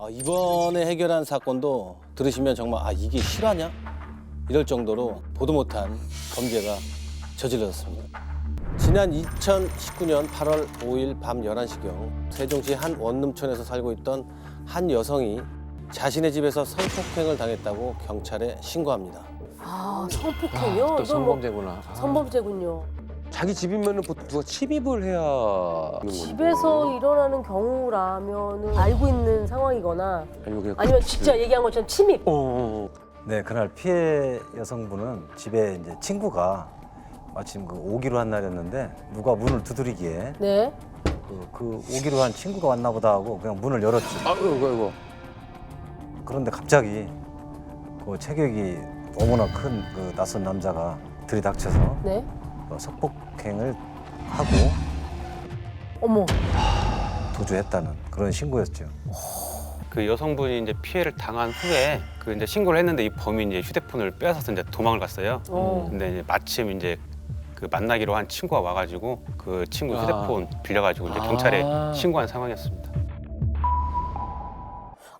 이번에 해결한 사건도 들으시면 정말 이게 실화냐? 이럴 정도로 보도 못한 범죄가 저질러졌습니다. 지난 2019년 8월 5일 밤 11시경 세종시 한 원룸촌에서 살고 있던 한 여성이 자신의 집에서 성폭행을 당했다고 경찰에 신고합니다. 성폭행이요? 또 이건 성범죄구나. 성범죄군요. 자기 집이면은 보통 누가 침입을 해야 하는 건데. 집에서 일어나는 경우라면 알고 있는 상황이거나 아니면 그냥 아니면 진짜 얘기한 것처럼 침입. 네, 그날 피해 여성분은 집에 이제 친구가 마침 오기로 한 날이었는데 누가 문을 두드리기에 네. 그 오기로 한 친구가 왔나 보다 하고 그냥 문을 열었죠. 이거. 그런데 갑자기 그 체격이 너무나 큰 그 낯선 남자가 들이닥쳐서 네. 성폭행을 하고 어머. 도주했다는 그런 신고였죠. 그 여성분이 이제 피해를 당한 후에 그 이제 신고를 했는데 이 범인이 이제 휴대폰을 빼앗아서 이제 도망을 갔어요. 근데 이제 마침 이제 그 만나기로 한 친구가 와가지고 그 친구 휴대폰 빌려가지고 이제 경찰에 신고한 상황이었습니다.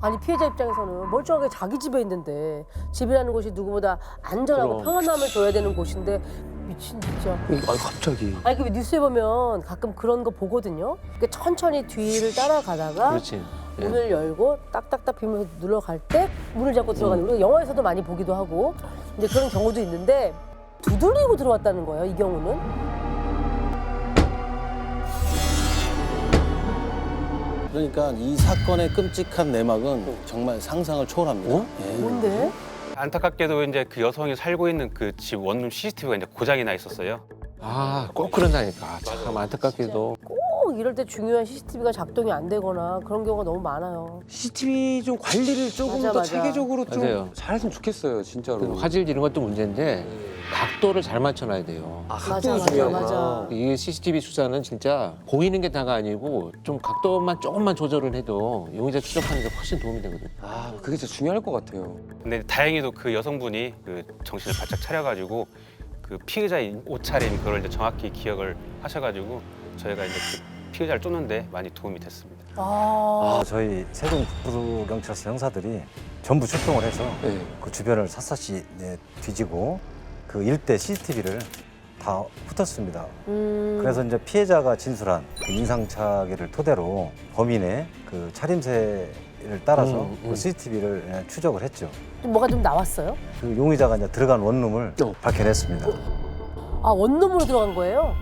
아니 피해자 입장에서는 멀쩡하게 자기 집에 있는데 집이라는 곳이 누구보다 안전하고 그럼. 평안함을 줘야 되는 곳인데 미친 진짜. 갑자기. 아니 그 뉴스에 보면 가끔 그런 거 보거든요. 그러니까 천천히 뒤를 따라가다가 그렇지. 예. 문을 열고 딱딱딱 비면서 눌러갈 때 문을 잡고 들어가는 거. 우리가 영화에서도 많이 보기도 하고 이제 그런 경우도 있는데 두들리고 들어왔다는 거예요. 이 경우는. 그러니까 이 사건의 끔찍한 내막은 정말 상상을 초월합니다. 예. 뭔데? 안타깝게도 이제 그 여성이 살고 있는 그 집 원룸 CCTV가 이제 고장이 나 있었어요. 꼭 그런다니까. 참 안타깝게도. 꼭 이럴 때 중요한 CCTV가 작동이 안 되거나 그런 경우가 너무 많아요. CCTV 좀 관리를 조금 맞아, 더 맞아. 체계적으로 좀 맞아요. 잘했으면 좋겠어요, 진짜로. 그 화질 이런 것도 문제인데 각도를 잘 맞춰놔야 돼요. 각도가 중요하구나. 이 CCTV 수사는 진짜 보이는 게 다가 아니고 좀 각도만 조금만 조절을 해도 용의자 추적하는 데 훨씬 도움이 되거든요. 그게 진짜 중요할 것 같아요. 근데 다행히도 그 여성분이 그 정신을 바짝 차려가지고 그 피해자인 옷차림 그걸 이제 정확히 기억을 하셔가지고 저희가 이제 그 피해자를 쫓는데 많이 도움이 됐습니다. 저희 세종 북부경찰서 형사들이 전부 출동을 해서 네. 그 주변을 샅샅이 뒤지고 그 일대 CCTV를 다 훑었습니다. 그래서 이제 피해자가 진술한 그 인상착의를 토대로 범인의 그 차림새를 따라서 그 CCTV를 추적을 했죠. 좀 뭐가 좀 나왔어요? 그 용의자가 이제 들어간 원룸을 밝혀냈습니다. 원룸으로 들어간 거예요?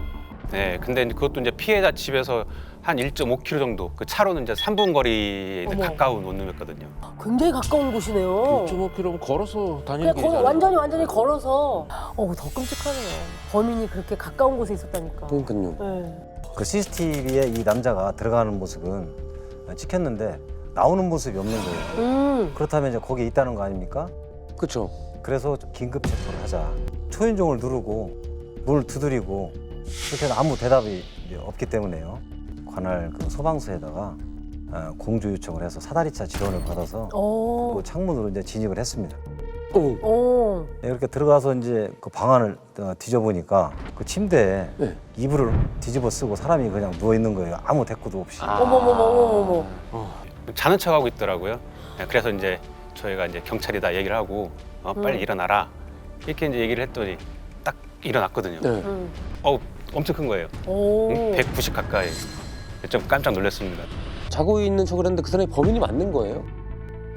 네, 근데 이제 그것도 이제 피해자 집에서 한 1.5km 정도, 그 차로는 이제 3분 거리에 있는 어머. 가까운 원룸이었거든요. 굉장히 가까운 곳이네요. 1.5km 걸어서 그냥 다니는 길이잖아요. 완전히 걸어서. 더 끔찍하네요. 범인이 그렇게 가까운 곳에 있었다니까. 그러니까요. 네. 그 CCTV에 이 남자가 들어가는 모습은 찍혔는데 나오는 모습이 없는 거예요. 그렇다면 이제 거기에 있다는 거 아닙니까? 그렇죠. 그래서 긴급 체포를 하자. 초인종을 누르고 문을 두드리고 그렇게 해서 아무 대답이 이제 없기 때문에요. 관할 그 소방서에다가 공조 요청을 해서 사다리차 지원을 받아서 그 창문으로 이제 진입을 했습니다. 네, 이렇게 들어가서 이제 그 방안을 뒤져보니까 그 침대에 이불을 뒤집어 쓰고 사람이 그냥 누워 있는 거예요. 아무 대꾸도 없이. 어머머머머머. 자는 척하고 있더라고요. 네, 그래서 이제 저희가 이제 경찰이다 얘기를 하고 빨리 일어나라 이렇게 이제 얘기를 했더니 딱 일어났거든요. 엄청 큰 거예요. 190 가까이. 좀 깜짝 놀랐습니다. 자고 있는 척을 했는데 그 사람이 범인이 맞는 거예요?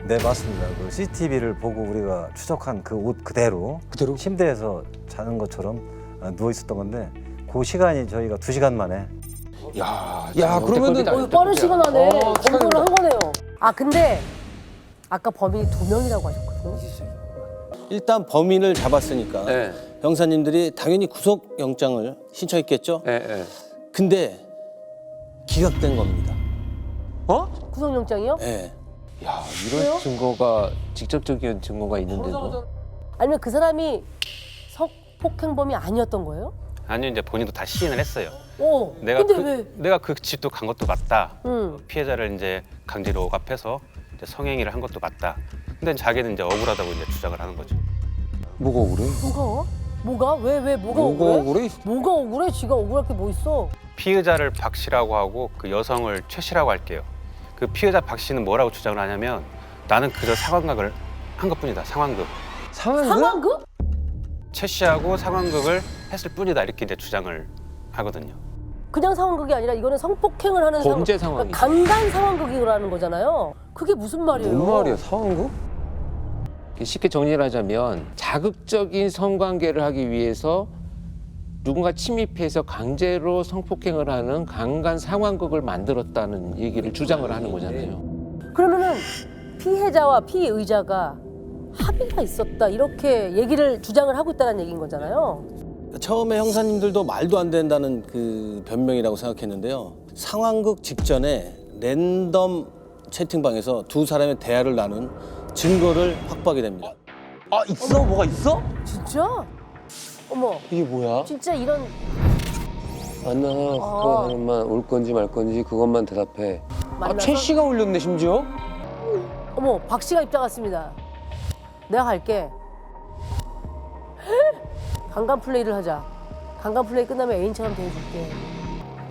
네, 맞습니다. 그 CCTV를 보고 우리가 추적한 그 옷 그대로 침대에서 자는 것처럼 누워 있었던 건데 그 시간이 저희가 2시간 만에 야, 그러면은 빠른 시간 안에 검거를 축하드립니다. 한 거네요. 근데 아까 범인이 2명이라고 하셨거든요. 일단 범인을 잡았으니까 네. 형사님들이 당연히 구속영장을 신청했겠죠? 네. 근데 기각된 겁니다. 구속영장이요? 네. 야, 이런 증거가 직접적인 증거가 있는데도 아니면 그 사람이 성폭행범이 아니었던 거예요? 아니요, 이제 본인도 다 시인을 했어요. 근데 내가 그 집도 간 것도 맞다. 왜? 피해자를 이제 강제로 억압해서 이제 성행위를 한 것도 맞다. 근데 자기는 이제 억울하다고 이제 주장을 하는 거죠. 뭐가 억울해? 뭐가? 왜? 뭐가 억울해? 뭐가 억울해? 지가 억울할 게 뭐 있어? 피해자를 박 씨라고 하고 그 여성을 최 씨라고 할게요. 그 피해자 박 씨는 뭐라고 주장을 하냐면 나는 그저 상황극을 한 것뿐이다. 상황극. 상황극? 최 씨하고 상황극을 했을 뿐이다. 이렇게 이제 주장을 하거든요. 그냥 상황극이 아니라 이거는 성폭행을 하는 범죄 그러니까 상황이죠. 강간 상황극이라는 거잖아요. 그게 무슨 말이에요? 뭔 말이야, 상황극? 쉽게 정리를 하자면 자극적인 성관계를 하기 위해서 누군가 침입해서 강제로 성폭행을 하는 강간 상황극을 만들었다는 얘기를 주장을 하는 거잖아요. 그러면은 피해자와 피의자가 합의가 있었다 이렇게 얘기를 주장을 하고 있다는 얘기인 거잖아요. 처음에 형사님들도 말도 안 된다는 그 변명이라고 생각했는데요. 상황극 직전에 랜덤 채팅방에서 두 사람의 대화를 나눈 증거를 확보하게 됩니다. 아, 있어? 뭐가 있어? 진짜? 어머, 이게 뭐야? 진짜 이런 만나서 그 사람만 올 건지 말 건지 그것만 대답해. 만나서? 최 씨가 올렸네, 심지어? 어머, 박 씨가 입장 왔습니다. 내가 갈게. 강간 플레이를 하자. 강간 플레이 끝나면 애인처럼 대해줄게.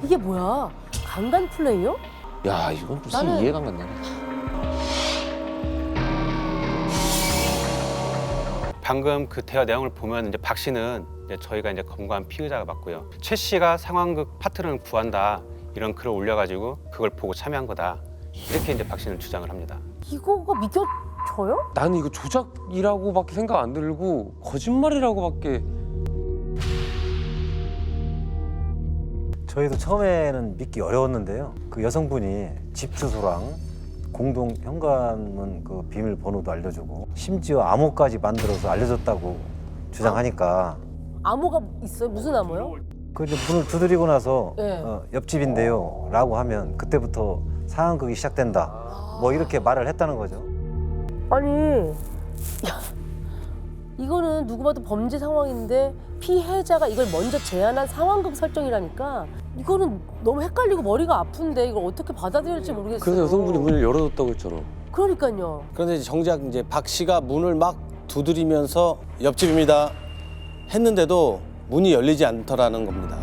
이게 뭐야? 강간 플레이요? 야, 이건 무슨 나는- 이해가 안 간다. 방금 그 대화 내용을 보면 이제 박 씨는 이제 저희가 이제 검거한 피의자가 맞고요. 최 씨가 상황극 파트너를 구한다 이런 글을 올려가지고 그걸 보고 참여한 거다. 이렇게 이제 박 씨는 주장을 합니다. 이거가 믿겨져요? 나는 이거 조작이라고밖에 생각 안 들고 거짓말이라고밖에. 저희도 처음에는 믿기 어려웠는데요. 그 여성분이 집 주소랑 공동 현관문 그 비밀번호도 알려주고 심지어 암호까지 만들어서 알려줬다고 주장하니까 암호가 있어요? 무슨 암호요? 그 이제 문을 두드리고 나서 네. 옆집인데요라고 하면 그때부터 상황극이 시작된다. 뭐 이렇게 말을 했다는 거죠. 아니, 야, 이거는 누구 봐도 범죄 상황인데 피해자가 이걸 먼저 제안한 상황극 설정이라니까 이거는 너무 헷갈리고 머리가 아픈데 이걸 어떻게 받아들여야 할지 모르겠어요. 그래서 여성분이 문을 열어줬다고 했잖아. 그러니까요. 그런데 이제 정작 이제 박 씨가 문을 막 두드리면서 옆집입니다 했는데도 문이 열리지 않더라는 겁니다.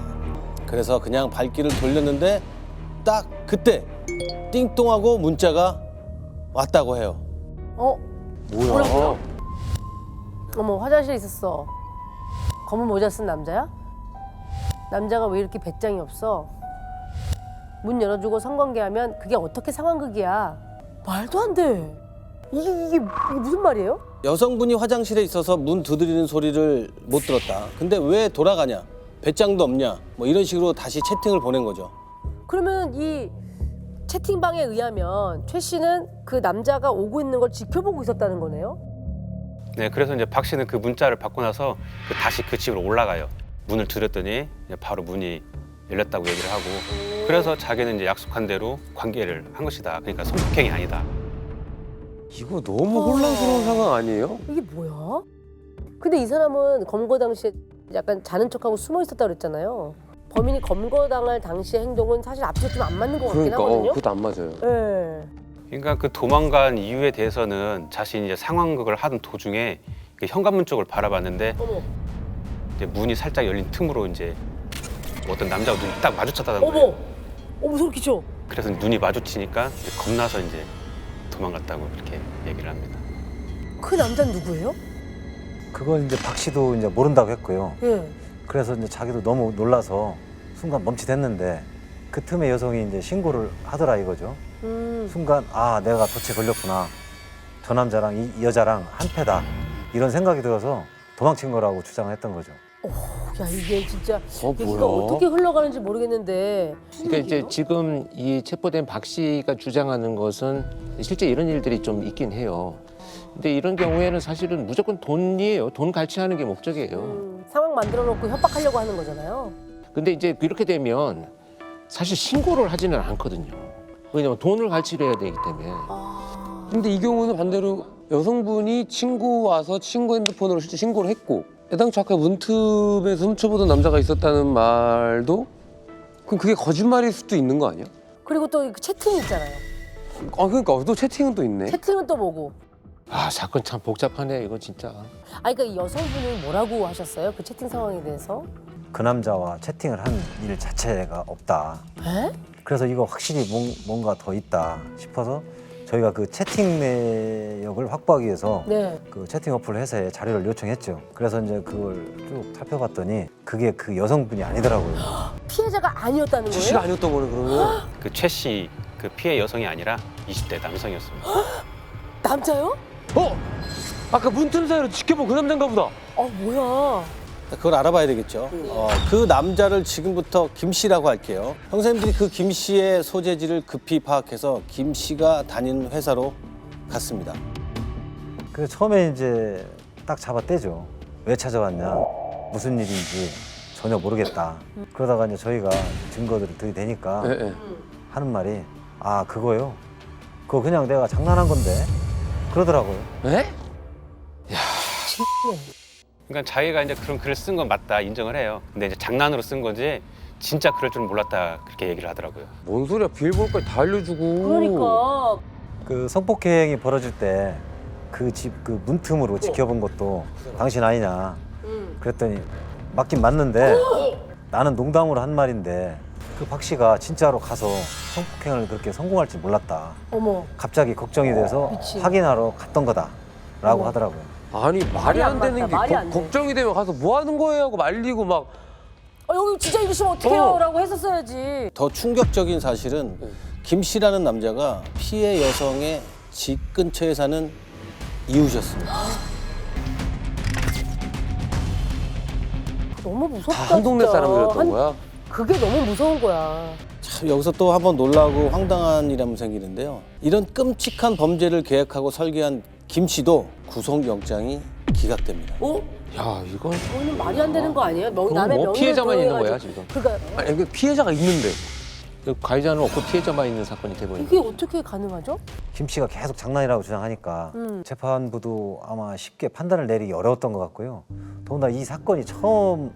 그래서 그냥 발길을 돌렸는데 딱 그때 띵동하고 문자가 왔다고 해요. 뭐라고요? 어머, 화장실에 있었어. 검은 모자 쓴 남자야? 남자가 왜 이렇게 배짱이 없어? 문 열어주고 성관계하면 그게 어떻게 상황극이야? 말도 안 돼. 이게 무슨 말이에요? 여성분이 화장실에 있어서 문 두드리는 소리를 못 들었다. 근데 왜 돌아가냐? 배짱도 없냐? 뭐 이런 식으로 다시 채팅을 보낸 거죠. 그러면 이 채팅방에 의하면 최 씨는 그 남자가 오고 있는 걸 지켜보고 있었다는 거네요? 네, 그래서 이제 박 씨는 그 문자를 받고 나서 다시 그 집으로 올라가요. 문을 두드렸더니 이제 바로 문이 열렸다고 얘기를 하고 그래서 자기는 이제 약속한 대로 관계를 한 것이다. 그러니까 성폭행이 아니다. 이거 너무 혼란스러운 상황 아니에요? 이게 뭐야? 근데 이 사람은 검거 당시에 약간 자는 척하고 숨어 있었다고 그랬잖아요. 범인이 검거당할 당시의 행동은 사실 앞뒤가 좀 안 맞는 것 같긴 그러니까 하거든요. 그것도 안 맞아요. 네. 그러니까 그 도망간 이유에 대해서는 자신이 이제 상황극을 하던 도중에 그 현관문 쪽을 바라봤는데 어머, 이제 문이 살짝 열린 틈으로 이제 어떤 남자가 눈이 딱 마주쳤다는 거예요. 어머 소름 끼쳐. 그래서 눈이 마주치니까 이제 겁나서 이제 도망갔다고 이렇게 얘기를 합니다. 그 남자는 누구예요? 그건 이제 박 씨도 이제 모른다고 했고요. 예. 그래서 이제 자기도 너무 놀라서 순간 멈칫했는데 그 틈에 여성이 이제 신고를 하더라 이거죠. 순간 아 내가 덫에 걸렸구나. 저 남자랑 이 여자랑 한패다. 이런 생각이 들어서 도망친 거라고 주장을 했던 거죠. 야 이게 진짜 얘기가 뭐야? 어떻게 흘러가는지 모르겠는데. 그러니까 이제 지금 이 체포된 박 씨가 주장하는 것은 실제 이런 일들이 좀 있긴 해요. 근데 이런 경우에는 사실은 무조건 돈이에요. 돈 갈취하는 게 목적이에요. 상황 만들어 놓고 협박하려고 하는 거잖아요. 근데 이제 이렇게 되면 사실 신고를 하지는 않거든요. 왜냐면 돈을 갈취를 해야 되기 때문에. 근데 이 경우는 반대로 여성분이 친구 와서 친구 핸드폰으로 실제 신고를 했고 애당초 아까 문틈에서 훔쳐보던 남자가 있었다는 말도 그럼 그게 거짓말일 수도 있는 거 아니야? 그리고 또 그 채팅이 있잖아요. 아 그러니까 또 채팅은 또 있네. 채팅은 또 뭐고? 아 사건 참 복잡하네 이거 진짜. 그러니까 이 여성분은 뭐라고 하셨어요? 그 채팅 상황에 대해서? 그 남자와 채팅을 한 일 자체가 없다. 에? 그래서 이거 확실히 뭔가 더 있다 싶어서 저희가 그 채팅 내역을 확보하기 위해서 네. 그 채팅 어플 회사에 자료를 요청했죠. 그래서 이제 그걸 쭉 살펴봤더니 그게 그 여성분이 아니더라고요. 피해자가 아니었다는 최 씨가 거예요? 아니었던 거네 그러면. 그 최 씨 그 피해 여성이 아니라 20대 남성이었습니다. 남자요? 아까 문틈 사이로 지켜본 그 남자인가 보다. 뭐야? 그걸 알아봐야 되겠죠. 그 남자를 지금부터 김 씨라고 할게요. 형사님들이 그 김 씨의 소재지를 급히 파악해서 김 씨가 다니는 회사로 갔습니다. 그래서 처음에 이제 딱 잡아떼죠. 왜 찾아왔냐, 무슨 일인지 전혀 모르겠다. 그러다가 이제 저희가 증거들을 들이대니까 예, 예. 하는 말이 아 그거요? 그거 그냥 내가 장난한 건데 그러더라고요. 예? 그러니까 자기가 이제 그런 글을 쓴 건 맞다 인정을 해요. 근데 이제 장난으로 쓴 거지 진짜 그럴 줄은 몰랐다 그렇게 얘기를 하더라고요. 뭔 소리야? 비밀번호까지 다 알려주고. 그러니까 그 성폭행이 벌어질 때 그 집 그 문틈으로 지켜본 것도 당신 아니냐 그랬더니 맞긴 맞는데 나는 농담으로 한 말인데 그 박 씨가 진짜로 가서 성폭행을 그렇게 성공할 줄 몰랐다. 어머. 갑자기 걱정이 돼서 미친. 확인하러 갔던 거다라고 어머. 하더라고요. 아니 말이 말이 안 안 되는 맞다, 게 말이 안 돼. 걱정이 되면 가서 뭐 하는 거예요 하고 말리고 막. 여기 진짜 이러시면 어떡해요? 어. 라고 했었어야지. 더 충격적인 사실은 김 씨라는 남자가 피해 여성의 집 근처에 사는 이웃이었습니다. 너무 무섭다. 다 한 동네 진짜. 사람들이었던 거야? 그게 너무 무서운 거야. 참 여기서 또 한번 놀라고 황당한 일이 생기는데요. 이런 끔찍한 범죄를 계획하고 설계한 김 씨도 구속영장이 기각됩니다. 야 이건 이거는 말이 안 되는 거 아니에요? 그럼 남의 뭐 명예를 피해자만 있는 도해가지고. 거야, 지금? 그러니까 아니 그 피해자가 있는데. 가해자는 없고 피해자만 있는 사건이 돼버린 이게 거예요. 어떻게 가능하죠? 김 씨가 계속 장난이라고 주장하니까 재판부도 아마 쉽게 판단을 내리기 어려웠던 것 같고요. 더군다나 이 사건이 처음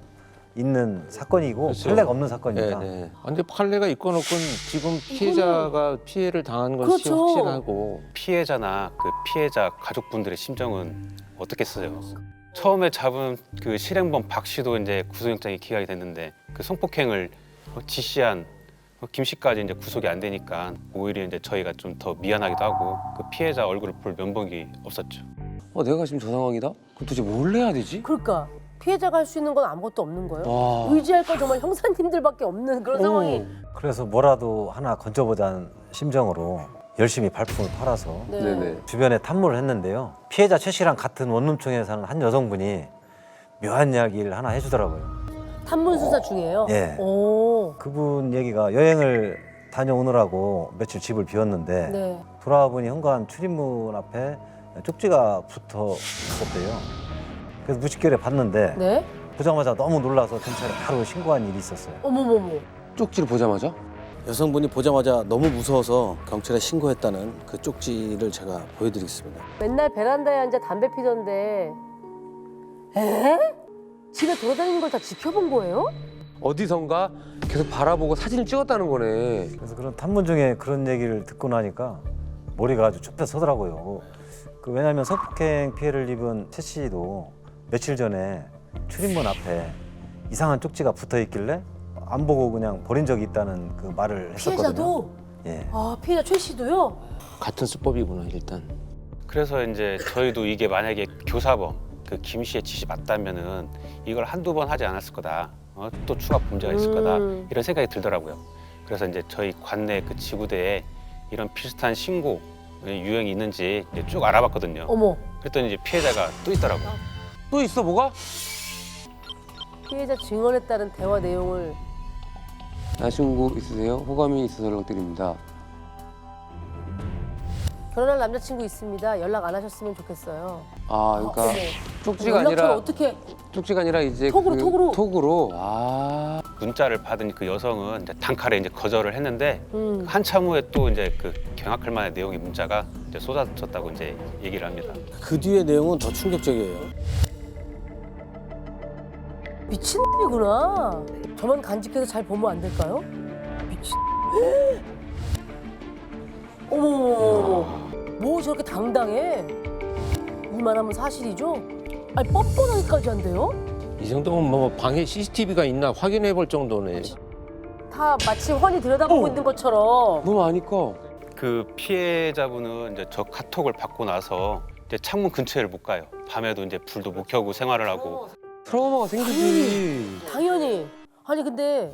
있는 사건이고 그렇죠. 판례가 없는 사건이니까 네. 근데 판례가 있건 없건 지금 피해자가 피해를 당한 것이 그렇죠. 확실하고 피해자나 그 피해자 가족분들의 심정은 어떻겠어요? 처음에 잡은 그 실행범 박 씨도 이제 구속영장이 기각이 됐는데 그 성폭행을 지시한 김 씨까지 이제 구속이 안 되니까 오히려 이제 저희가 좀 더 미안하기도 하고 그 피해자 얼굴을 볼 면목이 없었죠. 내가 지금 저 상황이다? 그럼 도대체 뭘 해야 되지? 그러니까 피해자가 할 수 있는 건 아무것도 없는 거예요. 와. 의지할 건 정말 형사님들밖에 없는 그런 상황이. 그래서 뭐라도 하나 건져보자는 심정으로 열심히 발품을 팔아서 네. 네네. 주변에 탐문을 했는데요. 피해자 최 씨랑 같은 원룸촌에 사는 한 여성분이 묘한 이야기를 하나 해주더라고요. 탐문 수사 중이에요. 예. 오. 그분 얘기가 여행을 다녀오느라고 며칠 집을 비웠는데 네. 돌아와 보니 현관 출입문 앞에 쪽지가 붙어 있었대요. 그래서 무식결에 봤는데 네. 보자마자 너무 놀라서 경찰에 바로 신고한 일이 있었어요. 어머머머. 쪽지를 보자마자? 여성분이 보자마자 너무 무서워서 경찰에 신고했다는 그 쪽지를 제가 보여드리겠습니다. 맨날 베란다에 앉아 담배 피던데. 에? 집에 돌아다니는 걸 다 지켜본 거예요? 어디선가 계속 바라보고 사진을 찍었다는 거네. 그래서 그런 탐문 중에 그런 얘기를 듣고 나니까 머리가 아주 좁혀 서더라고요. 왜냐하면 성폭행 피해를 입은 최 씨도 며칠 전에 출입문 앞에 이상한 쪽지가 붙어 있길래 안 보고 그냥 버린 적이 있다는 그 말을 했었거든요. 피해자도? 예. 아, 피해자 최 씨도요? 같은 수법이구나 일단. 그래서 이제 저희도 이게 만약에 교사범 그 김 씨의 짓이 맞다면은 이걸 한두 번 하지 않았을 거다. 또 추가 범죄가 있을 거다. 이런 생각이 들더라고요. 그래서 이제 저희 관내 그 지구대에 이런 비슷한 신고 유형이 있는지 이제 쭉 알아봤거든요. 어머. 그랬더니 이제 피해자가 또 있더라고요. 또 있어 뭐가? 피해자 증언에 따른 대화 내용을 여자친구 있으세요? 호감이 있어서 연락드립니다. 결혼할 남자친구 있습니다. 연락 안 하셨으면 좋겠어요. 아 그러니까 어머. 쪽지가 연락처를 아니라 어떻게 쪽지가 아니라 이제 톡으로? 톡으로. 아 문자를 받은 그 여성은 이제 단칼에 이제 거절을 했는데 음. 한참 후에 또 이제 그 경악할 만한 내용의 문자가 이제 쏟아졌다고 이제 얘기를 합니다. 그 뒤의 내용은 더 충격적이에요. 미친놈이구나. 저만 간직해서 잘 보면 안 될까요? 미친. 어머머머머. 뭐 저렇게 당당해? 이만하면 사실이죠? 아니 뻔뻔하기까지 한대요? 이 정도면 뭐 방에 CCTV가 있나 확인해 볼 정도네. 다 마치 훤히 들여다보고 있는 것처럼. 너무 아니까. 그 피해자분은 이제 저 카톡을 받고 나서 이제 창문 근처를 못 가요. 밤에도 이제 불도 못 켜고 생활을 하고. 트라우마가 생기지. 당연히. 아니 근데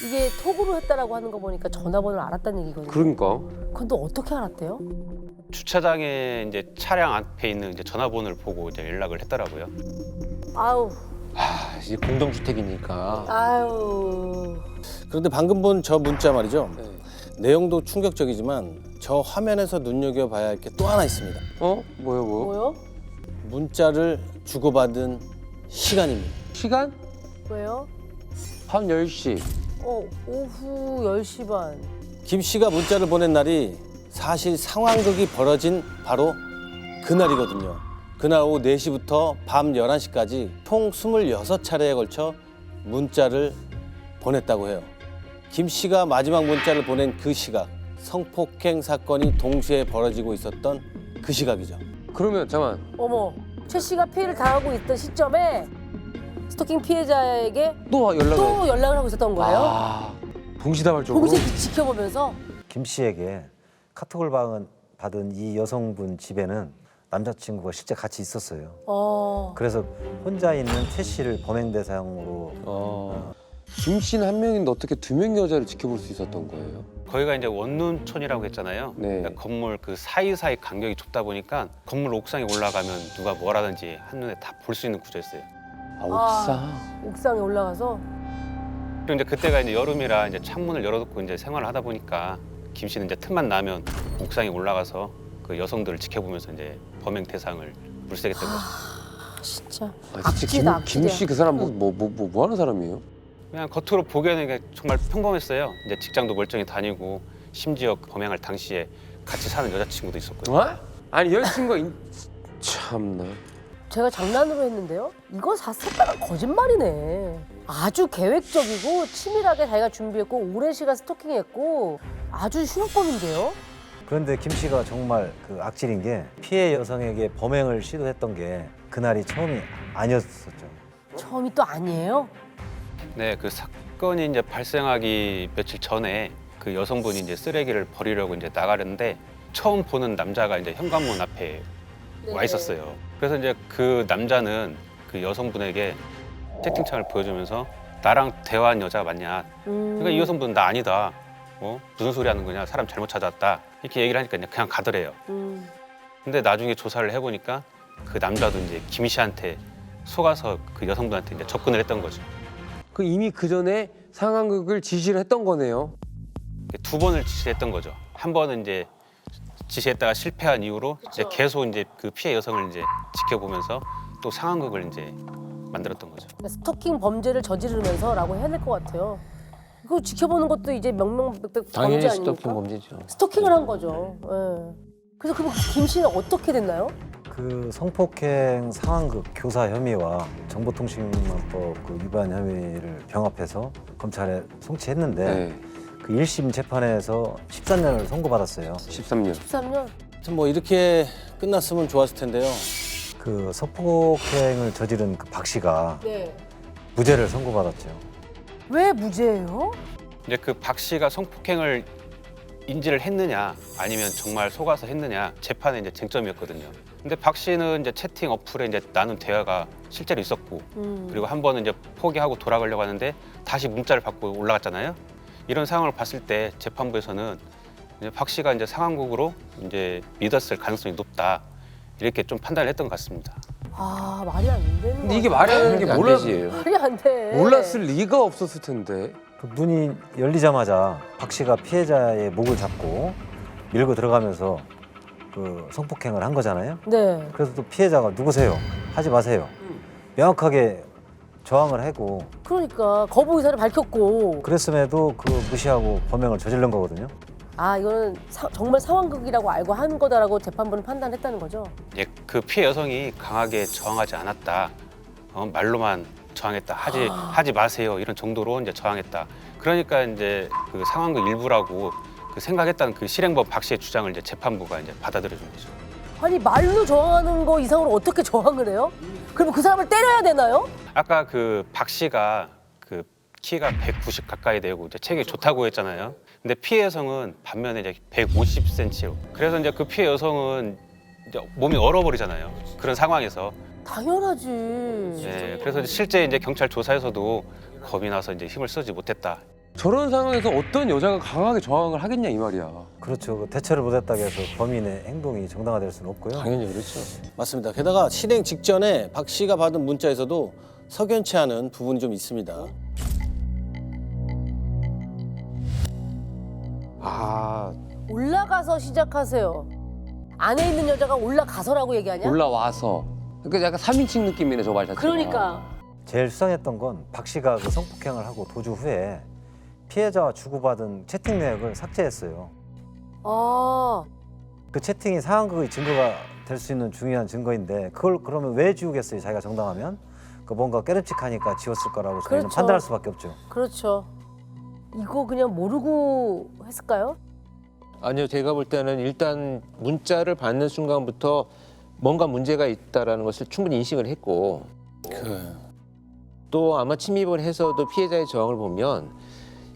이게 톡으로 했다라고 하는 거 보니까 전화번호를 알았다는 얘기거든요. 그러니까. 그건 또 어떻게 알았대요? 주차장에 이제 차량 앞에 있는 이제 전화번호를 보고 이제 연락을 했더라고요. 아우, 아, 이제 공동주택이니까. 아유. 그런데 방금 본 저 문자 말이죠. 네. 내용도 충격적이지만 저 화면에서 눈여겨봐야 할 게 또 하나 있습니다. 어? 뭐요? 뭐요? 문자를 주고받은 시간입니다. 시간? 왜요? 밤 10시. 오후 10시 반. 김 씨가 문자를 보낸 날이 사실 상황극이 벌어진 바로 그날이거든요. 그날 오후 4시부터 밤 11시까지 총 26차례에 걸쳐 문자를 보냈다고 해요. 김 씨가 마지막 문자를 보낸 그 시각, 성폭행 사건이 동시에 벌어지고 있었던 그 시각이죠. 그러면 잠깐. 어머, 최 씨가 피해를 당하고 있던 시점에 스토킹 피해자에게 또 연락을. 또 연락을 하고 있었던 거예요? 아, 동시다발적으로. 동시에 지켜보면서? 김 씨에게 카톡을 받은 이 여성분 집에는 남자친구가 실제 같이 있었어요. 그래서 혼자 있는 최 씨를 범행 대상으로 김 씨는 한 명인데 어떻게 두 명 여자를 지켜볼 수 있었던 거예요? 거기가 이제 원룸촌이라고 했잖아요. 네. 그러니까 건물 그 사이사이 간격이 좁다 보니까 건물 옥상에 올라가면 누가 뭐라든지 한눈에 다 볼 수 있는 구조였어요. 아, 옥상. 옥상에 올라가서? 그리고 이제 그때가 이제 여름이라 이제 창문을 열어놓고 이제 생활을 하다 보니까 김 씨는 이제 틈만 나면 옥상에 올라가서 그 여성들을 지켜보면서 이제 범행 대상을 물색했던 거죠. 진짜. 아, 진짜 악질이다, 김 씨 그 사람 뭐 하는 사람이에요? 그냥 겉으로 보기에는 그냥 정말 평범했어요. 이제 직장도 멀쩡히 다니고 심지어 범행할 당시에 같이 사는 여자친구도 있었고요. 어? 아니 여자친구가 참나. 제가 장난으로 했는데요. 이거 샀다가 거짓말이네. 아주 계획적이고 치밀하게 자기가 준비했고 오랜 시간 스토킹했고 아주 흉악범인데요. 그런데 김 씨가 정말 그 악질인 게 피해 여성에게 범행을 시도했던 게 그날이 처음이 아니었었죠. 처음이 또 아니에요? 네, 그 사건이 이제 발생하기 며칠 전에 그 여성분이 이제 쓰레기를 버리려고 이제 나가는데 처음 보는 남자가 이제 현관문 앞에 와 있었어요. 그래서 이제 그 남자는 그 여성분에게 채팅창을 보여주면서 나랑 대화한 여자가 맞냐? 그러니까 이 여성분은 나 아니다. 무슨 소리 하는 거냐? 사람 잘못 찾았다. 이렇게 얘기를 하니까 그냥 가더래요. 근데 나중에 조사를 해보니까 그 남자도 이제 김 씨한테 속아서 그 여성분한테 이제 접근을 했던 거죠. 그 이미 그 전에 상황극을 지시를 했던 거네요. 2번을 지시했던 거죠. 한 번은 이제 지시했다가 실패한 이후로 이제 계속 이제 그 피해 여성을 이제 지켜보면서 또 상황극을 이제 만들었던 거죠. 스토킹 범죄를 저지르면서라고 해야 될 것 같아요. 이거 지켜보는 것도 이제 명명백백 당연히 범죄 스토킹 아닙니까? 범죄죠. 스토킹을 한 거죠. 예. 그래서 그럼 김 씨는 어떻게 됐나요? 그 성폭행 상황극 교사 혐의와 정보통신망법 그 위반 혐의를 병합해서 검찰에 송치했는데 네. 그 1심 재판에서 13년을 선고받았어요. 13년. 13년? 하여튼 뭐 이렇게 끝났으면 좋았을 텐데요. 그 성폭행을 저지른 그 박 씨가 네. 무죄를 선고받았죠. 왜 무죄예요? 이제 그 박 씨가 성폭행을 인지를 했느냐 아니면 정말 속아서 했느냐 재판에 이제 쟁점이었거든요. 근데 박 씨는 이제 채팅 어플에 이제 나눈 대화가 실제로 있었고 그리고 한 번은 이제 포기하고 돌아가려고 하는데 다시 문자를 받고 올라갔잖아요. 이런 상황을 봤을 때 재판부에서는 이제 박 씨가 이제 상황극으로 이제 믿었을 가능성이 높다 이렇게 좀 판단을 했던 것 같습니다. 아 말이 안 되는 근데 이게 말이 안 되는 게 안 되지. 말이 안 돼. 몰랐을 리가 없었을 텐데. 그 문이 열리자마자 박 씨가 피해자의 목을 잡고 밀고 들어가면서 그 성폭행을 한 거잖아요. 네. 그래서 또 피해자가 누구세요? 하지 마세요. 명확하게 저항을 하고 그러니까 거부 의사를 밝혔고. 그랬음에도 그 무시하고 범행을 저지른 거거든요. 아 이거는 정말 상황극이라고 알고 한 거다라고 재판부는 판단했다는 거죠. 이제 그 피해 여성이 강하게 저항하지 않았다. 말로만 저항했다. 하지 마세요. 이런 정도로 이제 저항했다. 그러니까 이제 그 상황극 일부라고 그 생각했다는 그 실행범 박 씨의 주장을 이제 재판부가 이제 받아들여 준 거죠. 아니 말로 저항하는 거 이상으로 어떻게 저항을 해요? 그러면 그 사람을 때려야 되나요? 아까 그 박 씨가 그 키가 190 가까이 되고 이제 체격이 좋다고 했잖아요. 근데 피해 여성은 반면에 이제 150cm. 그래서 이제 그 피해 여성은 이제 몸이 얼어버리잖아요. 그런 상황에서. 당연하지. 네, 그래서 실제 이제 경찰 조사에서도 겁이 나서 이제 힘을 쓰지 못했다. 저런 상황에서 어떤 여자가 강하게 저항을 하겠냐 이 말이야. 그렇죠. 그 대처를 못했다고 해서 범인의 행동이 정당화될 수는 없고요. 당연히 그렇죠. 맞습니다. 게다가 실행 직전에 박 씨가 받은 문자에서도 석연치 않은 부분이 좀 있습니다. 아, 올라가서 시작하세요. 안에 있는 여자가 올라가서라고 얘기하냐? 올라와서. 그러니까 약간 3인칭 느낌이네 저 말 자체가. 그러니까. 제일 수상했던 건 박 씨가 그 성폭행을 하고 도주 후에 피해자와 주고받은 채팅 내역을 삭제했어요. 아, 그 채팅이 상황극의 증거가 될 수 있는 중요한 증거인데 그걸 그러면 왜 지우겠어요? 자기가 정당하면? 그 뭔가 깨름칙하니까 지웠을 거라고 저희는 그렇죠. 판단할 수밖에 없죠. 그렇죠. 이거 그냥 모르고 했을까요? 아니요. 제가 볼 때는 일단 문자를 받는 순간부터 뭔가 문제가 있다라는 것을 충분히 인식을 했고 또 아마 침입을 해서도 피해자의 저항을 보면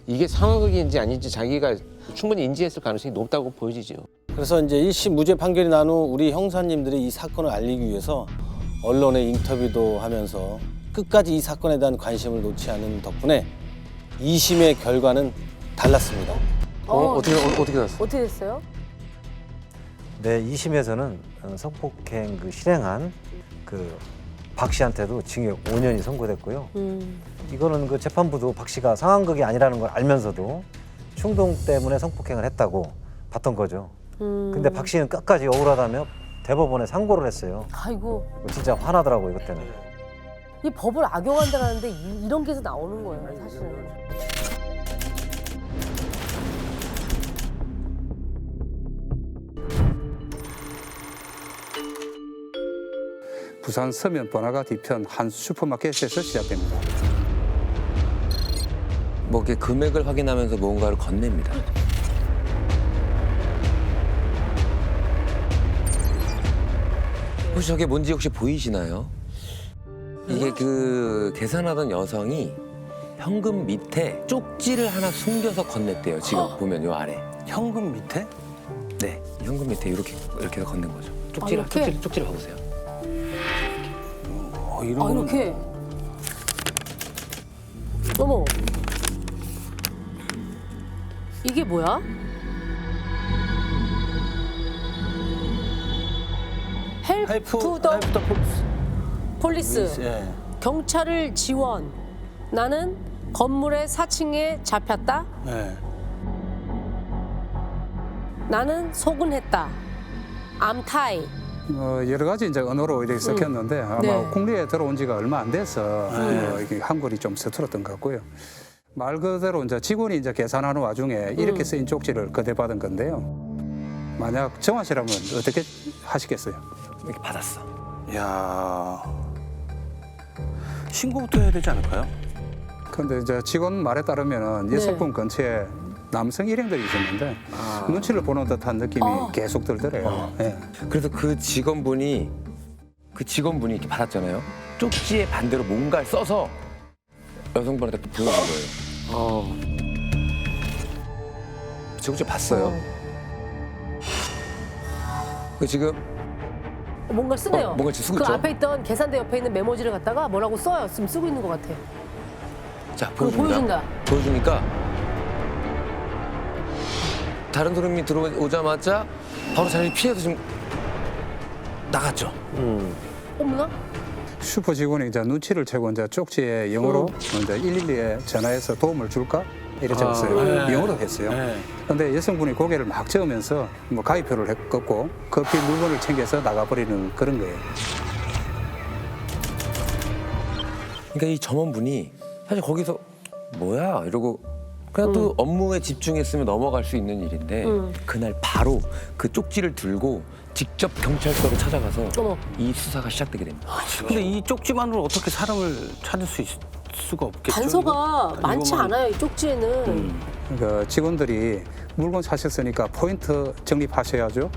이게 상황극인지 아닌지 자기가 충분히 인지했을 가능성이 높다고 보여지죠. 그래서 이제 1심 무죄 판결이 난 후 우리 형사님들이 이 사건을 알리기 위해서 언론에 인터뷰도 하면서 끝까지 이 사건에 대한 관심을 놓지 않은 덕분에 2심의 결과는 달랐습니다. 어떻게 났어? 어떻게 됐어요? 네, 2심에서는 성폭행 그 실행한 그 박 씨한테도 징역 5년이 선고됐고요. 이거는 그 재판부도 박 씨가 상황극이 아니라는 걸 알면서도 충동 때문에 성폭행을 했다고 봤던 거죠. 근데 박 씨는 끝까지 억울하다며 대법원에 상고를 했어요. 아이고, 진짜 화나더라고요, 이것 때문에. 이 법을 악용한다는데 이런 게서 나오는 거예요, 사실은. 부산 서면 번화가 뒤편 한 슈퍼마켓에서 시작됩니다. 뭐 이렇게 금액을 확인하면서 뭔가를 건넵니다. 혹시 저게 뭔지 혹시 보이시나요? 이게 그 계산하던 여성이 현금 밑에 쪽지를 하나 숨겨서 건넸대요. 지금 보면 요 아래. 현금 밑에? 네, 현금 밑에 이렇게 해서 건넨 거죠. 이렇게? 쪽지를 봐보세요. 이런 아, 거는 이렇게. 어머. 이게 뭐야? 헬프 더 폴리스. 예. 경찰을 지원. 나는 건물의 4층에 잡혔다. 네. 나는 소근했다. 암타이. 여러 가지 이제 언어로 이렇게 섞였는데 아마 네. 국내에 들어온 지가 얼마 안 돼서 이게 한글이 좀 서툴었던 것 같고요. 말 그대로 이제 직원이 이제 계산하는 와중에 이렇게 쓰인 쪽지를 거대받은 건데요. 만약 정화 씨라면 어떻게 하시겠어요? 이렇게 받았어. 야 신고부터 해야 되지 않을까요? 그런데 이제 직원 말에 따르면은 네. 이 소품 근처에 남성 일행들이 있었는데 눈치를 보는 듯한 느낌이 계속 들더래요. 예. 그래서 그 직원분이 이렇게 받았잖아요. 쪽지에 반대로 뭔가를 써서 여성분한테 또 보여준 거예요. 쪽지 봤어요. 그 지금 뭔가 쓰네요. 뭔가 지금 쓰고 그 있죠? 앞에 있던 계산대 옆에 있는 메모지를 갖다가 뭐라고 써요. 지금 쓰고 있는 것 같아. 자 그거 보여준다. 보여주니까 다른 사람이 들어오자마자 바로 자리를 피해서 지금 나갔죠. 어머나? 슈퍼 직원이 이제 눈치를 채고 이제 쪽지에 영어로 이제 112에 전화해서 도움을 줄까? 이렇게 적었어요. 영어로 했어요. 그런데 여성분이 고개를 막 저으면서 뭐 가입표를 했고 커피 물건을 챙겨서 나가버리는 그런 거예요. 그러니까 이 점원분이 사실 거기서 뭐야 이러고 그냥 또 업무에 집중했으면 넘어갈 수 있는 일인데 그날 바로 그 쪽지를 들고 직접 경찰서로 찾아가서 어머. 이 수사가 시작되게 됩니다. 근데 이 쪽지만으로 어떻게 사람을 찾을 수 있을 수가 없겠죠? 단서가 많지 이거만- 않아요, 이 쪽지에는. 그러니까 직원들이 물건 사셨으니까 포인트 적립하셔야죠.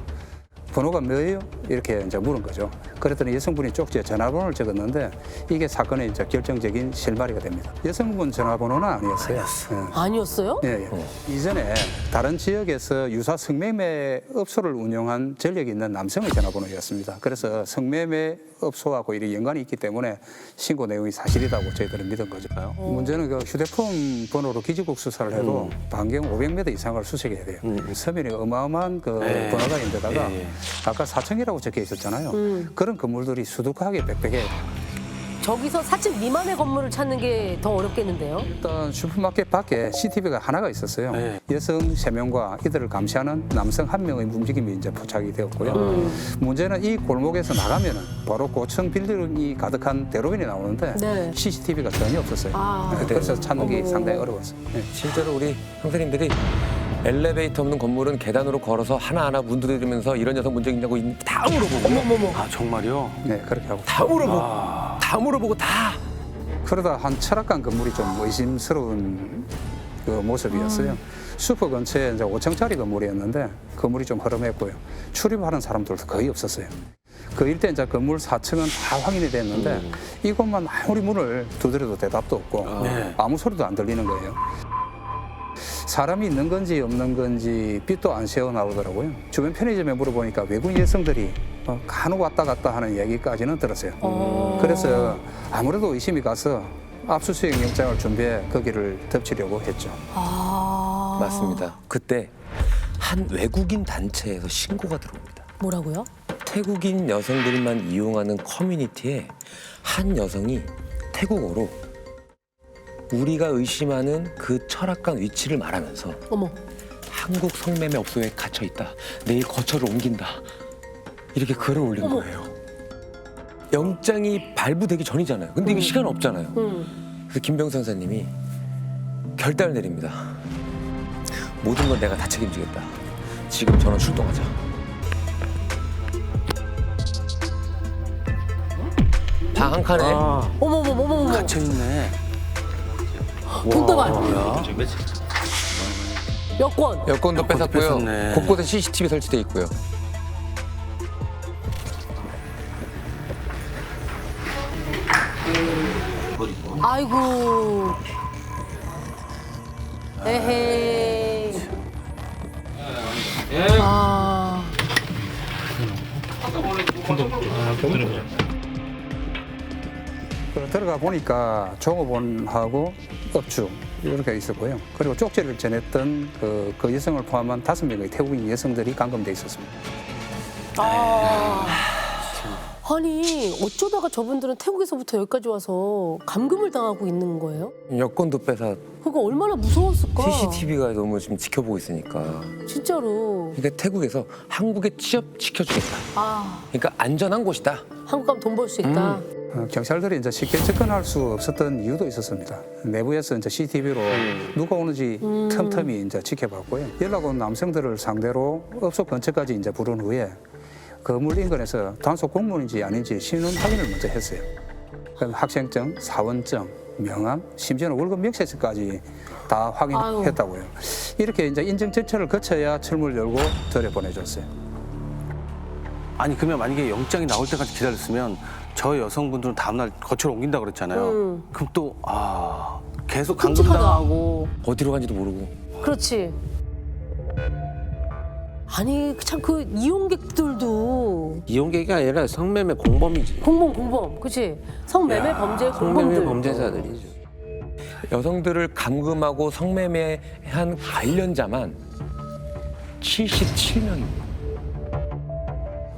번호가 뭐예요? 이렇게 이제 물은 거죠. 그랬더니 여성분이 쪽지에 전화번호를 적었는데 이게 사건의 이제 결정적인 실마리가 됩니다. 여성분 전화번호는 아니었어요. 아니었어요? 예, 예. 이전에 다른 지역에서 유사 성매매 업소를 운영한 전력이 있는 남성의 전화번호였습니다. 그래서 성매매 업소하고 이런 연관이 있기 때문에 신고 내용이 사실이라고 저희들은 믿은 거죠. 문제는 그 휴대폰 번호로 기지국 수사를 해도 반경 500m 이상을 수색해야 돼요. 서면에 어마어마한 그 번호가 있는데다가 아까 4층이라고 적혀 있었잖아요. 그런 건물들이 수두룩하게 빽빽해요. 저기서 4층 미만의 건물을 찾는 게 더 어렵겠는데요? 일단 슈퍼마켓 밖에 CCTV가 하나가 있었어요. 여성 3명과 이들을 감시하는 남성 1명의 움직임이 이제 포착이 되었고요. 문제는 이 골목에서 나가면은 바로 고층 빌딩이 가득한 대로변이 나오는데 네. CCTV가 전혀 없었어요. 그래서 찾는 게 상당히 어려웠어요. 실제로 우리 형사님들이 엘리베이터 없는 건물은 계단으로 걸어서 하나하나 문 두드리면서 이런 여성 문제 있냐고 다 물어보고 아 정말요? 네, 그렇게 하고. 다 물어보고 다 물어보고 다 그러다 한 철학관 건물이 좀 의심스러운 그 모습이었어요. 슈퍼 근처에 이제 5층짜리 건물이었는데 건물이 좀 허름했고요. 출입하는 사람들도 거의 없었어요. 그 일대 이제 건물 4층은 다 확인이 됐는데 이곳만 아무리 문을 두드려도 대답도 없고 아무 소리도 안 들리는 거예요. 사람이 있는 건지 없는 건지 빛도 안 새어 나오더라고요. 주변 편의점에 물어보니까 외국인 여성들이 간혹 왔다 갔다 하는 얘기까지는 들었어요. 그래서 아무래도 의심이 가서 압수수색 영장을 준비해 거기를 덮치려고 했죠. 맞습니다. 그때 한 외국인 단체에서 신고가 들어옵니다. 뭐라고요? 태국인 여성들만 이용하는 커뮤니티에 한 여성이 태국어로 우리가 의심하는 그 철학관 위치를 말하면서 어머. 한국 성매매 업소에 갇혀 있다. 내일 거처를 옮긴다. 이렇게 글을 올린 거예요. 영장이 발부되기 전이잖아요. 근데 이게 시간 없잖아요. 그래서 김병수 선생님이 결단을 내립니다. 모든 건 내가 다 책임지겠다. 지금 전원 출동하자. 방 한 칸에 어머머머머머. 갇혀있네. 돈다발. 뭐야? 여권. 여권도 뺏었고요. 뺏었네. 곳곳에 CCTV 설치돼 있고요. 아이고. 에헤이. 아. 들어가 보니까 종업원하고 업주 이렇게 있었고요. 그리고 쪽지를 전했던 그 여성을 포함한 5명의 태국인 여성들이 감금돼 있었습니다. 아니 어쩌다가 저분들은 태국에서부터 여기까지 와서 감금을 당하고 있는 거예요? 여권도 뺏어 그거 얼마나 무서웠을까? CCTV가 너무 지금 지켜보고 있으니까. 진짜로. 그러니까 태국에서 한국에 취업시켜주겠다. 아, 그러니까 안전한 곳이다. 한국 가면 돈 벌 수 있다. 경찰들이 이제 쉽게 접근할 수 없었던 이유도 있었습니다. 내부에서 이제 CCTV로 누가 오는지 틈틈이 이제 지켜봤고요. 연락 온 남성들을 상대로 업소 근처까지 이제 부른 후에 건물 인근에서 단속 공무원인지 아닌지 신원 확인을 먼저 했어요. 그럼 학생증, 사원증, 명함, 심지어는 월급 명세서까지 다 확인했다고요. 이렇게 이제 인증 절차를 거쳐야 철문을 열고 들여보내줬어요. 아니 그러면 만약에 영장이 나올 때까지 기다렸으면 저 여성분들은 다음날 거처로 옮긴다고 그랬잖아요. 그럼 또 계속 끔찍하다. 감금당하고 어디로 간지도 모르고. 그렇지. 아니 참 그 이용객들도 이용객이 아니라 성매매 공범이지. 공범, 그렇지. 성매매 범죄 성매매 공범들. 범죄자들이죠. 여성들을 감금하고 성매매한 관련자만 77명입니다.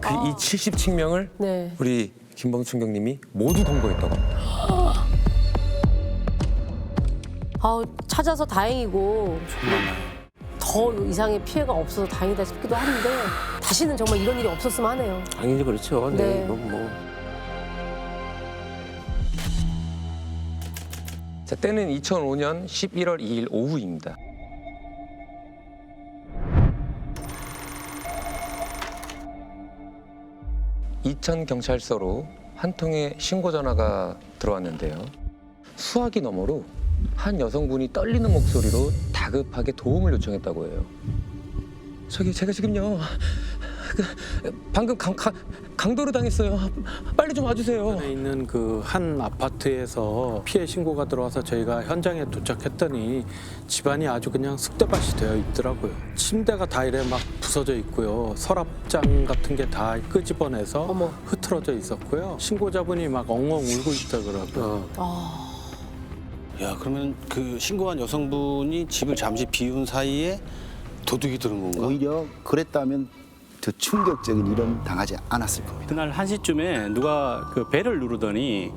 이 77명을 네. 우리 김범춘 경님이 모두 검거했다고 합니다. 찾아서 다행이고 더 이상의 피해가 없어서 다행이다 싶기도 한데 다시는 정말 이런 일이 없었으면 하네요. 당연히 그렇죠. 네. 네. 이건 뭐. 자, 때는 2005년 11월 2일 오후입니다. 이천 경찰서로 한 통의 신고 전화가 들어왔는데요. 수화기 너머로 한 여성분이 떨리는 목소리로 다급하게 도움을 요청했다고 해요. 제가 지금요 방금 강도로 당했어요. 빨리 좀 와주세요. 에 있는 그 한 아파트에서 피해 신고가 들어와서 저희가 현장에 도착했더니 집안이 아주 그냥 쑥대밭이 되어 있더라고요. 침대가 다 이래 막 부서져 있고요. 서랍장 같은 게 다 끄집어내서 어머. 흐트러져 있었고요. 신고자분이 막 엉엉 울고 있더라고요. 야, 그러면 그 신고한 여성분이 집을 잠시 비운 사이에 도둑이 들은 건가? 오히려 그랬다면 더 충격적인 일은 당하지 않았을 겁니다. 그날 1시쯤에 누가 그 벨을 누르더니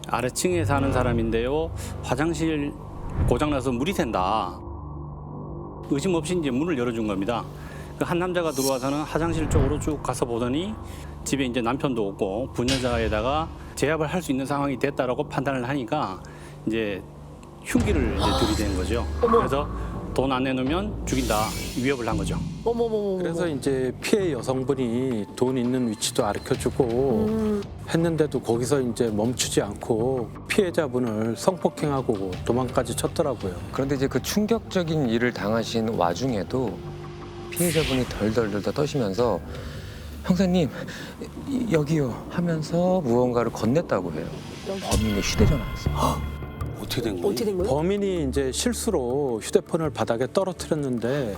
아래층에 사는 사람인데요. 화장실 고장나서 물이 샌다. 의심 없이 이제 문을 열어준 겁니다. 그 한 남자가 들어와서는 화장실 쪽으로 쭉 가서 보더니 집에 이제 남편도 없고 부녀자에다가 제압을 할 수 있는 상황이 됐다라고 판단을 하니까 이제 흉기를 이제 들이댄 거죠. 그래서 돈 안 내놓으면 죽인다 위협을 한 거죠. 어머머머. 그래서 이제 피해 여성분이 돈 있는 위치도 알려주고 했는데도 거기서 이제 멈추지 않고 피해자분을 성폭행하고 도망까지 쳤더라고요. 그런데 이제 그 충격적인 일을 당하신 와중에도 피해자분이 덜덜덜 떠시면서 형사님 여기요 하면서 무언가를 건넸다고 해요. 범인의 휴대전화였어요. 어떻게 된 거예요? 어떻게 된 거예요? 범인이 이제 실수로 휴대폰을 바닥에 떨어뜨렸는데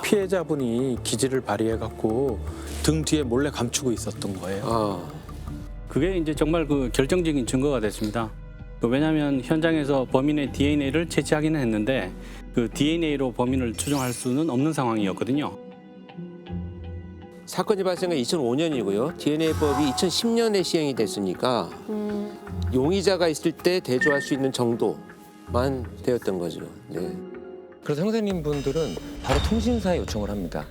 피해자분이 기지를 발휘해 갖고 등 뒤에 몰래 감추고 있었던 거예요. 그게 이제 정말 그 결정적인 증거가 됐습니다. 왜냐하면 현장에서 범인의 DNA를 채취하기는 했는데 그 DNA로 범인을 추정할 수는 없는 상황이었거든요. 사건이 발생한 2005년이고요. DNA법이 2010년에 시행이 됐으니까 용의자가 있을 때 대조할 수 있는 정도만 되었던 거죠. 네. 그래서 형사님 분들은 바로 통신사에 요청을 합니다.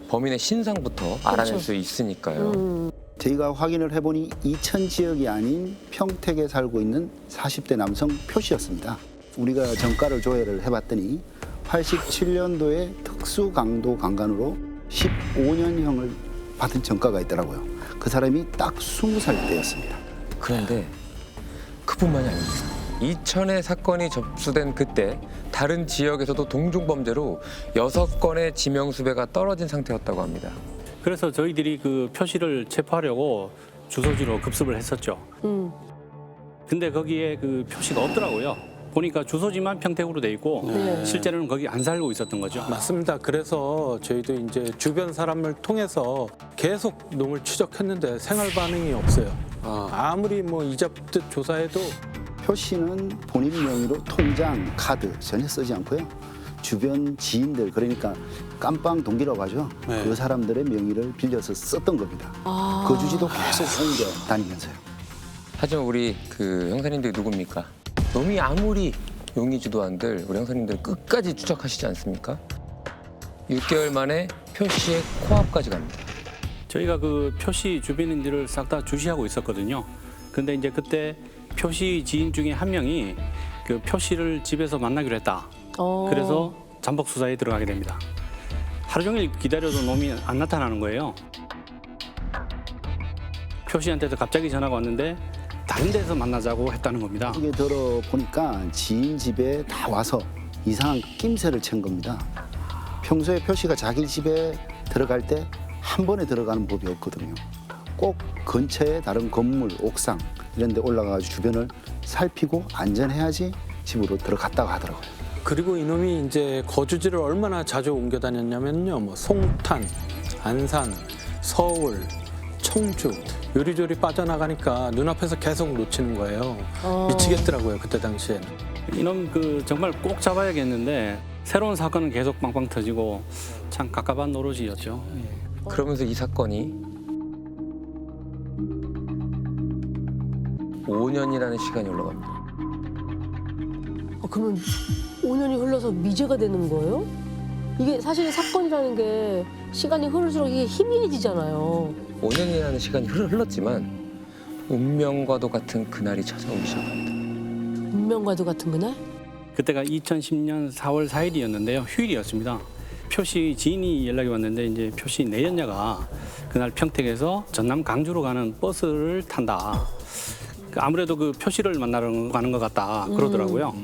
범인의 신상부터 알아낼 수 있으니까요. 저희가 확인을 해보니 이천 지역이 아닌 평택에 살고 있는 40대 남성 표 씨였습니다. 우리가 정가를 조회를 해봤더니 87년도에 특수 강도 강간으로 15년형을 받은 전가가 있더라고요. 그 사람이 딱 20살 때였습니다. 그런데 그뿐만이 아닙니다. 이천에 사건이 접수된 그때 다른 지역에서도 동종 범죄로 6건의 지명수배가 떨어진 상태였다고 합니다. 그래서 저희들이 그 표 씨를 체포하려고 주소지로 급습을 했었죠. 근데 거기에 그 표 씨가 없더라고요. 보니까 주소지만 평택으로 돼 있고 실제로는 거기 안 살고 있었던 거죠. 맞습니다. 그래서 저희도 이제 주변 사람을 통해서 계속 놈을 추적했는데 생활 반응이 없어요. 아무리 뭐 이잡듯 조사해도 표 씨는 본인 명의로 통장, 카드 전혀 쓰지 않고요. 주변 지인들, 그러니까 깜빵 동기라고 하죠. 네. 그 사람들의 명의를 빌려서 썼던 겁니다. 거주지도 계속 옮겨 다니면서요. 하지만 우리 그 형사님들이 누굽니까? 놈이 아무리 용의주도 한들 우리 형사님들 끝까지 추적하시지 않습니까? 6개월 만에 표 씨의 코앞까지 갑니다. 저희가 그 표 씨 주변인들을 싹 다 주시하고 있었거든요. 근데 이제 그때 표 씨 지인 중에 한 명이 그 표 씨를 집에서 만나기로 했다. 그래서 잠복 수사에 들어가게 됩니다. 하루 종일 기다려도 놈이 안 나타나는 거예요. 표 씨한테도 갑자기 전화가 왔는데 다른 데서 만나자고 했다는 겁니다. 이게 들어보니까 지인 집에 다 와서 이상한 낌새를 챈 겁니다. 평소에 표 씨가 자기 집에 들어갈 때 한 번에 들어가는 법이 없거든요. 꼭 근처에 다른 건물, 옥상 이런 데 올라가서 주변을 살피고 안전해야지 집으로 들어갔다고 하더라고요. 그리고 이놈이 이제 거주지를 얼마나 자주 옮겨 다녔냐면요. 뭐 송탄, 안산, 서울, 청주 요리조리 빠져나가니까 눈앞에서 계속 놓치는 거예요. 미치겠더라고요. 그때 당시에는. 이놈 그 정말 꼭 잡아야겠는데 새로운 사건은 계속 빵빵 터지고 참 갑갑한 노릇이었죠. 그러면서 이 사건이 5년이라는 시간이 흘러갑니다. 그러면 5년이 흘러서 미제가 되는 거예요? 이게 사실 사건이라는 게 시간이 흐를수록 이게 희미해지잖아요. 5년이라는 시간이 흘렀지만 운명과도 같은 그날이 찾아오기 시작합니다. 운명과도 같은 그날? 그때가 2010년 4월 4일이었는데요. 휴일이었습니다. 표씨 지인이 연락이 왔는데 이제 표씨 내연녀가 그날 평택에서 전남 강주로 가는 버스를 탄다. 아무래도 그 표씨를 만나러 가는 것 같다 그러더라고요.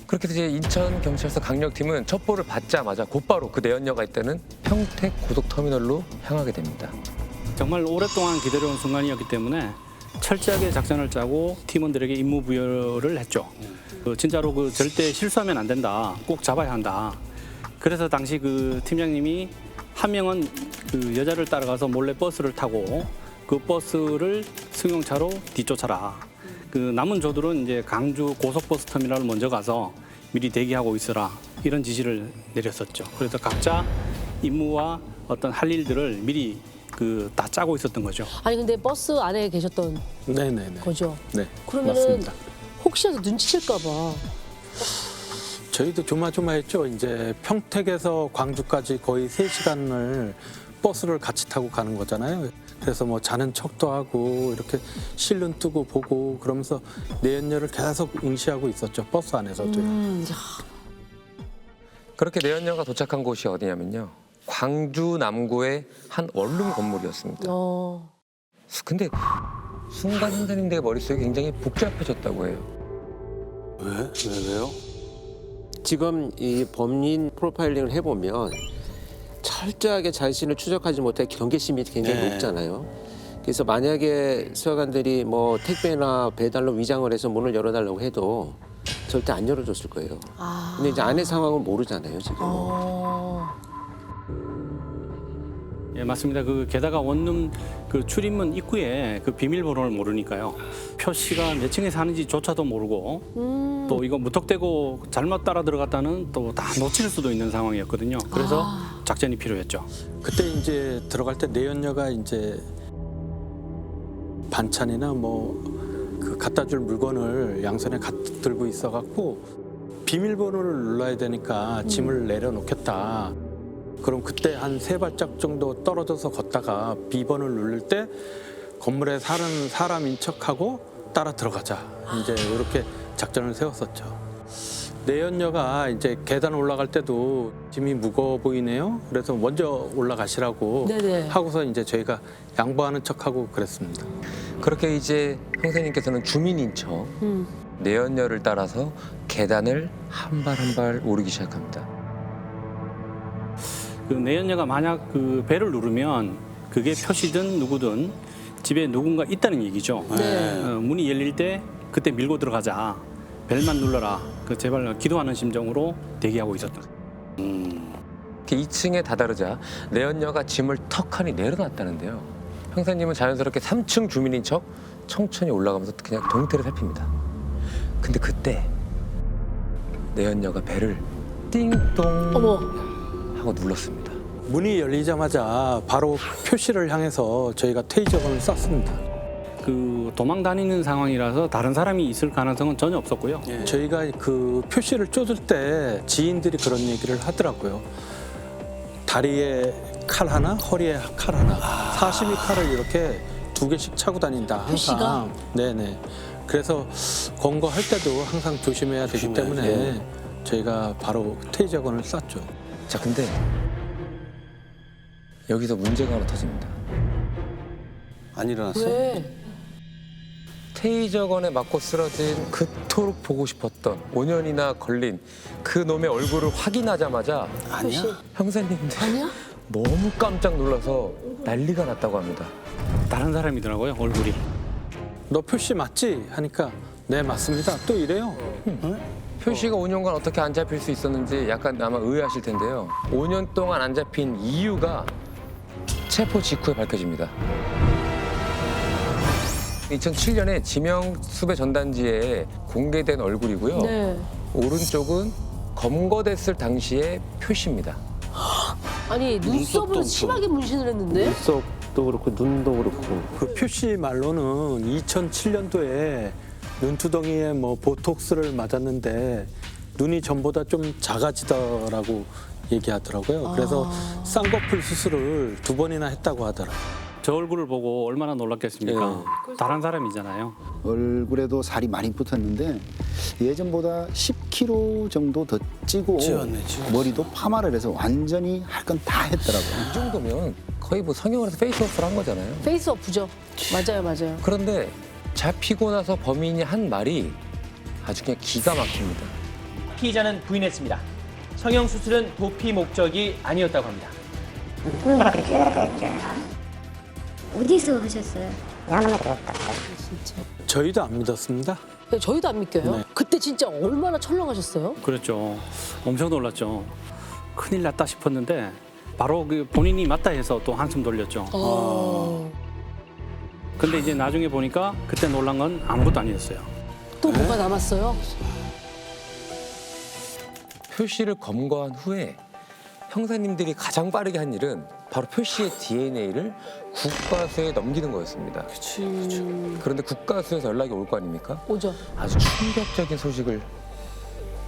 그렇게 해서 이제 인천 경찰서 강력팀은 첩보를 받자마자 곧바로 그 내연녀가 있다는 평택 고속터미널로 향하게 됩니다. 정말 오랫동안 기다려온 순간이었기 때문에 철저하게 작전을 짜고 팀원들에게 임무 부여를 했죠. 진짜로 절대 실수하면 안 된다. 꼭 잡아야 한다. 그래서 당시 그 팀장님이 한 명은 그 여자를 따라가서 몰래 버스를 타고 그 버스를 승용차로 뒤쫓아라. 그 남은 조들은 이제 강주 고속버스 터미널을 먼저 가서 미리 대기하고 있어라. 이런 지시를 내렸었죠. 그래서 각자 임무와 어떤 할 일들을 미리 다 짜고 있었던 거죠. 아니 근데 버스 안에 계셨던 네네네. 거죠? 네, 그러면은 맞습니다. 혹시라도 눈치챌까 봐. 저희도 조마조마했죠. 이제 평택에서 광주까지 거의 3시간을 버스를 같이 타고 가는 거잖아요. 그래서 뭐 자는 척도 하고 이렇게 실눈 뜨고 보고 그러면서 내연녀를 계속 응시하고 있었죠. 버스 안에서도. 그렇게 내연녀가 도착한 곳이 어디냐면요. 광주 남구의 한 원룸 건물이었습니다. 근데 순간 선생님들의 머릿속이 굉장히 복잡해졌다고 해요. 왜요? 지금 이 범인 프로파일링을 해보면 철저하게 자신을 추적하지 못해 경계심이 굉장히 높잖아요. 그래서 만약에 수사관들이 뭐 택배나 배달로 위장을 해서 문을 열어달라고 해도 절대 안 열어줬을 거예요. 근데 이제 안의 상황은 모르잖아요, 지금. 예, 맞습니다. 게다가 원룸 출입문 입구에 비밀번호를 모르니까요. 표시가 몇 층에 사는지조차도 모르고 또 이거 무턱대고 잘못 따라 들어갔다는 또 다 놓칠 수도 있는 상황이었거든요. 그래서 작전이 필요했죠. 그때 이제 들어갈 때 내연녀가 이제 반찬이나 갖다 줄 물건을 양손에 들고 있어갖고 비밀번호를 눌러야 되니까 짐을 내려놓겠다. 그럼 그때 한 3발짝 정도 떨어져서 걷다가 B번을 누를 때 건물에 사는 사람인 척하고 따라 들어가자. 이제 이렇게 작전을 세웠었죠. 내연녀가 이제 계단 올라갈 때도 짐이 무거워 보이네요. 그래서 먼저 올라가시라고 네네. 하고서 이제 저희가 양보하는 척하고 그랬습니다. 그렇게 이제 형사님께서는 주민인 척 내연녀를 따라서 계단을 한 발 한 발 오르기 시작합니다. 내연녀가 만약 배를 누르면 그게 표시든 누구든 집에 누군가 있다는 얘기죠. 문이 열릴 때 그때 밀고 들어가자. 벨만 눌러라. 제발 기도하는 심정으로 대기하고 있었던. 2층에 다다르자 내연녀가 짐을 턱하니 내려놨다는데요. 형사님은 자연스럽게 3층 주민인 척 천천히 올라가면서 그냥 동태를 살핍니다. 근데 그때 내연녀가 벨을 띵동 하고 눌렀습니다. 문이 열리자마자 바로 표시를 향해서 저희가 테이저건을 쐈습니다. 도망 다니는 상황이라서 다른 사람이 있을 가능성은 전혀 없었고요. 저희가 그 표시를 쫓을 때 지인들이 그런 얘기를 하더라고요. 다리에 칼 하나, 허리에 칼 하나, 42칼을 이렇게 2개씩 차고 다닌다. 항상. 표시가? 네네. 그래서 검거할 때도 항상 조심해야 되기 때문에 저희가 바로 테이저건을 쐈죠. 자, 근데 여기서 문제가 하나 터집니다. 안 일어났어? 왜? 테이저건에 맞고 쓰러진 그토록 보고 싶었던 5년이나 걸린 그 놈의 얼굴을 확인하자마자 아니야? 형사님들 아니야? 너무 깜짝 놀라서 난리가 났다고 합니다. 다른 사람이더라고요, 얼굴이. 너 표시 맞지? 하니까 네 맞습니다. 또 이래요. 표시가 5년간 어떻게 안 잡힐 수 있었는지 약간 아마 의아하실 텐데요. 5년 동안 안 잡힌 이유가 체포 직후에 밝혀집니다. 2007년에 지명 수배 전단지에 공개된 얼굴이고요. 네. 오른쪽은 검거됐을 당시의 표시입니다. 아니 눈썹을 심하게 문신을 했는데? 눈썹도 그렇고 눈도 그렇고. 그 표시 말로는 2007년도에 눈두덩이에 보톡스를 맞았는데 눈이 전보다 좀 작아지더라고 얘기하더라고요. 그래서 쌍꺼풀 수술을 2번이나 했다고 하더라고요. 저 얼굴을 보고 얼마나 놀랐겠습니까? 다른 사람이잖아요. 얼굴에도 살이 많이 붙었는데 예전보다 10kg 정도 더 찌고 머리도 파마를 해서 완전히 할 건 다 했더라고요. 이 정도면 거의 성형을 해서 페이스오프를 한 거잖아요. 페이스오프죠. 맞아요. 그런데 잡히고 나서 범인이 한 말이 아주 그냥 기가 막힙니다. 피의자는 부인했습니다. 성형수술은 도피 목적이 아니었다고 합니다. 꿈이라고 찌르랬잖아. 어디서 하셨어요? 저희도 안 믿었습니다. 네, 저희도 안 믿겨요. 네. 그때 진짜 얼마나 철렁하셨어요? 그렇죠. 엄청 놀랐죠. 큰일 났다 싶었는데 바로 그 본인이 맞다 해서 또 한숨 돌렸죠. 근데 이제 나중에 보니까 그때 놀란 건 아무것도 아니었어요. 또 뭐가 남았어요? 표시를 검거한 후에 형사님들이 가장 빠르게 한 일은 바로 표시의 DNA를 국과수에 넘기는 거였습니다. 그런데 국과수에서 연락이 올 거 아닙니까? 오죠. 아주 충격적인 소식을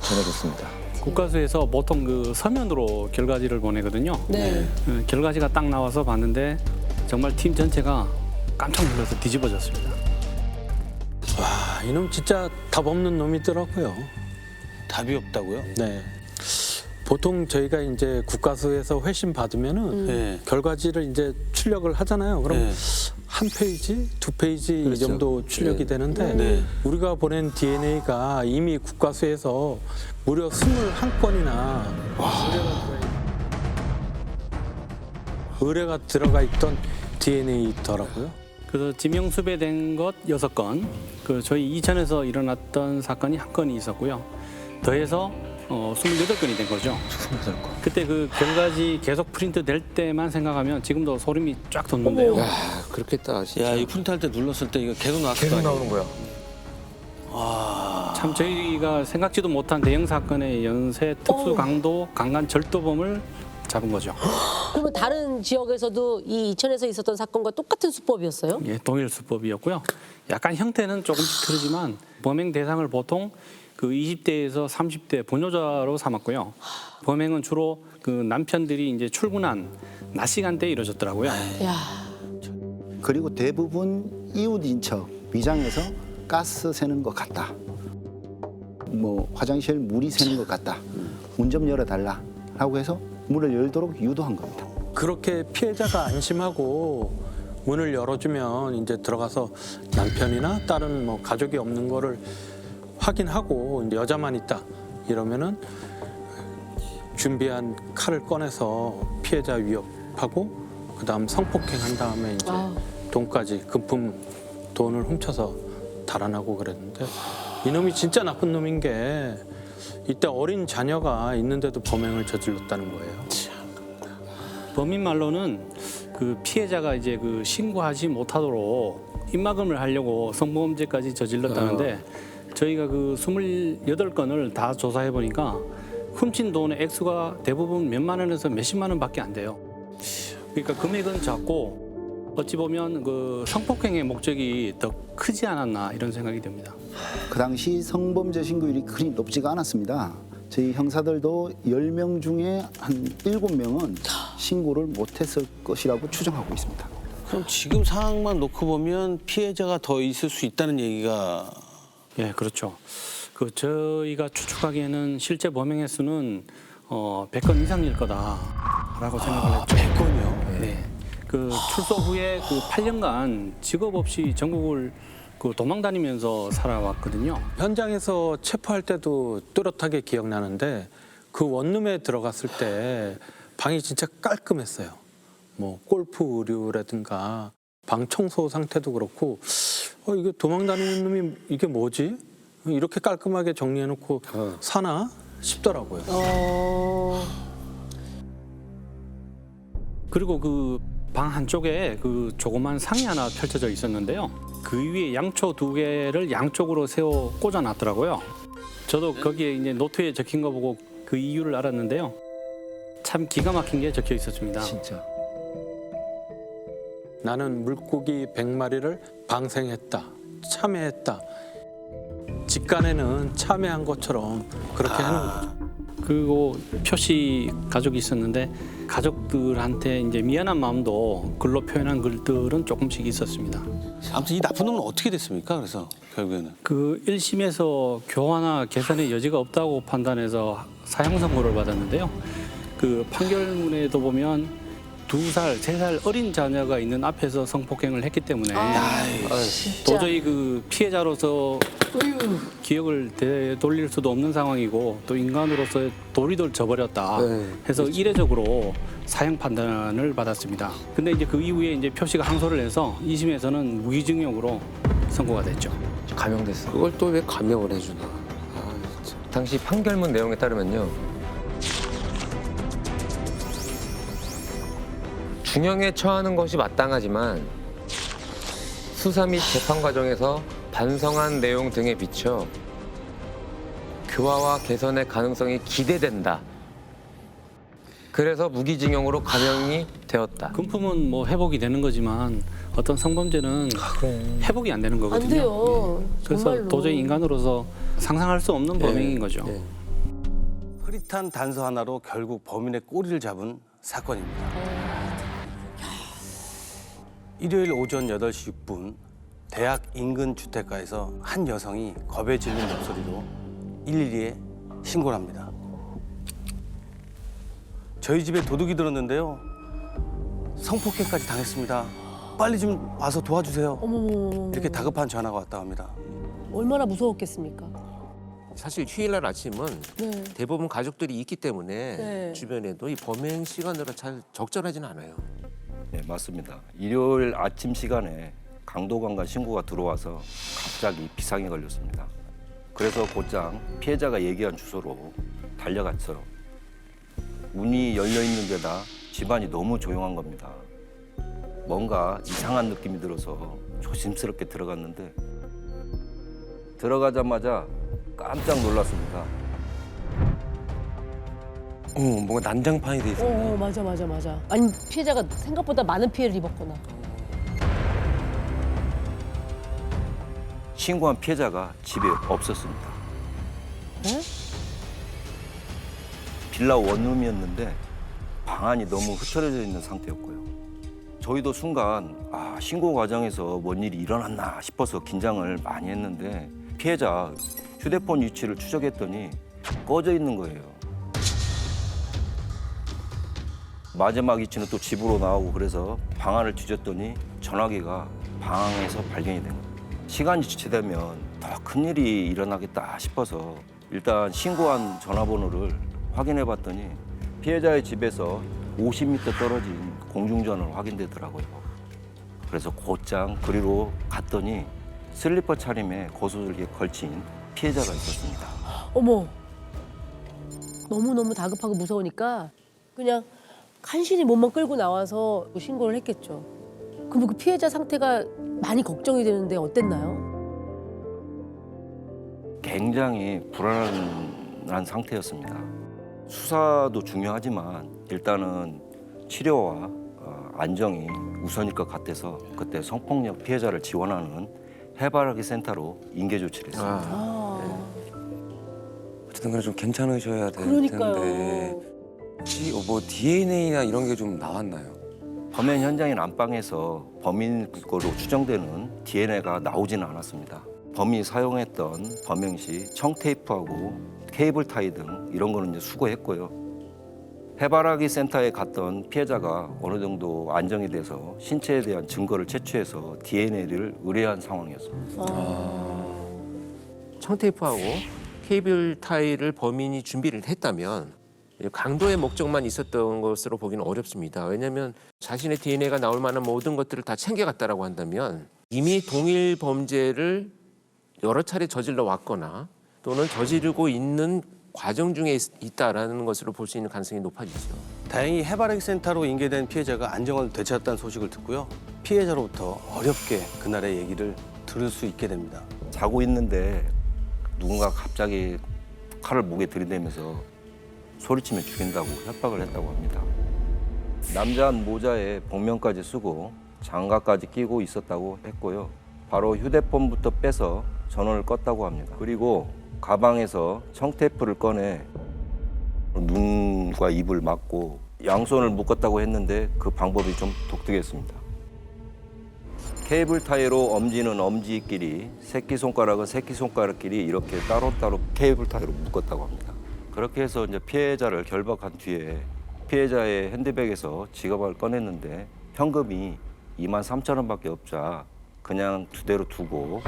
전해줬습니다. 국가수에서 보통 그 서면으로 결과지를 보내거든요. 네. 결과지가 딱 나와서 봤는데 정말 팀 전체가 깜짝 놀라서 뒤집어졌습니다. 와, 이놈 진짜 답 없는 놈이더라고요. 답이 없다고요? 네. 보통 저희가 이제 국가수에서 회신 받으면은 네. 결과지를 이제 출력을 하잖아요. 그럼 네. 한 페이지, 두 페이지 그렇죠. 이 정도 출력이 되는데 네. 우리가 보낸 DNA가 이미 국가수에서 무려 21건이나 의뢰가 들어가 있던 DNA더라고요. 그래서 지명수배된 것 6건, 그 저희 이천에서 일어났던 사건이 한 건이 있었고요. 더해서 28건이 된 거죠. 28건. 그때 그 결과지 계속 프린트 될 때만 생각하면 지금도 소름이 쫙 돋는데요. 야, 그렇겠다. 진짜. 야, 이 프린트할 때 눌렀을 때 이거 계속 나왔을 계속 거 아니에요? 나오는 거야. 참 저희가 생각지도 못한 대형 사건의 연쇄 특수 강도 강간 절도범을 잡은 거죠. 그러면 다른 지역에서도 이 이천에서 있었던 사건과 똑같은 수법이었어요? 예, 동일 수법이었고요. 약간 형태는 조금씩 다르지만 범행 대상을 보통 그 20대에서 30대 보뇨자로 삼았고요. 범행은 주로 그 남편들이 이제 출근한 낮 시간대에 이루어졌더라고요. 야, 그리고 대부분 이웃인 척 위장해서 가스 새는 것 같다. 뭐 화장실 물이 새는 것 같다. 문 좀 열어달라. 라고 해서 문을 열도록 유도한 겁니다. 그렇게 피해자가 안심하고 문을 열어주면 이제 들어가서 남편이나 다른 뭐 가족이 없는 거를 확인하고 이제 여자만 있다 이러면은 준비한 칼을 꺼내서 피해자 위협하고 그다음 성폭행한 다음에 이제 돈까지 금품 돈을 훔쳐서 달아나고 그랬는데 이놈이 진짜 나쁜 놈인 게 이때 어린 자녀가 있는데도 범행을 저질렀다는 거예요. 범인 말로는 그 피해자가 이제 그 신고하지 못하도록 입막음을 하려고 성범죄까지 저질렀다는데 저희가 그 28건을 다 조사해 보니까 훔친 돈의 액수가 대부분 몇만 원에서 몇십만 원밖에 안 돼요. 그러니까 금액은 작고 어찌 보면 그 성폭행의 목적이 더 크지 않았나 이런 생각이 듭니다. 그 당시 성범죄 신고율이 그리 높지가 않았습니다. 저희 형사들도 10명 중에 한 7명은 신고를 못했을 것이라고 추정하고 있습니다. 그럼 지금 상황만 놓고 보면 피해자가 더 있을 수 있다는 얘기가 예, 그렇죠. 그 저희가 추측하기에는 실제 범행 횟수는 100건 이상일 거다라고 생각을 했죠. 100건이요? 네. 그 출소 후에 그 8년간 직업 없이 전국을 그 도망 다니면서 살아왔거든요. 현장에서 체포할 때도 또렷하게 기억나는데 그 원룸에 들어갔을 때 방이 진짜 깔끔했어요. 뭐 골프 의류라든가 방 청소 상태도 그렇고 이게 도망 다니는 놈이 이게 뭐지? 이렇게 깔끔하게 정리해놓고 사나 싶더라고요. 그리고 그 방 한쪽에 그 조그만 상이 하나 펼쳐져 있었는데요. 그 위에 양초 2개를 양쪽으로 세워 꽂아놨더라고요. 저도 거기에 이제 노트에 적힌 거 보고 그 이유를 알았는데요. 참 기가 막힌 게 적혀 있었습니다. 진짜. 나는 물고기 100마리를 방생했다. 참여했다. 직간에는 참여한 것처럼 그렇게 하는 거죠. 그리고 표시 가족이 있었는데 가족들한테 이제 미안한 마음도 글로 표현한 글들은 조금씩 있었습니다. 아무튼 이 나쁜 놈은 어떻게 됐습니까? 그래서 결국에는 그 1심에서 교화나 개선의 여지가 없다고 판단해서 사형 선고를 받았는데요. 그 판결문에도 보면 2살, 3살 어린 자녀가 있는 앞에서 성폭행을 했기 때문에 도저히 그 피해자로서 기억을 되돌릴 수도 없는 상황이고 또 인간으로서 도리를 저버렸다 해서 이례적으로 사형 판단을 받았습니다. 근데 이제 그 이후에 이제 표 씨가 항소를 해서 2심에서는 무기징역으로 선고가 됐죠. 감형됐어. 그걸 또 왜 감형을 해주나. 당시 판결문 내용에 따르면요. 중형에 처하는 것이 마땅하지만 수사 및 재판 과정에서 반성한 내용 등에 비춰 교화와 개선의 가능성이 기대된다. 그래서 무기징역으로 감형이 되었다. 금품은 뭐 회복이 되는 거지만 어떤 성범죄는 회복이 안 되는 거거든요. 안 돼요. 그래서 정말로. 도저히 인간으로서 상상할 수 없는 범행인 거죠. 흐릿한 단서 하나로 결국 범인의 꼬리를 잡은 사건입니다. 일요일 오전 8시 6분 대학 인근 주택가에서 한 여성이 겁에 질린 목소리로 112에 신고를 합니다. 저희 집에 도둑이 들었는데요. 성폭행까지 당했습니다. 빨리 좀 와서 도와주세요. 어머머머. 이렇게 다급한 전화가 왔다고 합니다. 얼마나 무서웠겠습니까? 사실 휴일날 아침은 네. 대부분 가족들이 있기 때문에 네. 주변에도 이 범행 시간으로 잘 적절하지는 않아요. 네, 맞습니다. 일요일 아침 시간에 강도관과 신고가 들어와서 갑자기 비상이 걸렸습니다. 그래서 곧장 피해자가 얘기한 주소로 달려갔죠. 문이 열려 있는 데다 집안이 너무 조용한 겁니다. 뭔가 이상한 느낌이 들어서 조심스럽게 들어갔는데 들어가자마자 깜짝 놀랐습니다. 뭔가 난장판이 돼 있어. 맞아. 아니 피해자가 생각보다 많은 피해를 입었구나. 신고한 피해자가 집에 없었습니다. 네? 빌라 원룸이었는데 방안이 너무 흐트러져 있는 상태였고요. 저희도 순간 신고 과정에서 뭔 일이 일어났나 싶어서 긴장을 많이 했는데 피해자 휴대폰 위치를 추적했더니 꺼져 있는 거예요. 마지막 위치는 또 집으로 나오고 그래서 방안을 뒤졌더니 전화기가 방에서 발견이 된 거예요. 시간이 지체되면 더 큰일이 일어나겠다 싶어서 일단 신고한 전화번호를 확인해 봤더니 피해자의 집에서 50m 떨어진 공중전화로 확인되더라고요. 그래서 곧장 그리로 갔더니 슬리퍼 차림에 거소들게 걸친 피해자가 있었습니다. 어머. 너무너무 다급하고 무서우니까 그냥 간신히 몸만 끌고 나와서 신고를 했겠죠. 그럼 그 피해자 상태가 많이 걱정이 되는데 어땠나요? 굉장히 불안한 상태였습니다. 수사도 중요하지만 일단은 치료와 안정이 우선일 것 같아서 그때 성폭력 피해자를 지원하는 해바라기 센터로 인계 조치를 했습니다. 어쨌든 그래 좀 괜찮으셔야 될 그러니까요. 텐데. 혹시 뭐 DNA나 이런 게 좀 나왔나요? 범행 현장인 안방에서 범인 거로 추정되는 DNA가 나오지는 않았습니다. 범인이 사용했던 범행 시 청테이프하고 케이블 타이 등 이런 거는 이제 수거했고요. 해바라기 센터에 갔던 피해자가 어느 정도 안정이 돼서 신체에 대한 증거를 채취해서 DNA를 의뢰한 상황이었습니다. 청테이프하고 케이블 타이를 범인이 준비를 했다면 강도의 목적만 있었던 것으로 보기는 어렵습니다. 왜냐하면 자신의 DNA가 나올 만한 모든 것들을 다 챙겨갔다라고 한다면 이미 동일 범죄를 여러 차례 저질러 왔거나 또는 저지르고 있는 과정 중에 있다라는 것으로 볼 수 있는 가능성이 높아지죠. 다행히 해바라기 센터로 인계된 피해자가 안정을 되찾았다는 소식을 듣고요. 피해자로부터 어렵게 그날의 얘기를 들을 수 있게 됩니다. 자고 있는데 누군가 갑자기 칼을 목에 들이대면서 소리치면 죽인다고 협박을 했다고 합니다. 남자는 모자에 복면까지 쓰고 장갑까지 끼고 있었다고 했고요. 바로 휴대폰부터 빼서 전원을 껐다고 합니다. 그리고 가방에서 청테이프를 꺼내 눈과 입을 막고 양손을 묶었다고 했는데 그 방법이 좀 독특했습니다. 케이블 타이로 엄지는 엄지끼리, 새끼손가락은 새끼손가락끼리 이렇게 따로따로 케이블 타이로 묶었다고 합니다. 그렇게 해서 이제 피해자를 결박한 뒤에 피해자의 핸드백에서 지갑을 꺼냈는데 현금이 23,000원밖에 없자 그냥 그대로 두고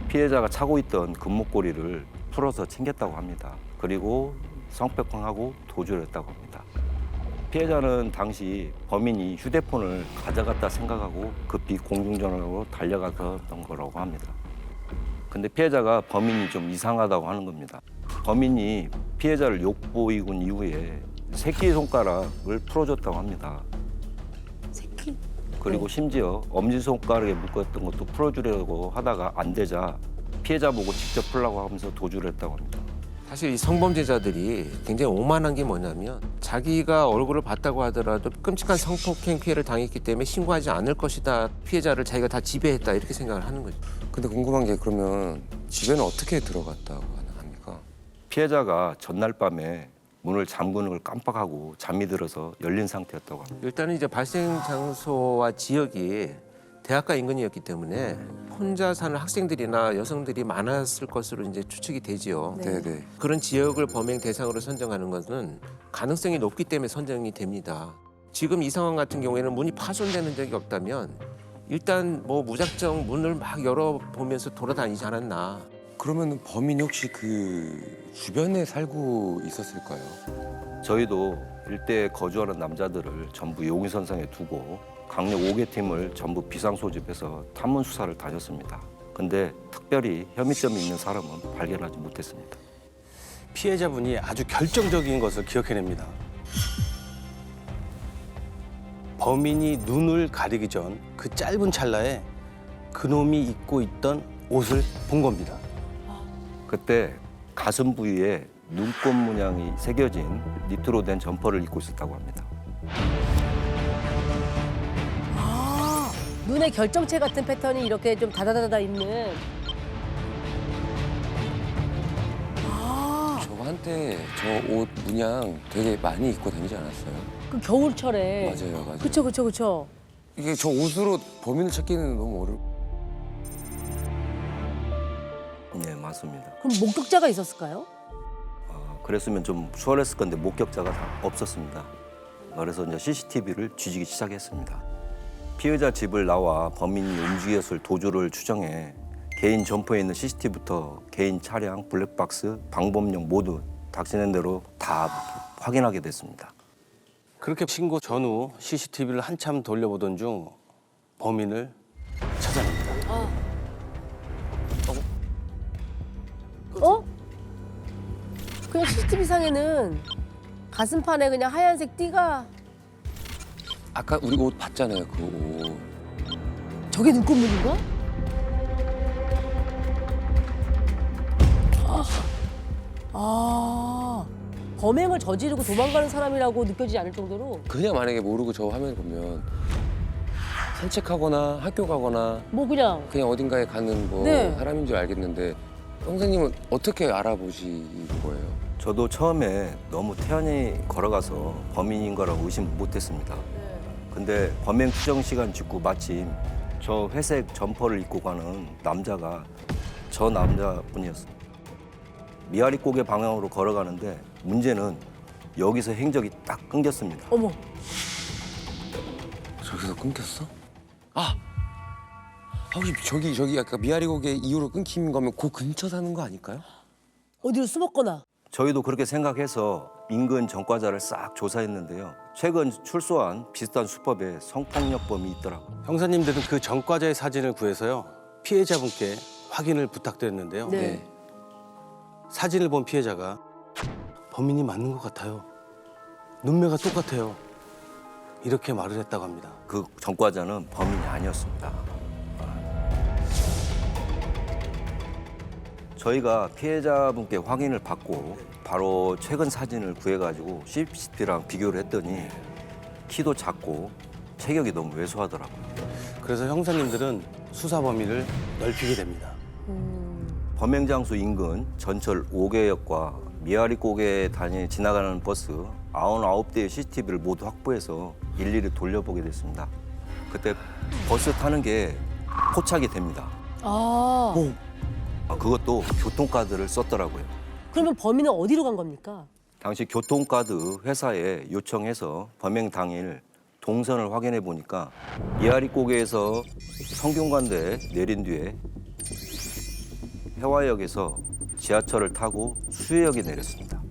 피해자가 차고 있던 금목걸이를 풀어서 챙겼다고 합니다. 그리고 성폭행하고 도주를 했다고 합니다. 피해자는 당시 범인이 휴대폰을 가져갔다 생각하고 급히 공중전화로 달려갔던 거라고 합니다. 근데 피해자가 범인이 좀 이상하다고 하는 겁니다. 범인이 피해자를 욕보이고 이후에 새끼손가락을 풀어줬다고 합니다. 새끼? 그리고 심지어 엄지손가락에 묶었던 것도 풀어주려고 하다가 안 되자 피해자 보고 직접 풀라고 하면서 도주를 했다고 합니다. 사실 이 성범죄자들이 굉장히 오만한 게 뭐냐면 자기가 얼굴을 봤다고 하더라도 끔찍한 성폭행 피해를 당했기 때문에 신고하지 않을 것이다. 피해자를 자기가 다 지배했다 이렇게 생각을 하는 거죠. 근데 궁금한 게 그러면 집에는 어떻게 들어갔다고 합니까? 피해자가 전날 밤에 문을 잠그는 걸 깜빡하고 잠이 들어서 열린 상태였다고 합니다. 일단은 이제 발생 장소와 지역이 대학가 인근이었기 때문에 혼자 사는 학생들이나 여성들이 많았을 것으로 이제 추측이 되지요. 네. 네네. 그런 지역을 범행 대상으로 선정하는 것은 가능성이 높기 때문에 선정이 됩니다. 지금 이 상황 같은 경우에는 문이 파손되는 적이 없다면 일단 뭐 무작정 문을 막 열어보면서 돌아다니지 않았나. 그러면 범인이 혹시 그 주변에 살고 있었을까요? 저희도 일대에 거주하는 남자들을 전부 용의선상에 두고 강력 5개 팀을 전부 비상 소집해서 탐문 수사를 다녔습니다. 근데 특별히 혐의점이 있는 사람은 발견하지 못했습니다. 피해자분이 아주 결정적인 것을 기억해냅니다. 범인이 눈을 가리기 전 그 짧은 찰나에 그놈이 입고 있던 옷을 본 겁니다. 그때 가슴 부위에 눈꽃 문양이 새겨진 니트로 된 점퍼를 입고 있었다고 합니다. 아, 눈의 결정체 같은 패턴이 이렇게 좀 다다다다 있는. 아, 저 한때 저 옷 문양 되게 많이 입고 다니지 않았어요? 그 겨울철에. 맞아요. 그쵸. 이게 저 옷으로 범인을 찾기는 너무 어려워. 네, 맞습니다. 그럼 목격자가 있었을까요? 그랬으면 좀 수월했을 건데 목격자가 없었습니다. 그래서 이제 CCTV를 뒤지기 시작했습니다. 피해자 집을 나와 범인이 움직였을 도주를 추정해 개인 점포에 있는 CCTV부터 개인 차량, 블랙박스, 방범용 모두 닥치는 대로 다 확인하게 됐습니다. 그렇게 신고 전후 CCTV를 한참 돌려보던 중 범인을 찾아냅니다. 어? 그냥 CCTV 상에는 가슴판에 그냥 하얀색 띠가. 아까 우리 옷 봤잖아요, 그 옷. 저게 눈꽃무늬인가? 범행을 저지르고 도망가는 사람이라고 느껴지지 않을 정도로. 그냥 만약에 모르고 저 화면 보면 산책하거나 학교 가거나 뭐 그냥 어딘가에 가는 뭐 네. 사람인 줄 알겠는데 선생님은 어떻게 알아보신 거예요? 저도 처음에 너무 태연히 걸어가서 범인인 거라고 의심 못했습니다. 근데 범행 추정 시간 직후 마침 저 회색 점퍼를 입고 가는 남자가 저 남자분이었어요. 미아리 고개 방향으로 걸어가는데 문제는 여기서 행적이 딱 끊겼습니다. 어머. 저기서 끊겼어? 혹시 저기 아까 미아리 고개 이후로 끊긴 거면 그 근처 사는 거 아닐까요? 어디로 숨었거나. 저희도 그렇게 생각해서 인근 전과자를 싹 조사했는데요. 최근 출소한 비슷한 수법에 성폭력범이 있더라고요. 형사님들은 그 전과자의 사진을 구해서요. 피해자분께 확인을 부탁드렸는데요. 네. 사진을 본 피해자가 범인이 맞는 것 같아요. 눈매가 똑같아요. 이렇게 말을 했다고 합니다. 그 전과자는 범인이 아니었습니다. 저희가 피해자분께 확인을 받고 바로 최근 사진을 구해가지고 CCTV랑 비교를 했더니 키도 작고 체격이 너무 왜소하더라고요. 그래서 형사님들은 수사 범위를 넓히게 됩니다. 범행 장소 인근 전철 5개역과 미아리 고개 지나가는 버스 99대의 CCTV를 모두 확보해서 일일이 돌려보게 됐습니다. 그때 버스 타는 게 포착이 됩니다. 그것도 교통카드를 썼더라고요. 그러면 범인은 어디로 간 겁니까? 당시 교통카드 회사에 요청해서 범행 당일 동선을 확인해 보니까 이하리 고개에서 성균관대에 내린 뒤에 해화역에서 지하철을 타고 수혜역에 내렸습니다.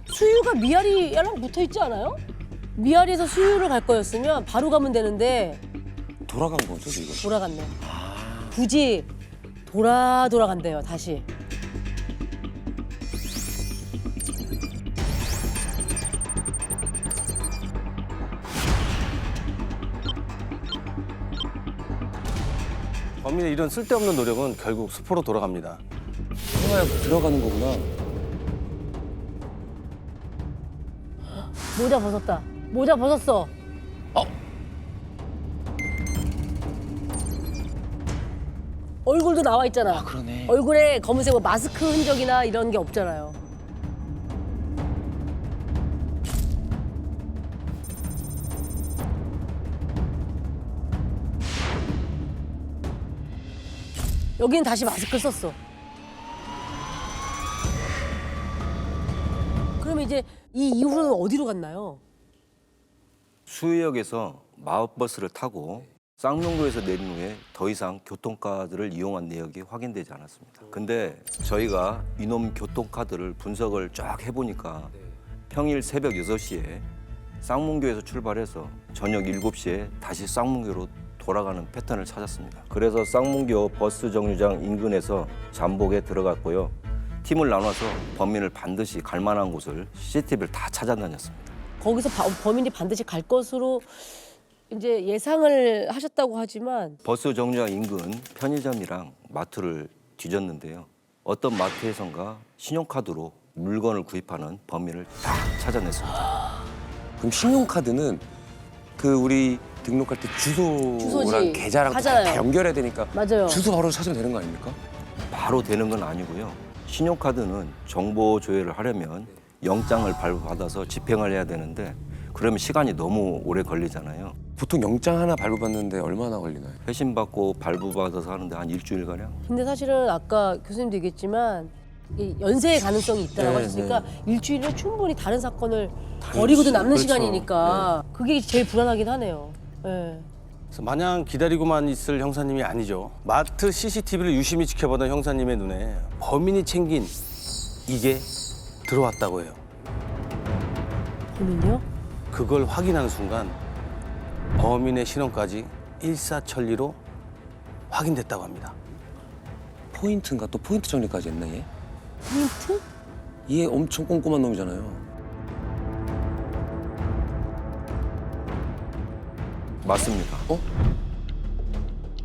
수유가 미아리랑 붙어 있지 않아요? 미아리에서 수유를 갈 거였으면 바로 가면 되는데 돌아간 거죠 지금? 돌아갔네. 굳이 돌아간대요 다시. 범인의 이런 쓸데없는 노력은 결국 수포로 돌아갑니다. 해화역 들어가는 거구나. 모자 벗었다. 모자 벗었어. 얼굴도 나와 있잖아. 그러네. 얼굴에 검은색 뭐 마스크 흔적이나 이런 게 없잖아요. 여기는 다시 마스크를 썼어. 그러면 이제 이 이후로는 어디로 갔나요? 수혜역에서 마을버스를 타고 쌍용구에서 내린 후에 더 이상 교통카드를 이용한 내역이 확인되지 않았습니다. 근데 저희가 이놈 교통카드를 분석을 쫙 해보니까 평일 새벽 6시에 쌍문교에서 출발해서 저녁 7시에 다시 쌍문교로 돌아가는 패턴을 찾았습니다. 그래서 쌍문교 버스 정류장 인근에서 잠복에 들어갔고요. 팀을 나눠서 범인을 반드시 갈 만한 곳을 CCTV를 다 찾아다녔습니다. 거기서 범인이 반드시 갈 것으로 이제 예상을 하셨다고 하지만 버스 정류장 인근 편의점이랑 마트를 뒤졌는데요. 어떤 마트에선가 신용카드로 물건을 구입하는 범인을 딱 찾아냈습니다. 그럼 신용카드는 그 우리 등록할 때 주소랑 주소지. 계좌랑 다 하잖아요. 연결해야 되니까 맞아요. 주소 바로 찾으면 되는 거 아닙니까? 바로 되는 건 아니고요. 신용카드는 정보 조회를 하려면 영장을 발부받아서 집행을 해야 되는데 그러면 시간이 너무 오래 걸리잖아요. 보통 영장 하나 발부받는데 얼마나 걸리나요? 회신받고 발부받아서 하는데 한 일주일가량? 근데 사실은 아까 교수님도 얘기했지만 이 연쇄의 가능성이 있다고 네, 하셨으니까 일주일이면 충분히 다른 사건을 버리고도 남는 그렇죠. 시간이니까 그게 제일 불안하긴 하네요. 네. 그래서 마냥 기다리고만 있을 형사님이 아니죠. 마트 CCTV를 유심히 지켜보던 형사님의 눈에 범인이 챙긴 이게 들어왔다고 해요. 범인이요? 그걸 확인하는 순간 범인의 신원까지 일사천리로 확인됐다고 합니다. 포인트인가 또 포인트 정리까지 했나 얘? 포인트? 얘 엄청 꼼꼼한 놈이잖아요. 맞습니다.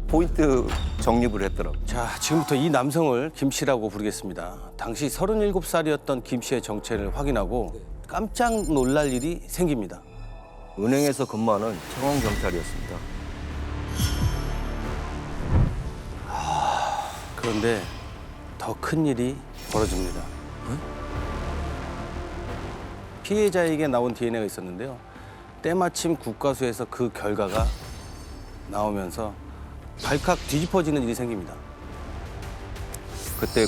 포인트 정립을 했더라고요. 자, 지금부터 이 남성을 김 씨라고 부르겠습니다. 당시 37살이었던 김 씨의 정체를 확인하고 깜짝 놀랄 일이 생깁니다. 은행에서 근무하는 청원경찰이었습니다. 그런데 더 큰 일이 벌어집니다. 피해자에게 나온 DNA가 있었는데요. 때마침 국과수에서 그 결과가 나오면서 발칵 뒤집어지는 일이 생깁니다. 그때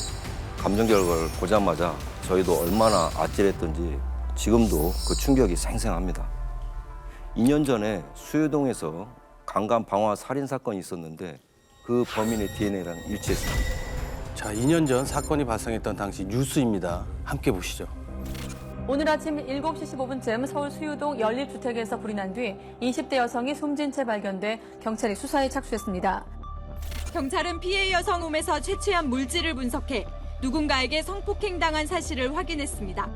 감정 결과를 보자마자 저희도 얼마나 아찔했던지 지금도 그 충격이 생생합니다. 2년 전에 수유동에서 강간 방화 살인 사건이 있었는데 그 범인의 DNA랑 일치했습니다. 자, 2년 전 사건이 발생했던 당시 뉴스입니다. 함께 보시죠. 오늘 아침 7시 15분쯤 서울 수유동 연립주택에서 불이 난 뒤 20대 여성이 숨진 채 발견돼 경찰이 수사에 착수했습니다. 경찰은 피해 여성 몸에서 채취한 물질을 분석해 누군가에게 성폭행당한 사실을 확인했습니다.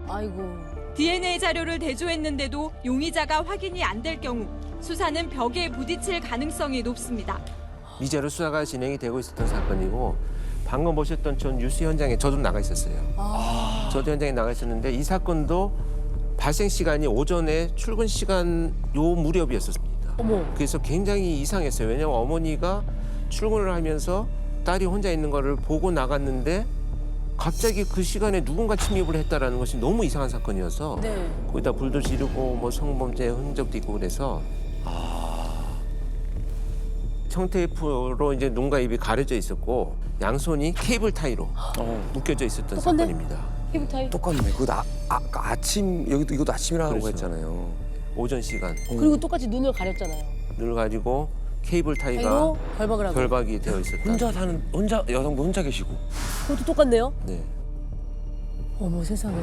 아이고. DNA 자료를 대조했는데도 용의자가 확인이 안 될 경우 수사는 벽에 부딪힐 가능성이 높습니다. 미제로 수사가 진행이 되고 있었던 사건이고 방금 보셨던 전 뉴스 현장에 저도 나가 있었어요. 저도 현장에 나가 있었는데 이 사건도 발생 시간이 오전에 출근 시간 요 무렵이었습니다. 어머. 그래서 굉장히 이상했어요. 왜냐하면 어머니가 출근을 하면서 딸이 혼자 있는 거를 보고 나갔는데 갑자기 그 시간에 누군가 침입을 했다라는 것이 너무 이상한 사건이어서 네. 거기다 불도 지르고 뭐 성범죄 흔적도 있고 그래서 청테이프로 이제 눈과 입이 가려져 있었고 양손이 케이블 타이로 묶여져 있었던 똑같네. 사건입니다. 피부 타입. 똑같네. 그거 아침 여기도 이것도 아침이라고 그렇죠. 했잖아요. 오전 시간. 그리고 똑같이 눈을 가렸잖아요. 눈을 가지고 케이블 타이가 타이로 결박을 하고. 결박이 되어 있었다. 혼자 여성분 혼자 계시고. 그것도 똑같네요. 네. 어머 세상에.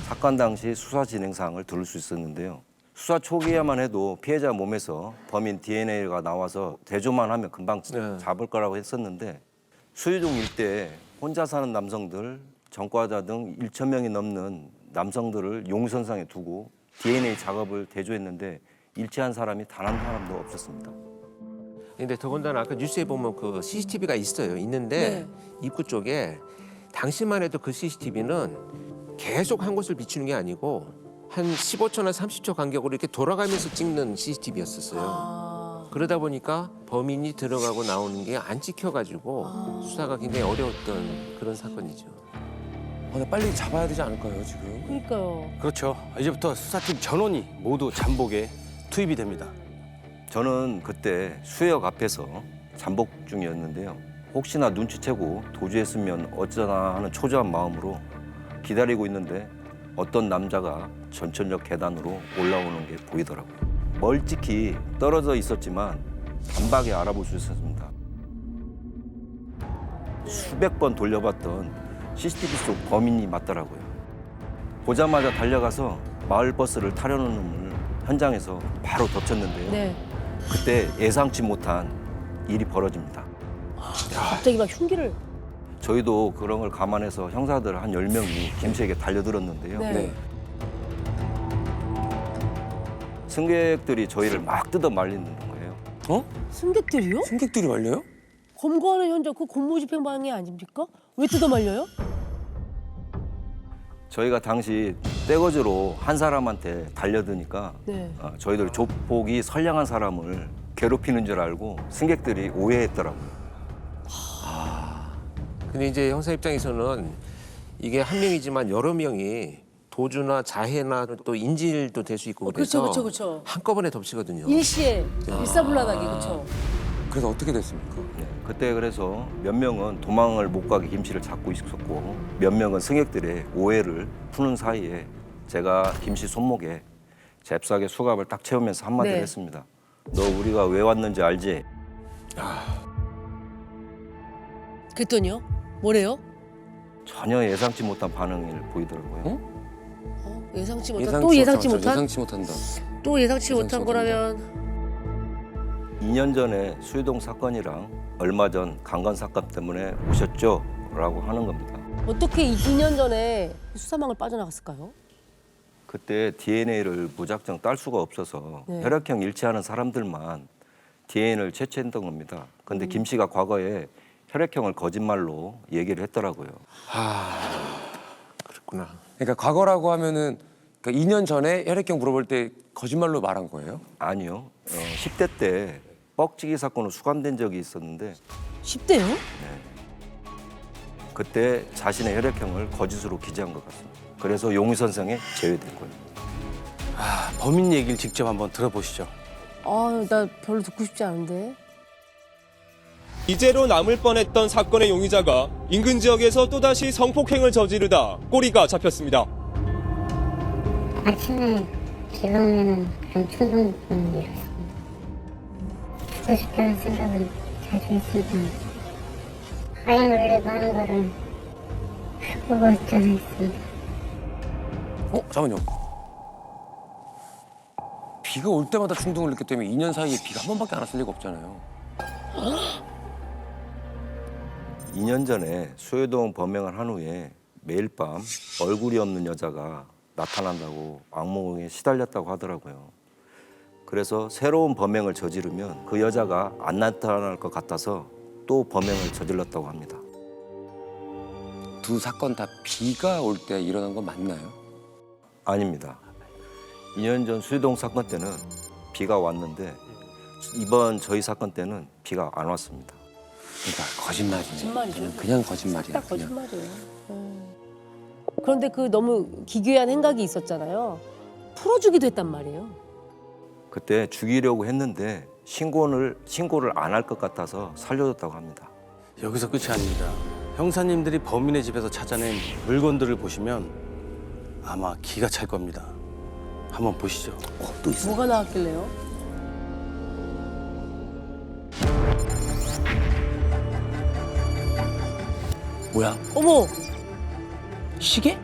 사건 당시 수사 진행 사항을 들을 수 있었는데요. 수사 초기에만 해도 피해자 몸에서 범인 DNA가 나와서 대조만 하면 금방 잡을 거라고 했었는데 수유동 일대에 혼자 사는 남성들, 전과자 등 1천 명이 넘는 남성들을 용선상에 두고 DNA 작업을 대조했는데 일치한 사람이 단 한 사람도 없었습니다. 근데 더군다나 아까 뉴스에 보면 그 CCTV가 있어요. 있는데 입구 쪽에 당시만 해도 그 CCTV는 계속 한 곳을 비추는 게 아니고 한 15초나 30초 간격으로 이렇게 돌아가면서 찍는 CCTV였었어요. 그러다 보니까 범인이 들어가고 나오는 게 안 찍혀가지고 수사가 굉장히 어려웠던 그런 사건이죠. 근데 빨리 잡아야 되지 않을까요 지금? 그러니까요. 그렇죠. 이제부터 수사팀 전원이 모두 잠복에 투입이 됩니다. 저는 그때 수해역 앞에서 잠복 중이었는데요. 혹시나 눈치채고 도주했으면 어쩌나 하는 초조한 마음으로 기다리고 있는데 어떤 남자가 전철역 계단으로 올라오는 게 보이더라고요. 멀찍이 떨어져 있었지만 단박에 알아볼 수 있었습니다. 수백 번 돌려봤던 CCTV 속 범인이 맞더라고요. 보자마자 달려가서 마을 버스를 타려는 놈을 현장에서 바로 덮쳤는데요. 네. 그때 예상치 못한 일이 벌어집니다. 갑자기 막 흉기를. 저희도 그런 걸 감안해서 형사들 한 10명이 김 씨에게 달려들었는데요. 네. 승객들이 저희를 막 뜯어 말리는 거예요. 승객들이요? 승객들이 말려요? 검거하는 현장 그 공무집행방해 아닙니까? 왜 뜯어 말려요? 저희가 당시 떼거지로 한 사람한테 달려드니까 네. 저희들 조폭이 선량한 사람을 괴롭히는 줄 알고 승객들이 오해했더라고요. 근데 이제 형사 입장에서는 이게 한 명이지만 여러 명이 도주나 자해나 또 인질도 될 수 있고 그래서 그렇죠. 한꺼번에 덮치거든요. 일시에 일사불란하게 그렇죠. 그래서 어떻게 됐습니까? 그때 그래서 몇 명은 도망을 못 가게 김 씨를 잡고 있었고 몇 명은 승객들의 오해를 푸는 사이에 제가 김 씨 손목에 잽싸게 수갑을 딱 채우면서 한마디를 네. 했습니다. 너 우리가 왜 왔는지 알지? 그랬더니요? 뭐래요? 전혀 예상치 못한 반응을 보이더라고요. 예상치 못한 또 예상치 못한 예상치 못한다. 또 예상치 못한 거라면 2년 전에 수유동 사건이랑 얼마 전 강간 사건 때문에 오셨죠? 라고 하는 겁니다. 어떻게 2년 전에 수사망을 빠져나갔을까요? 그때 DNA를 무작정 딸 수가 없어서 네. 혈액형 일치하는 사람들만 DNA를 채취했던 겁니다. 근데 김 씨가 과거에 혈액형을 거짓말로 얘기를 했더라고요. 그렇구나. 그러니까 과거라고 하면은 그러니까 2년 전에 혈액형 물어볼 때 거짓말로 말한 거예요? 아니요. 10대 때 뻑치기 사건으로 수감된 적이 있었는데 10대요? 그때 자신의 혈액형을 거짓으로 기재한 것 같습니다. 그래서 용의선상에 제외된 거예요. 범인 얘기를 직접 한번 들어보시죠. 나 별로 듣고 싶지 않은데. 이재로 남을 뻔했던 사건의 용의자가 인근 지역에서 또다시 성폭행을 저지르다 꼬리가 잡혔습니다. 아침에 비가 오면 그런 충동이 일어났습니다. 죽고 싶다는 생각은 자주 했습니다. 하얀 얼굴에 많은 거를 보고 있잖아요. 잠깐만요. 비가 올 때마다 충동을 느꼈기 때문에 2년 사이에 비가 한 번밖에 안 왔을 리가 없잖아요. 2년 전에 수해동 범행을 한 후에 매일 밤 얼굴이 없는 여자가 나타난다고 악몽에 시달렸다고 하더라고요. 그래서 새로운 범행을 저지르면 그 여자가 안 나타날 것 같아서 또 범행을 저질렀다고 합니다. 두 사건 다 비가 올 때 일어난 건 맞나요? 아닙니다. 2년 전 수해동 사건 때는 비가 왔는데 이번 저희 사건 때는 비가 안 왔습니다. 그러니까 거짓말이네. 거짓말이죠. 그냥 거짓말이야. 딱 거짓말이에요. 그런데 그 너무 기괴한 행각이 있었잖아요. 풀어주기도 했단 말이에요. 그때 죽이려고 했는데 신고를 안 할 것 같아서 살려줬다고 합니다. 여기서 끝이 아닙니다. 형사님들이 범인의 집에서 찾아낸 물건들을 보시면 아마 기가 찰 겁니다. 한번 보시죠. 또 있어. 뭐가 나왔길래요? 뭐야? 어머! 시계?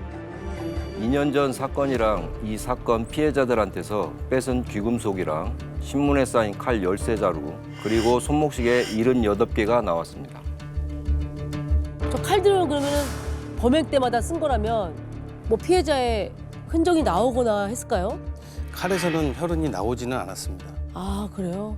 2년 전 사건이랑 이 사건 피해자들한테서 뺏은 귀금속이랑 신문에 쌓인 칼 열쇠 자루 그리고 손목시계 78개가 나왔습니다. 저 칼들은 그러면 범행 때마다 쓴 거라면 뭐 피해자의 흔적이 나오거나 했을까요? 칼에서는 혈흔이 나오지는 않았습니다. 아, 그래요?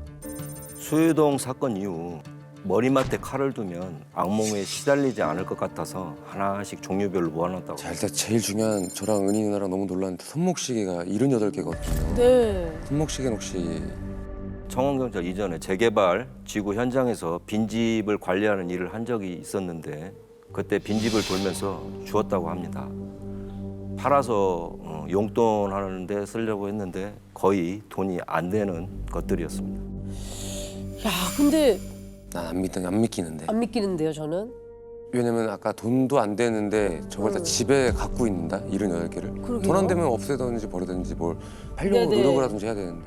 수유동 사건 이후 머리맡에 칼을 두면 악몽에 시달리지 않을 것 같아서 하나씩 종류별로 모아놨다고. 자, 일단 제일 중요한 저랑 은희 누나랑 너무 놀랐는데 손목시계가 78개거든요. 네. 손목시계는 혹시 청원경찰 이전에 재개발 지구 현장에서 빈집을 관리하는 일을 한 적이 있었는데 그때 빈집을 돌면서 주웠다고 합니다. 팔아서 용돈 하는데 쓰려고 했는데 거의 돈이 안 되는 것들이었습니다. 야, 근데 난 안 믿기는데. 안 믿기는데요, 저는. 왜냐면 아까 돈도 안 되는데 저걸 다 집에 갖고 있는다? 78개를. 그러게요. 돈 안 되면 없애든지 버리든지 뭘 하려고 네네. 노력을 하든지 해야 되는데.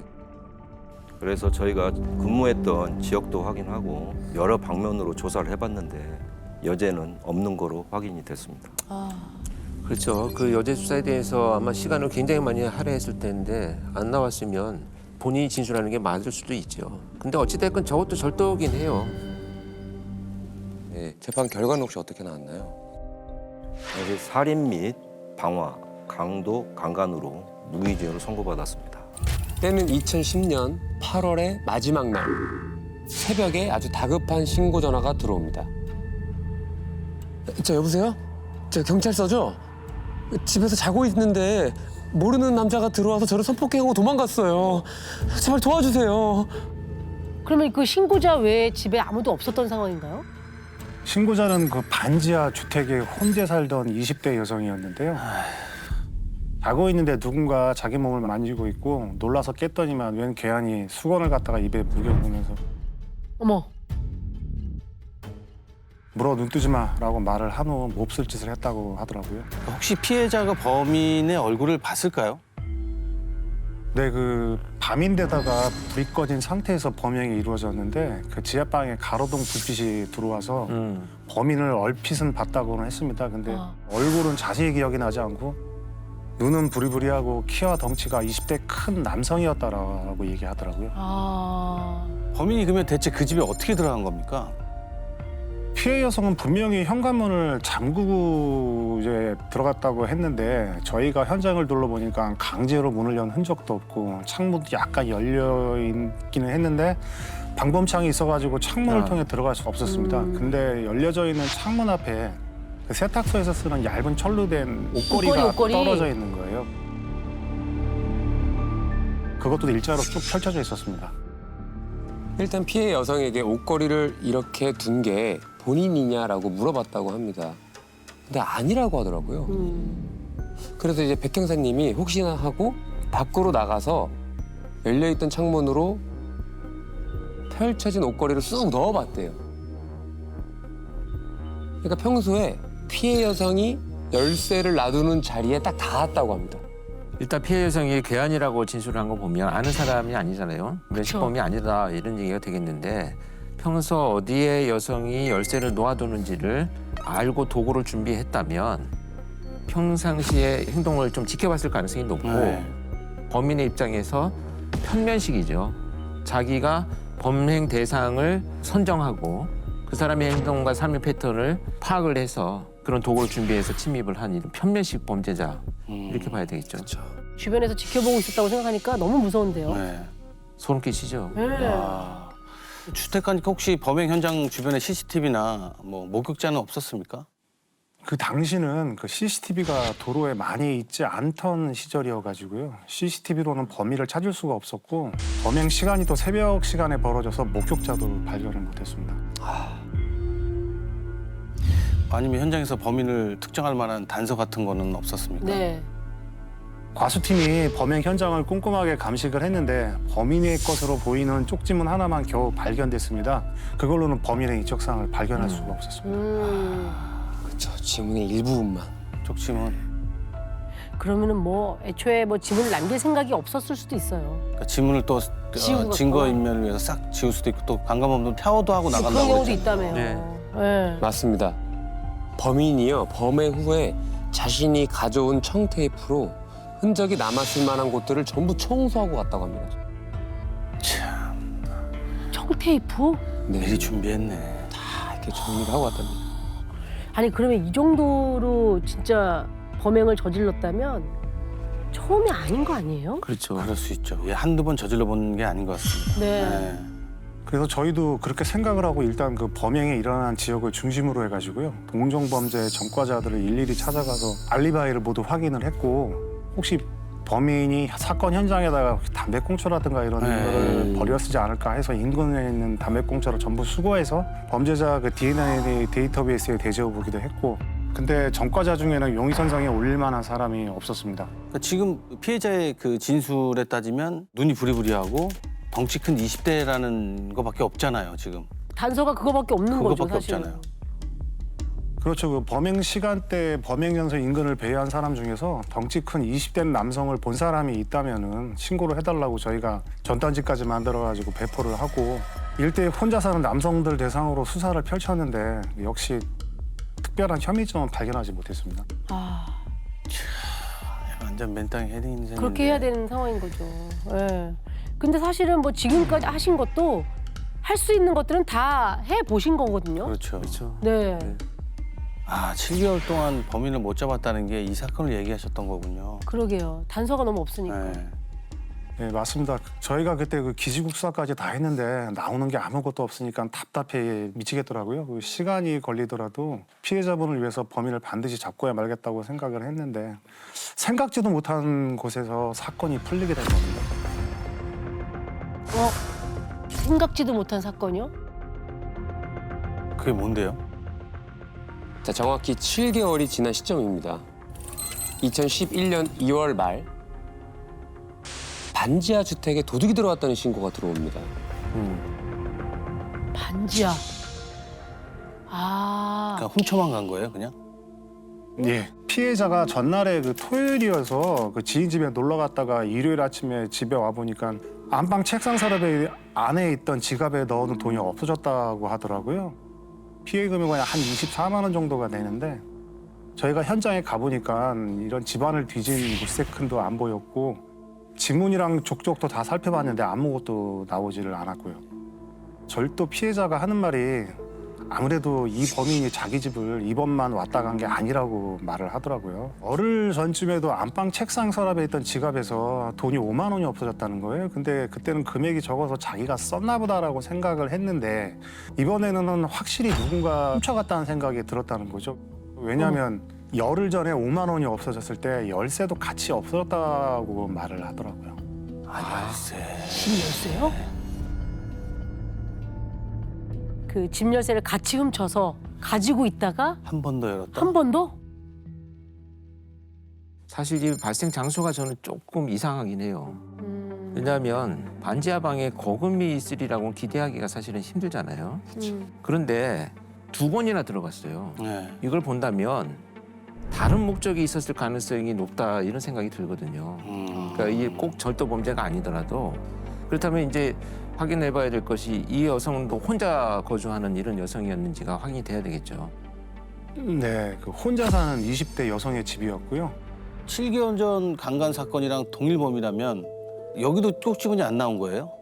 그래서 저희가 근무했던 지역도 확인하고 여러 방면으로 조사를 해봤는데 여죄는 없는 거로 확인이 됐습니다. 그렇죠. 그 여죄 수사에 대해서 아마 시간을 굉장히 많이 할애했을 텐데 안 나왔으면 본인이 진술하는 게 맞을 수도 있죠. 근데 어찌됐건 저것도 절도긴 해요. 네, 재판 결과는 혹시 어떻게 나왔나요? 당시 살인 및 방화, 강도, 강간으로 무기징역을 선고받았습니다. 때는 2010년 8월의 마지막 날. 새벽에 아주 다급한 신고 전화가 들어옵니다. 저 여보세요? 저 경찰서죠? 집에서 자고 있는데 모르는 남자가 들어와서 저를 성폭행하고 도망갔어요. 제발 도와주세요. 그러면 그 신고자 외에 집에 아무도 없었던 상황인가요? 신고자는 그 반지하 주택에 혼자 살던 20대 여성이었는데요. 자고 있는데 누군가 자기 몸을 만지고 있고 놀라서 깼더니만 웬 괴한이 수건을 갖다가 입에 물겨보면서 어머. 물어 눈 뜨지 마라고 말을 한 후 몹쓸 짓을 했다고 하더라고요. 혹시 피해자가 범인의 얼굴을 봤을까요? 네, 그 밤인데다가 불이 꺼진 상태에서 범행이 이루어졌는데 그 지하방에 가로등 불빛이 들어와서 범인을 얼핏은 봤다고는 했습니다. 근데 얼굴은 자세히 기억이 나지 않고 눈은 부리부리하고 키와 덩치가 20대 큰 남성이었다라고 얘기하더라고요. 범인이 그러면 대체 그 집에 어떻게 들어간 겁니까? 피해 여성은 분명히 현관문을 잠그고 이제 들어갔다고 했는데 저희가 현장을 둘러보니까 강제로 문을 연 흔적도 없고 창문도 약간 열려 있기는 했는데 방범창이 있어가지고 창문을 통해 들어갈 수가 없었습니다. 근데 열려져 있는 창문 앞에 그 세탁소에서 쓰는 얇은 철로 된 옷걸이가 떨어져 있는 거예요. 그것도 일자로 쭉 펼쳐져 있었습니다. 일단 피해 여성에게 옷걸이를 이렇게 둔 게 본인이냐라고 물어봤다고 합니다. 근데 아니라고 하더라고요. 그래서 이제 백 형사님이 혹시나 하고 밖으로 나가서 열려있던 창문으로 펼쳐진 옷걸이를 쑥 넣어봤대요. 그러니까 평소에 피해 여성이 열쇠를 놔두는 자리에 딱 닿았다고 합니다. 일단 피해 여성이 괴한이라고 진술을 한 거 보면 아는 사람이 아니잖아요. 면식범이 아니다 이런 얘기가 되겠는데 평소 어디에 여성이 열쇠를 놓아두는지를 알고 도구를 준비했다면 평상시에 행동을 좀 지켜봤을 가능성이 높고 범인의 입장에서 편면식이죠. 자기가 범행 대상을 선정하고 그 사람의 행동과 삶의 패턴을 파악을 해서 그런 도구를 준비해서 침입을 한 이런 편면식 범죄자 이렇게 봐야 되겠죠. 주변에서 지켜보고 있었다고 생각하니까 너무 무서운데요. 소름 끼치죠. 주택 가니까 혹시 범행 현장 주변에 CCTV나 뭐 목격자는 없었습니까? 그 당시는 그 CCTV가 도로에 많이 있지 않던 시절이어가지고요. CCTV로는 범인을 찾을 수가 없었고 범행 시간이 또 새벽 시간에 벌어져서 목격자도 발견을 못했습니다. 아니면 현장에서 범인을 특정할 만한 단서 같은 거는 없었습니까? 네. 과수팀이 범행 현장을 꼼꼼하게 감식을 했는데 범인의 것으로 보이는 쪽지문 하나만 겨우 발견됐습니다. 그걸로는 범인의 인적사항을 발견할 수가 없었습니다. 그렇죠. 지문의 일부분만. 쪽지문. 그러면은 뭐 애초에 뭐 지문을 남길 생각이 없었을 수도 있어요. 그러니까 지문을 또 지우고 증거 인멸을 위해서 싹 지울 수도 있고 또 관광업도 샤워도 하고 그런 나간다고 경우도 그랬잖아요. 있다며요. 네. 맞습니다. 범인이요. 범행 후에 자신이 가져온 청테이프로 흔적이 남았을 만한 곳들을 전부 청소하고 갔다고 합니다. 청테이프? 네. 미리 준비했네. 다 이렇게 정리를 하고 갔답니다. 아니 그러면 이 정도로 진짜 범행을 저질렀다면 처음이 아닌 거 아니에요? 그렇죠. 그럴 수 있죠. 예, 한두 번 저질러 본 게 아닌 것 같습니다. 네. 그래서 저희도 그렇게 생각을 하고 일단 그 범행이 일어난 지역을 중심으로 해가지고요. 동종범죄 전과자들을 일일이 찾아가서 알리바이를 모두 확인을 했고 혹시 범인이 사건 현장에다가 담배꽁초라든가 이런 거를 버렸지 않을까 해서 인근에 있는 담배꽁초를 전부 수거해서 범죄자 그 DNA 데이터베이스에 대조해 보기도 했고 근데 전과자 중에는 용의선상에 올릴 만한 사람이 없었습니다. 그러니까 지금 피해자의 그 진술에 따지면 눈이 부리부리하고 덩치 큰 20대라는 거밖에 없잖아요, 지금. 단서가 그거밖에 없는 거죠, 그거밖에 사실은. 없잖아요. 그렇죠. 그 범행 시간대 범행 연서 인근을 배회한 사람 중에서 덩치 큰 20대 남성을 본 사람이 있다면은 신고를 해달라고 저희가 전단지까지 만들어가지고 배포를 하고 일대에 혼자 사는 남성들 대상으로 수사를 펼쳤는데 역시 특별한 혐의점은 발견하지 못했습니다. 완전 맨땅에 헤딩 인생인데. 그렇게 해야 되는 상황인 거죠. 예. 근데 사실은 뭐 지금까지 하신 것도 할 수 있는 것들은 다 해 보신 거거든요. 그렇죠. 그렇죠. 네. 7개월 동안 범인을 못 잡았다는 게 이 사건을 얘기하셨던 거군요. 그러게요. 단서가 너무 없으니까. 네, 맞습니다. 저희가 그때 그 기지국 수사까지 다 했는데 나오는 게 아무것도 없으니까 답답해 미치겠더라고요. 그 시간이 걸리더라도 피해자분을 위해서 범인을 반드시 잡고야 말겠다고 생각을 했는데 생각지도 못한 곳에서 사건이 풀리게 된 겁니다. 생각지도 못한 사건이요? 그게 뭔데요? 자, 정확히 7개월이 지난 시점입니다. 2011년 2월 말 반지하 주택에 도둑이 들어왔다는 신고가 들어옵니다. 반지하. 그러니까 훔쳐만 간 거예요, 그냥? 예. 피해자가 전날에 그 토요일이어서 그 지인 집에 놀러 갔다가 일요일 아침에 집에 와 보니까 안방 책상 서랍에 안에 있던 지갑에 넣어둔 돈이 없어졌다고 하더라고요. 피해 금액은 한 24만 원 정도가 되는데 저희가 현장에 가보니까 이런 집안을 뒤진 물색흔도 안 보였고 지문이랑 족적도 다 살펴봤는데 아무것도 나오지를 않았고요. 절도 피해자가 하는 말이 아무래도 이 범인이 자기 집을 이번만 왔다 간 게 아니라고 말을 하더라고요. 열흘 전쯤에도 안방 책상 서랍에 있던 지갑에서 돈이 5만 원이 없어졌다는 거예요. 근데 그때는 금액이 적어서 자기가 썼나 보다라고 생각을 했는데 이번에는 확실히 누군가 훔쳐갔다는 생각이 들었다는 거죠. 왜냐하면 열흘 전에 5만 원이 없어졌을 때 열쇠도 같이 없어졌다고 말을 하더라고요. 열쇠. 집 열쇠요? 그 집 열쇠를 같이 훔쳐서 가지고 있다가 한 번 더 열었다? 한 번 더? 사실 이 발생 장소가 저는 조금 이상하긴 해요. 왜냐하면 반지하 방에 거금이 있으리라고 기대하기가 사실은 힘들잖아요. 그런데 2번이나 들어갔어요. 이걸 본다면 다른 목적이 있었을 가능성이 높다 이런 생각이 들거든요. 그러니까 이게 꼭 절도 범죄가 아니더라도 그렇다면 이제 확인해봐야 될 것이 이 여성도 혼자 거주하는 이런 여성이었는지가 확인이 돼야 되겠죠. 네, 그 혼자 사는 20대 여성의 집이었고요. 7개월 전 강간 사건이랑 동일 범위라면 여기도 쪽지문이 안 나온 거예요?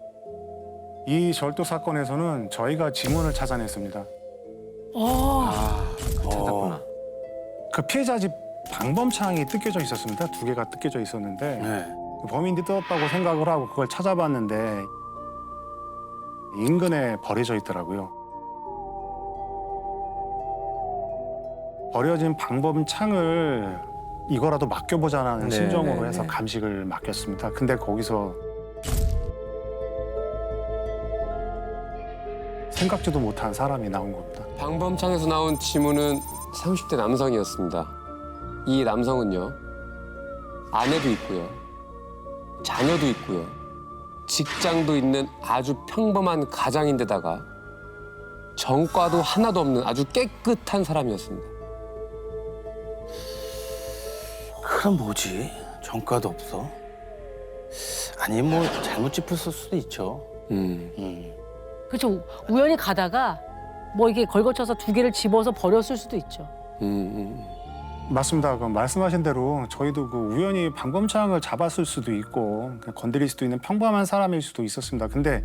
이 절도 사건에서는 저희가 지문을 찾아냈습니다. 찾았구나. 그 피해자 집 방범창이 뜯겨져 있었습니다. 2개가 뜯겨져 있었는데 범인이 뜯었다고 생각을 하고 그걸 찾아봤는데 인근에 버려져 있더라고요. 버려진 방범창을 이거라도 맡겨보자는 심정으로 해서 감식을 맡겼습니다. 근데 거기서 생각지도 못한 사람이 나온 겁니다. 방범창에서 나온 지문은 30대 남성이었습니다. 이 남성은요, 아내도 있고요. 자녀도 있고요. 직장도 있는 아주 평범한 가장인데다가 전과도 하나도 없는 아주 깨끗한 사람이었습니다. 그럼 뭐지? 전과도 없어? 아니 뭐 잘못 짚었을 수도 있죠. 그렇죠. 우연히 가다가 뭐 이게 걸거쳐서 두 개를 집어서 버렸을 수도 있죠. 맞습니다. 그 말씀하신 대로 저희도 그 우연히 방범창을 잡았을 수도 있고 그냥 건드릴 수도 있는 평범한 사람일 수도 있었습니다. 근데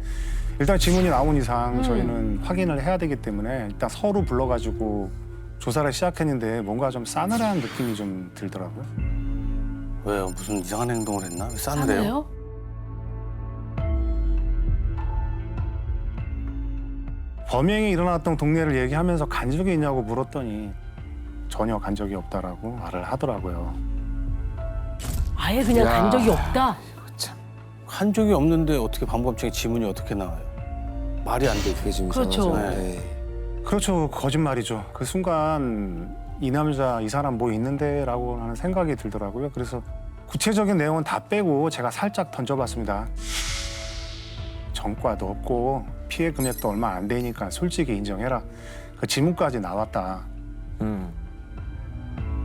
일단 지문이 나온 이상 저희는 확인을 해야 되기 때문에 일단 서로 불러가지고 조사를 시작했는데 뭔가 좀 싸늘한 느낌이 좀 들더라고요. 왜요? 무슨 이상한 행동을 했나? 왜 싸늘해요? 범행이 일어났던 동네를 얘기하면서 간 적이 있냐고 물었더니 전혀 간 적이 없다라고 말을 하더라고요. 아예 그냥 간 적이 없다. 한 적이 없는데 어떻게 방범창에 지문이 어떻게 나와요? 말이 안 돼. 그게 지금 그렇죠. 그렇죠. 거짓말이죠. 그 순간 이 남자, 이 사람 뭐 있는데라고 하는 생각이 들더라고요. 그래서 구체적인 내용은 다 빼고 제가 살짝 던져봤습니다. 전과도 없고 피해 금액도 얼마 안 되니까 솔직히 인정해라. 그 지문까지 나왔다.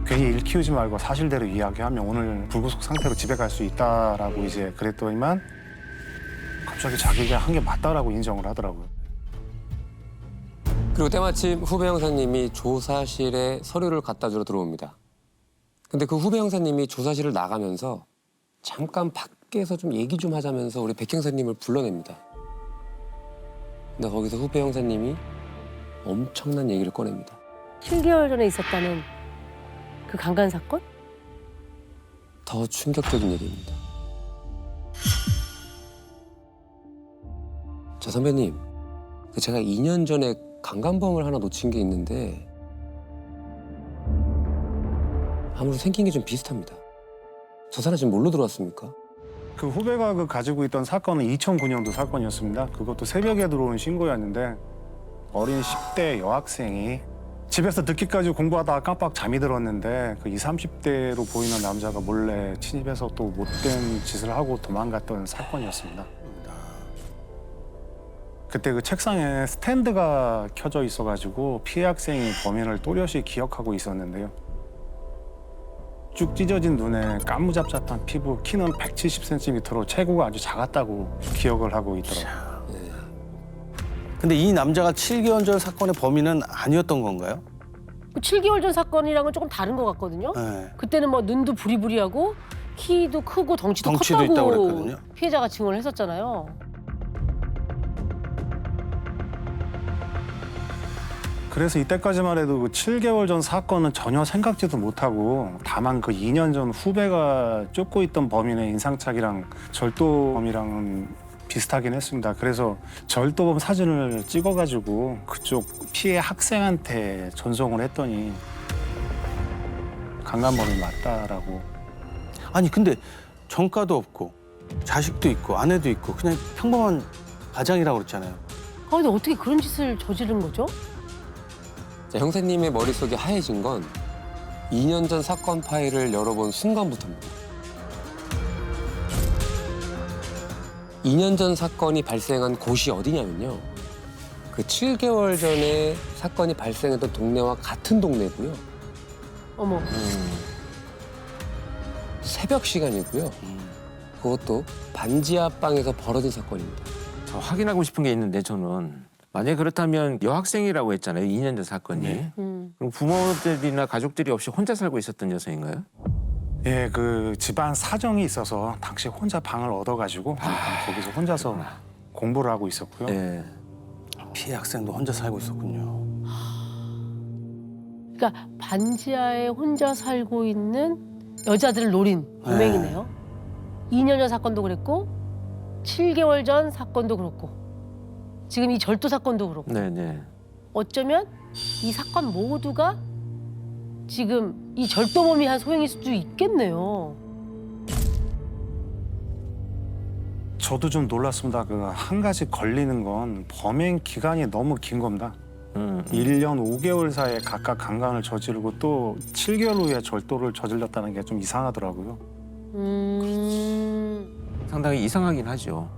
괜히 일 키우지 말고 사실대로 이야기하면 오늘 불구속 상태로 집에 갈 수 있다라고 이제 그랬더니만 갑자기 자기가 한 게 맞다라고 인정을 하더라고요. 그리고 때마침 후배 형사님이 조사실에 서류를 갖다 주러 들어옵니다. 근데 그 후배 형사님이 조사실을 나가면서 잠깐 밖에서 좀 얘기 좀 하자면서 우리 백 형사님을 불러냅니다. 근데 거기서 후배 형사님이 엄청난 얘기를 꺼냅니다. 7개월 전에 있었다는 그 강간 사건? 더 충격적인 얘기입니다. 자, 선배님. 제가 2년 전에 강간범을 하나 놓친 게 있는데 아무래도 생긴 게 좀 비슷합니다. 저 사람 지금 뭘로 들어왔습니까? 그 후배가 그 가지고 있던 사건은 2009년도 사건이었습니다. 그것도 새벽에 들어온 신고였는데 어린 10대 여학생이 집에서 늦게까지 공부하다가 깜빡 잠이 들었는데 그 20, 30대로 보이는 남자가 몰래 침입해서 또 못된 짓을 하고 도망갔던 사건이었습니다. 그때 그 책상에 스탠드가 켜져 있어가지고 피해 학생이 범인을 또렷이 기억하고 있었는데요. 쭉 찢어진 눈에 까무잡잡한 피부, 키는 170cm로 체구가 아주 작았다고 기억을 하고 있더라고요. 근데 이 남자가 7개월 전 사건의 범인은 아니었던 건가요? 그 7개월 전 사건이랑은 조금 다른 것 같거든요. 네. 그때는 뭐 눈도 부리부리하고 키도 크고 덩치도 덩치도 있다고 컸다고 그랬거든요. 피해자가 증언을 했었잖아요. 그래서 이때까지만 해도 그 7개월 전 사건은 전혀 생각지도 못하고 다만 그 2년 전 후배가 쫓고 있던 범인의 인상착이랑 절도범이랑은 비슷하긴 했습니다. 그래서 절도범 사진을 찍어가지고 그쪽 피해 학생한테 전송을 했더니 강간범이 맞다라고. 아니 근데 전과도 없고 자식도 있고 아내도 있고 그냥 평범한 가장이라고 그랬잖아요. 아, 근데 어떻게 그런 짓을 저지른 거죠? 자, 형사님의 머릿속이 하얘진 건 2년 전 사건 파일을 열어본 순간부터입니다. 2년 전 사건이 발생한 곳이 어디냐면요. 그 7개월 전에 사건이 발생했던 동네와 같은 동네고요. 어머. 새벽 시간이고요. 그것도 반지하 방에서 벌어진 사건입니다. 저 확인하고 싶은 게 있는데 저는 만약에 그렇다면 여학생이라고 했잖아요. 2년 전 사건이. 그럼 부모들이나 가족들이 없이 혼자 살고 있었던 여성인가요? 예, 그 집안 사정이 있어서 당시 혼자 방을 얻어가지고 거기서 혼자서 공부를 하고 있었고요. 예. 피해 학생도 혼자 살고 있었군요. 그러니까 반지하에 혼자 살고 있는 여자들을 노린 범행이네요. 2년 전 사건도 그랬고 7개월 전 사건도 그렇고 지금 이 절도 사건도 그렇고 네네. 어쩌면 이 사건 모두가 지금 이 절도범이 한 소행일 수도 있겠네요. 저도 좀 놀랐습니다. 그 한 가지 걸리는 건 범행 기간이 너무 긴 겁니다. 1년 5개월 사이에 각각 강간을 저지르고 또 7개월 후에 절도를 저질렀다는 게 좀 이상하더라고요. 상당히 이상하긴 하죠.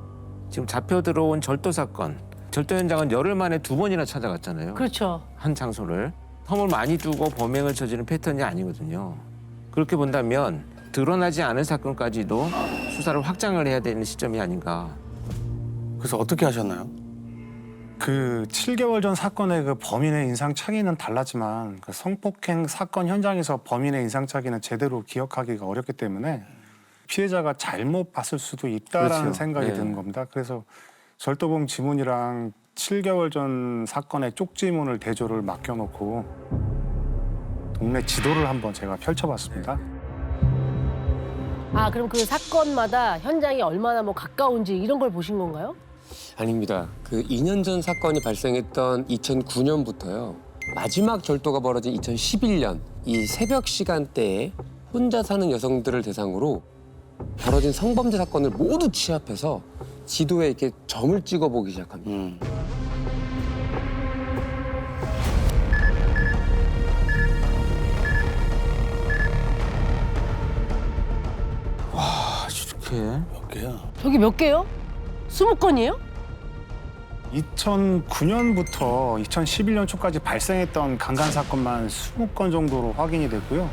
지금 잡혀 들어온 절도 사건, 절도 현장은 열흘 만에 2번이나 찾아갔잖아요. 그렇죠. 한 장소를. 텀을 많이 두고 범행을 저지른 패턴이 아니거든요. 그렇게 본다면 드러나지 않은 사건까지도 수사를 확장을 해야 되는 시점이 아닌가. 그래서 어떻게 하셨나요? 그 7개월 전 사건의 그 범인의 인상착의는 달랐지만 그 성폭행 사건 현장에서 범인의 인상착의는 제대로 기억하기가 어렵기 때문에 피해자가 잘못 봤을 수도 있다라는 그렇죠. 생각이 네. 드는 겁니다. 그래서 절도범 지문이랑 7개월 전 사건의 쪽지문을 대조를 맡겨놓고 동네 지도를 한번 제가 펼쳐봤습니다. 아, 그럼 그 사건마다 현장이 얼마나 뭐 가까운지 이런 걸 보신 건가요? 아닙니다. 그 2년 전 사건이 발생했던 2009년부터요. 마지막 절도가 벌어진 2011년 이 새벽 시간대에 혼자 사는 여성들을 대상으로 벌어진 성범죄 사건을 모두 취합해서 지도에 이렇게 점을 찍어보기 시작합니다. 와, 이렇게 몇 개야? 저기 몇 개요? 20건이에요? 2009년부터 2011년 초까지 발생했던 강간 사건만 20건 정도로 확인이 됐고요.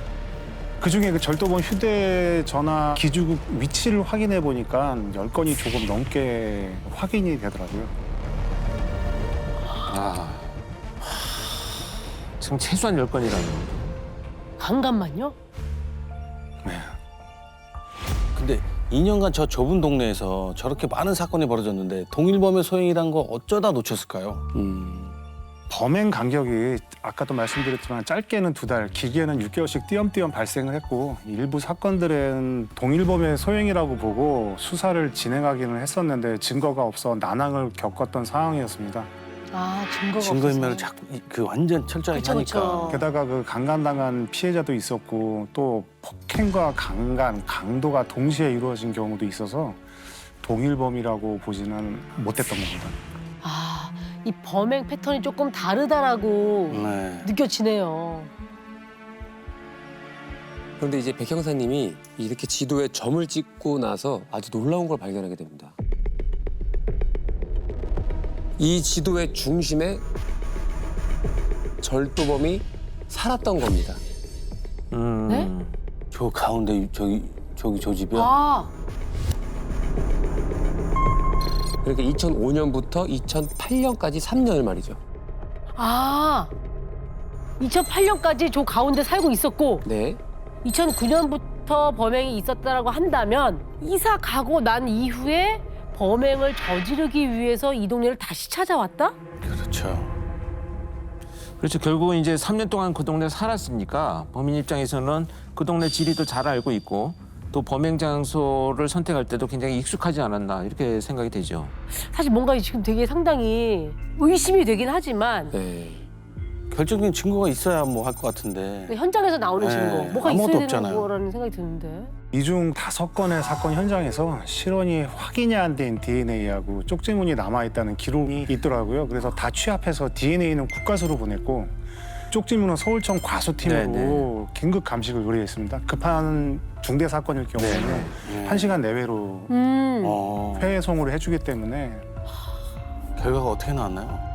그중에 그 절도범 휴대전화 기주국 위치를 확인해 보니까 10건이 조금 넘게 확인이 되더라고요. 아, 지금 최소한 10건이라는. 강간만요? 근데 2년간 저 좁은 동네에서 저렇게 많은 사건이 벌어졌는데 동일범의 소행이란 거 어쩌다 놓쳤을까요? 범행 간격이 아까도 말씀드렸지만 짧게는 2달, 길게는 6개월씩 띄엄띄엄 발생을 했고 일부 사건들은 동일범의 소행이라고 보고 수사를 진행하기는 했었는데 증거가 없어 난항을 겪었던 상황이었습니다. 아, 증거가 증거인멸을 없어서. 자꾸 그 완전 철저하게 그쵸, 하니까. 그쵸. 게다가 그 강간당한 피해자도 있었고 또 폭행과 강간, 강도가 동시에 이루어진 경우도 있어서 동일범이라고 보지는 못했던 겁니다. 아, 이 범행 패턴이 조금 다르다라고 느껴지네요. 그런데 이제 백 형사님이 이렇게 지도에 점을 찍고 나서 아주 놀라운 걸 발견하게 됩니다. 이 지도의 중심에 절도범이 살았던 겁니다. 네? 저 가운데 저기 저 집이요? 아, 그러니까 2005년부터 2008년까지 3년을 말이죠. 아, 2008년까지 저 가운데 살고 있었고 네. 2009년부터 범행이 있었다라고 한다면 이사 가고 난 이후에 범행을 저지르기 위해서 이 동네를 다시 찾아왔다? 그렇죠. 그렇죠. 결국은 이제 3년 동안 그 동네에 살았으니까 범인 입장에서는 그 동네 지리도 잘 알고 있고 또 범행 장소를 선택할 때도 굉장히 익숙하지 않았나 이렇게 생각이 되죠. 사실 뭔가 지금 되게 상당히 의심이 되긴 하지만 결정적인 증거가 있어야 뭐 할 것 같은데. 현장에서 나오는 증거 뭐가 아무것도 있어야 없잖아요. 되는 거라는 생각이 드는데. 이 중 5건의 사건 현장에서 실원이 확인이 안 된 DNA하고 쪽지문이 남아있다는 기록이 있더라고요. 그래서 다 취합해서 DNA는 국과수로 보냈고 쪽지문은 서울청 과수팀으로 긴급 감식을 의뢰했습니다. 급한 중대 사건일 경우에는 1시간 내외로 회송을 해주기 때문에 결과가 어떻게 나왔나요?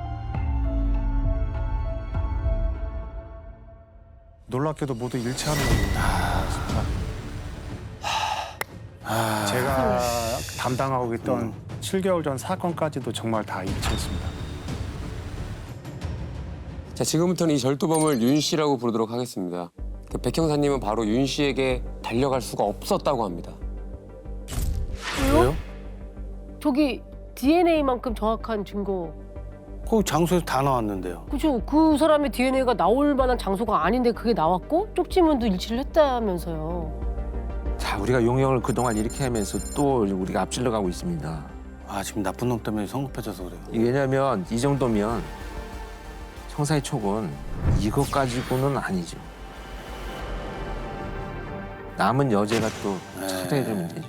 놀랍게도 모두 일치하는 겁니다. 제가 담당하고 있던 7개월 전 사건까지도 정말 다 일치했습니다. 자, 지금부터는 이 절도범을 윤 씨라고 부르도록 하겠습니다. 그 백 형사님은 바로 윤 씨에게 달려갈 수가 없었다고 합니다. 왜요? 저기 DNA만큼 정확한 증거. 그 장소에서 다 나왔는데요. 그죠? 그 사람의 DNA가 나올 만한 장소가 아닌데 그게 나왔고 쪽지문도 일치를 했다면서요. 자, 우리가 용역을 그동안 이렇게 하면서 또 우리가 앞질러 가고 있습니다. 아, 지금 나쁜 놈 때문에 성급해져서 그래요. 왜냐하면 이 정도면 형사의 촉은 이것 가지고는 아니죠. 남은 여죄가 또 찾아야 될 문제죠.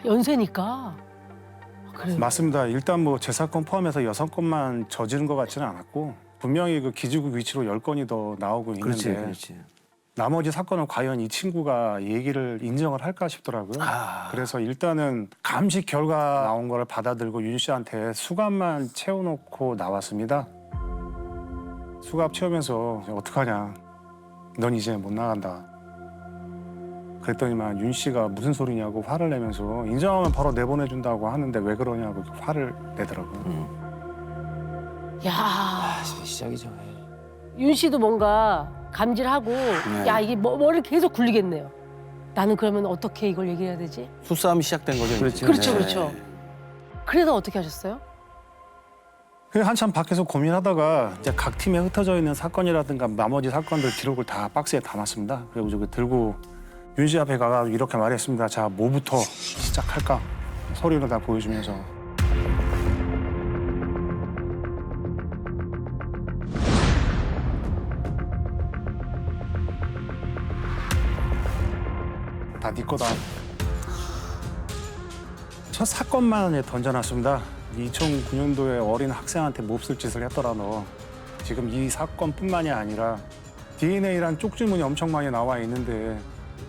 연쇄니까. 그래요. 맞습니다. 일단 뭐 제 사건 포함해서 6건만 저지른 것 같지는 않았고 분명히 그 기지국 위치로 10건이 더 나오고 있는데 그렇지. 나머지 사건을 과연 이 친구가 얘기를 인정을 할까 싶더라고요. 그래서 일단은 감식 결과 나온 걸 받아들고 윤 씨한테 수갑만 채워놓고 나왔습니다. 수갑 채우면서 어떡하냐. 넌 이제 못 나간다. 그랬더니만 윤 씨가 무슨 소리냐고 화를 내면서 인정하면 바로 내보내준다고 하는데 왜 그러냐고 화를 내더라고요. 야, 시작이죠. 윤 씨도 뭔가 감질하고 야 이게 머리를 계속 굴리겠네요. 나는 그러면 어떻게 이걸 얘기해야 되지? 수싸움이 시작된 거죠. 그렇죠, 그렇죠. 그래서 어떻게 하셨어요? 한참 밖에서 고민하다가 이제 각 팀에 흩어져 있는 사건이라든가 나머지 사건들 기록을 다 박스에 담았습니다. 그리고 저기 들고 윤 씨 앞에 가서 이렇게 말했습니다. 자, 뭐부터 시작할까? 서류를 다 보여주면서. 다 네 거다. 첫 사건만 던져놨습니다. 2009년도에 어린 학생한테 몹쓸 짓을 했더라 너. 지금 이 사건뿐만이 아니라 DNA란 쪽지문이 엄청 많이 나와 있는데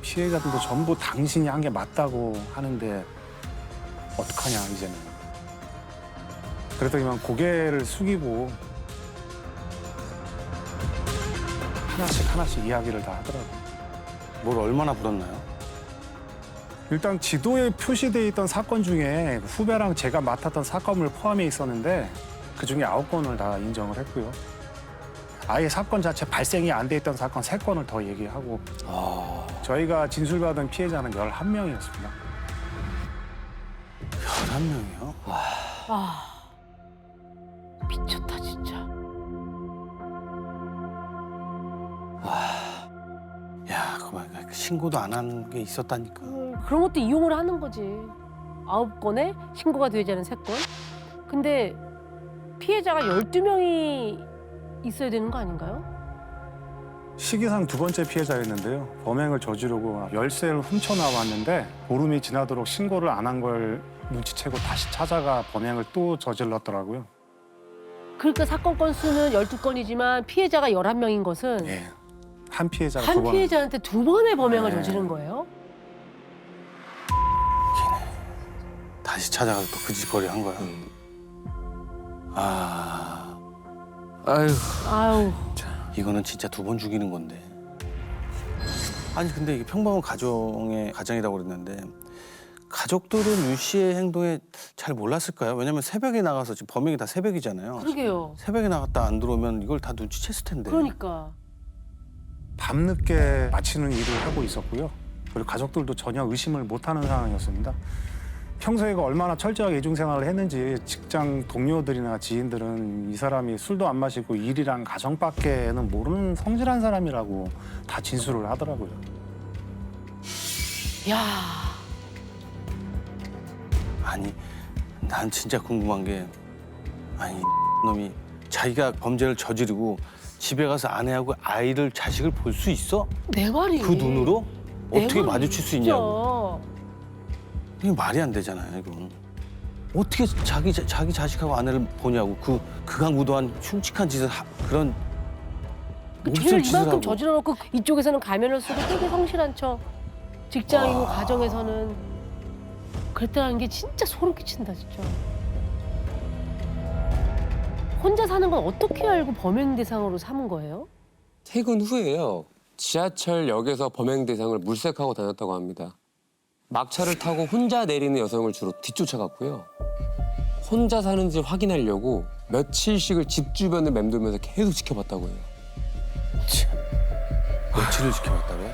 피해자들도 전부 당신이 한 게 맞다고 하는데 어떡하냐 이제는. 그랬더니만 고개를 숙이고 하나씩 이야기를 다 하더라고요. 뭘 얼마나 불었나요? 일단 지도에 표시돼 있던 사건 중에 후배랑 제가 맡았던 사건을 포함해 있었는데 그중에 9건을 다 인정을 했고요. 아예 사건 자체 발생이 안 돼 있던 사건 3건을 더 얘기하고 저희가 진술받은 피해자는 11명이었습니다. 11명이요? 미쳤다 진짜. 야, 그만 신고도 안 한 게 있었다니까. 그런 것도 이용을 하는 거지. 9건에 신고가 되지 않은 3건. 근데 피해자가 12명이 있어야 되는 거 아닌가요? 시기상 2번째 피해자였는데요. 범행을 저지르고 열쇠를 훔쳐 나왔는데 보름이 지나도록 신고를 안 한 걸 눈치채고 다시 찾아가 범행을 또 저질렀더라고요. 그러니까 사건 건수는 12건이지만 피해자가 11명인 것은 예. 한 피해자가 한 2번. 피해자한테 2번의 범행을 네. 저지른 거예요? 다시 찾아가서 또 그 짓거리 한 거야. 아유. 이거는 진짜 2번 죽이는 건데. 아니 근데 이게 평범한 가정이라고 그랬는데 가족들은 윤 씨의 행동에 잘 몰랐을까요? 왜냐면 새벽에 나가서 지금 범행이 다 새벽이잖아요. 그러게요. 새벽에 나갔다 안 들어오면 이걸 다 눈치챘을 텐데. 그러니까. 밤늦게 마치는 일을 하고 있었고요. 그리고 가족들도 전혀 의심을 못하는 상황이었습니다. 평소에 얼마나 철저하게 이중생활을 했는지 직장 동료들이나 지인들은 이 사람이 술도 안 마시고 일이랑 가정밖에는 모르는 성실한 사람이라고 다 진술을 하더라고요. 야. 아니 난 진짜 궁금한 게 아니 놈이 자기가 범죄를 저지르고 집에 가서 아내하고 아이를 자식을 볼 수 있어? 내 말이. 그 눈으로? 내 어떻게 말이 마주칠 수 진짜. 있냐고. 이게 말이 안 되잖아요, 이건. 어떻게 자기 자식하고 아내를 보냐고. 그 극악무도한 흉측한 짓을 그런 몹쓸 죄를 짓을 이만큼 하고. 저질러놓고 이쪽에서는 가면을 쓰고 되게 성실한 척. 직장이고 가정에서는 그랬다는 게 진짜 소름 끼친다 진짜. 혼자 사는 건 어떻게 알고 범행 대상으로 삼은 거예요? 퇴근 후에요. 지하철역에서 범행 대상을 물색하고 다녔다고 합니다. 막차를 타고 혼자 내리는 여성을 주로 뒤쫓아갔고요. 혼자 사는지 확인하려고 며칠씩을 집 주변을 맴돌면서 계속 지켜봤다고 해요. 며칠을 지켜봤다고요?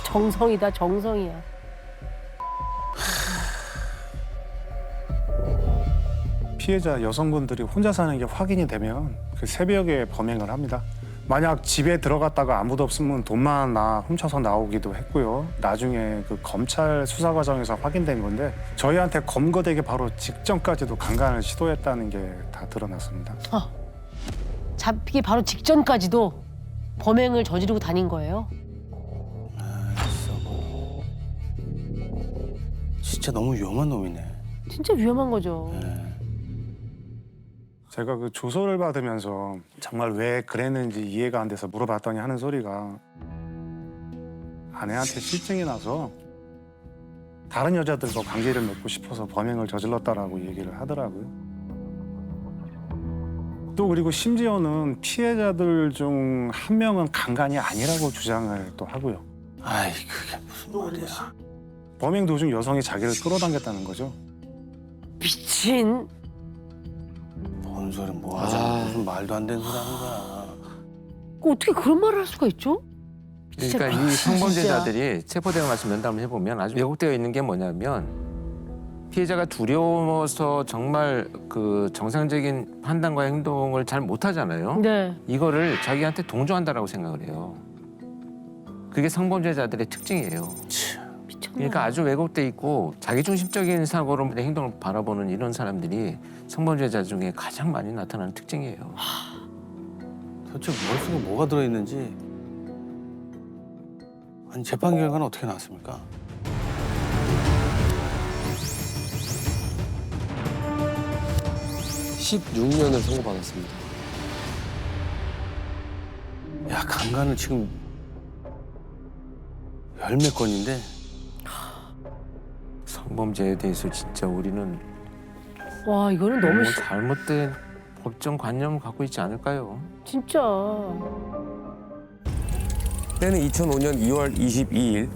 정성이다 정성이야. 피해자 여성분들이 혼자 사는 게 확인이 되면 그 새벽에 범행을 합니다. 만약 집에 들어갔다가 아무도 없으면 돈만 훔쳐서 나오기도 했고요. 나중에 그 검찰 수사 과정에서 확인된 건데 저희한테 검거되기 바로 직전까지도 강간을 시도했다는 게 다 드러났습니다. 잡히기 바로 직전까지도 범행을 저지르고 다닌 거예요? 진짜 너무 위험한 놈이네. 진짜 위험한 거죠. 제가 그 조서를 받으면서 정말 왜 그랬는지 이해가 안 돼서 물어봤더니 하는 소리가 아내한테 실증이 나서 다른 여자들과 관계를 맺고 싶어서 범행을 저질렀다라고 얘기를 하더라고요. 또 그리고 심지어는 피해자들 중 한 명은 강간이 아니라고 주장을 또 하고요. 아이 그게 무슨 말이야. 범행 도중 여성이 자기를 끌어당겼다는 거죠. 미친. 뭔 소리 뭐 하자. 무슨 말도 안 되는 소리 하는 거야. 어떻게 그런 말을 할 수가 있죠? 그러니까 이 성범죄자들이 체포되고 나서 면담을 해보면 아주 왜곡되어 있는 게 뭐냐면 피해자가 두려워서 정말 그 정상적인 판단과 행동을 잘 못하잖아요. 네. 이거를 자기한테 동조한다라고 생각을 해요. 그게 성범죄자들의 특징이에요. 그러니까 아주 왜곡돼 있고 자기중심적인 사고로 행동을 바라보는 이런 사람들이 성범죄자 중에 가장 많이 나타나는 특징이에요. 도대체 머릿속에 뭐가 들어있는지. 아니 재판 결과는 어떻게 나왔습니까? (16년을) 선고받았습니다. 야 강간은 지금 10몇 건인데 성범죄에 대해서 진짜 우리는 와 이거는 너무 잘못된 법정 관념을 갖고 있지 않을까요? 진짜. 때는 2005년 2월 22일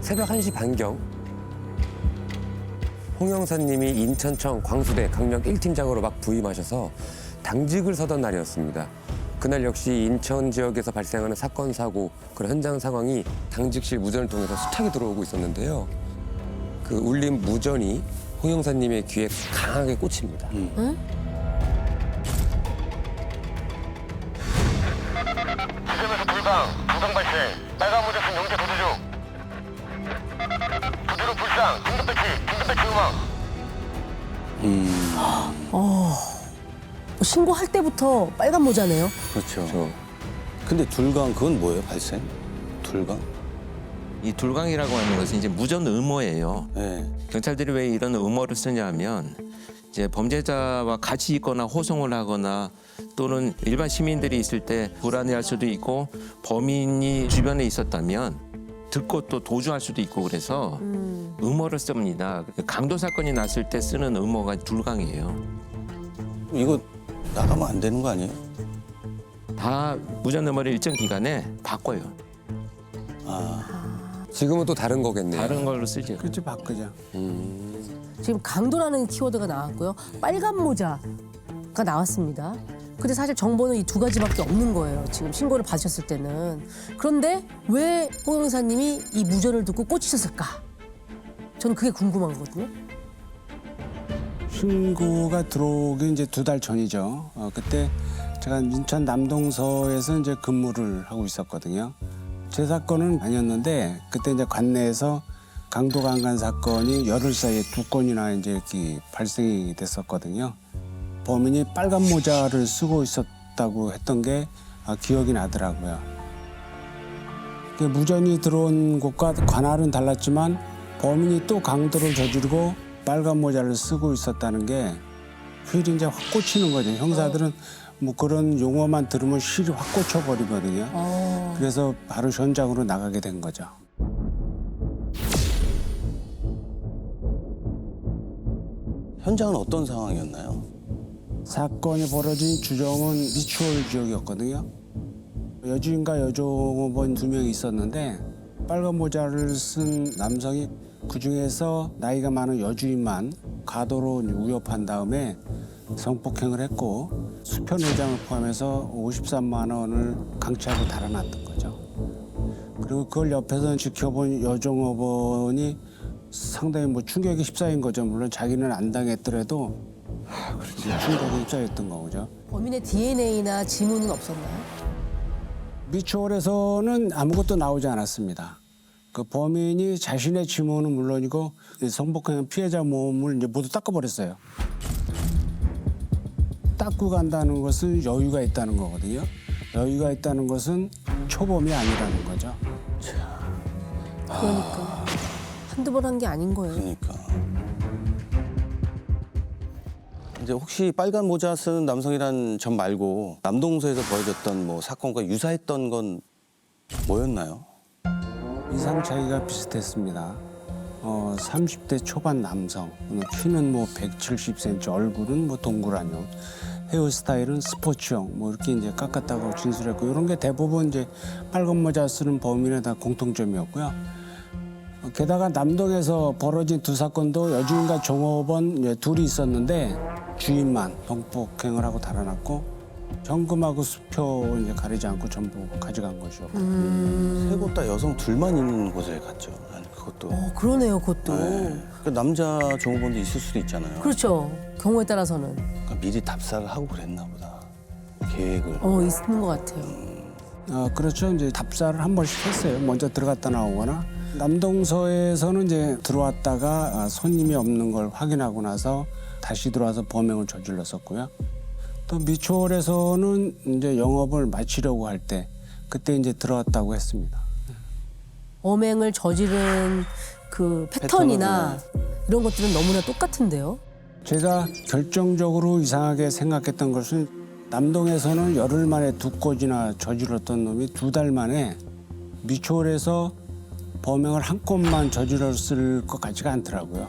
새벽 1시 반경 홍 형사님이 인천청 광수대 강력 1팀장으로 막 부임하셔서 당직을 서던 날이었습니다. 그날 역시 인천 지역에서 발생하는 사건, 사고, 그런 현장 상황이 당직실 무전을 통해서 수차게 들어오고 있었는데요. 그 울림 무전이 홍 형사님의 귀에 강하게 꽂힙니다. 응? 지점에서 부상 발생, 빨간 모자 쓴 용재 도주 중. 부두로 불상, 긴급 배치 음악. 신고할 때부터 빨간 모자네요. 그렇죠. 근데 둘강 그건 뭐예요 발생? 둘강? 이 둘강이라고 하는 것은 이제 무전 음모예요. 네. 경찰들이 왜 이런 음모를 쓰냐면 이제 범죄자와 같이 있거나 호송을 하거나 또는 일반 시민들이 있을 때 불안해할 수도 있고 범인이 주변에 있었다면 듣고 또 도주할 수도 있고 그래서 음모를 씁니다. 강도 사건이 났을 때 쓰는 음모가 둘강이에요. 이거 나가면 안 되는 거 아니에요? 다 무전 음모를 일정 기간에 바꿔요. 지금은 또 다른 거겠네요. 다른 걸로 쓰죠. 그렇지 바꾸자. 지금 강도라는 키워드가 나왔고요. 빨간 모자가 나왔습니다. 근데 사실 정보는 이 두 가지밖에 없는 거예요. 지금 신고를 받으셨을 때는. 그런데 왜 홍 형사님이 이 무전을 듣고 꽂히셨을까? 저는 그게 궁금한 거거든요. 신고가 들어오기 이제 2달 전이죠. 그때 제가 인천 남동서에서 이제 근무를 하고 있었거든요. 제 사건은 아니었는데 그때 이제 관내에서 강도 강간 사건이 열흘 사이에 2건이나 이제 이렇게 발생이 됐었거든요. 범인이 빨간 모자를 쓰고 있었다고 했던 게 기억이 나더라고요. 무전이 들어온 곳과 관할은 달랐지만 범인이 또 강도를 저지르고 빨간 모자를 쓰고 있었다는 게 휠이 이제 확 꽂히는 거죠. 형사들은 뭐 그런 용어만 들으면 휠이 확 꽂혀버리거든요. 그래서 바로 현장으로 나가게 된 거죠. 현장은 어떤 상황이었나요? 사건이 벌어진 주정은 미추홀 지역이었거든요. 여주인과 여종업원 2명이 있었는데 빨간 모자를 쓴 남성이 그중에서 나이가 많은 여주인만 가도로 위협한 다음에 성폭행을 했고 수표내장을 포함해서 53만 원을 강취하고 달아났던 거죠. 그리고 그걸 옆에서 지켜본 여종업원이 상당히 뭐 충격에 휩싸인 거죠. 물론 자기는 안 당했더라도 충격에 휩싸였던 거죠. 범인의 DNA나 지문은 없었나요? 미추홀에서는 아무것도 나오지 않았습니다. 그 범인이 자신의 지문은 물론이고 성폭행 피해자 몸을 이제 모두 닦아버렸어요. 닦고 간다는 것은 여유가 있다는 거거든요. 여유가 있다는 것은 초범이 아니라는 거죠. 그러니까 한두 번 한 게 아닌 거예요. 그러니까 이제 혹시 빨간 모자 쓰는 남성이란 점 말고 남동서에서 벌어졌던 뭐 사건과 유사했던 건 뭐였나요? 이상 차이가 비슷했습니다. 30대 초반 남성, 키는 뭐 170cm, 얼굴은 뭐 동그라뇨, 헤어스타일은 스포츠형, 뭐 이렇게 이제 깎았다고 진술했고 이런 게 대부분 이제 빨간 모자 쓰는 범인의 다 공통점이었고요. 게다가 남동에서 벌어진 두 사건도 여주인과 종업원 둘이 있었는데 주인만 성폭행을 하고 달아났고 현금하고 수표 이제 가리지 않고 전부 가져간 것이요. 세 곳 다 여성 둘만 있는 곳에 갔죠. 그것도. 그러네요, 그것도. 그 남자 종업원도 있을 수도 있잖아요. 그렇죠. 경우에 따라서는. 그러니까 미리 답사를 하고 그랬나 보다. 계획을. 있는 것 같아요. 그렇죠. 이제 답사를 한 번씩 했어요. 먼저 들어갔다 나오거나. 남동서에서는 이제 들어왔다가 손님이 없는 걸 확인하고 나서 다시 들어와서 범행을 저질렀었고요. 또 미추홀에서는 이제 영업을 마치려고 할 때 그때 이제 들어왔다고 했습니다. 범행을 저지른 그 패턴이나 이런 것들은 너무나 똑같은데요. 제가 결정적으로 이상하게 생각했던 것은 남동에서는 열흘 만에 2건이나 저질렀던 놈이 2달 만에 미추홀에서 범행을 한 건만 저질렀을 것 같지가 않더라고요.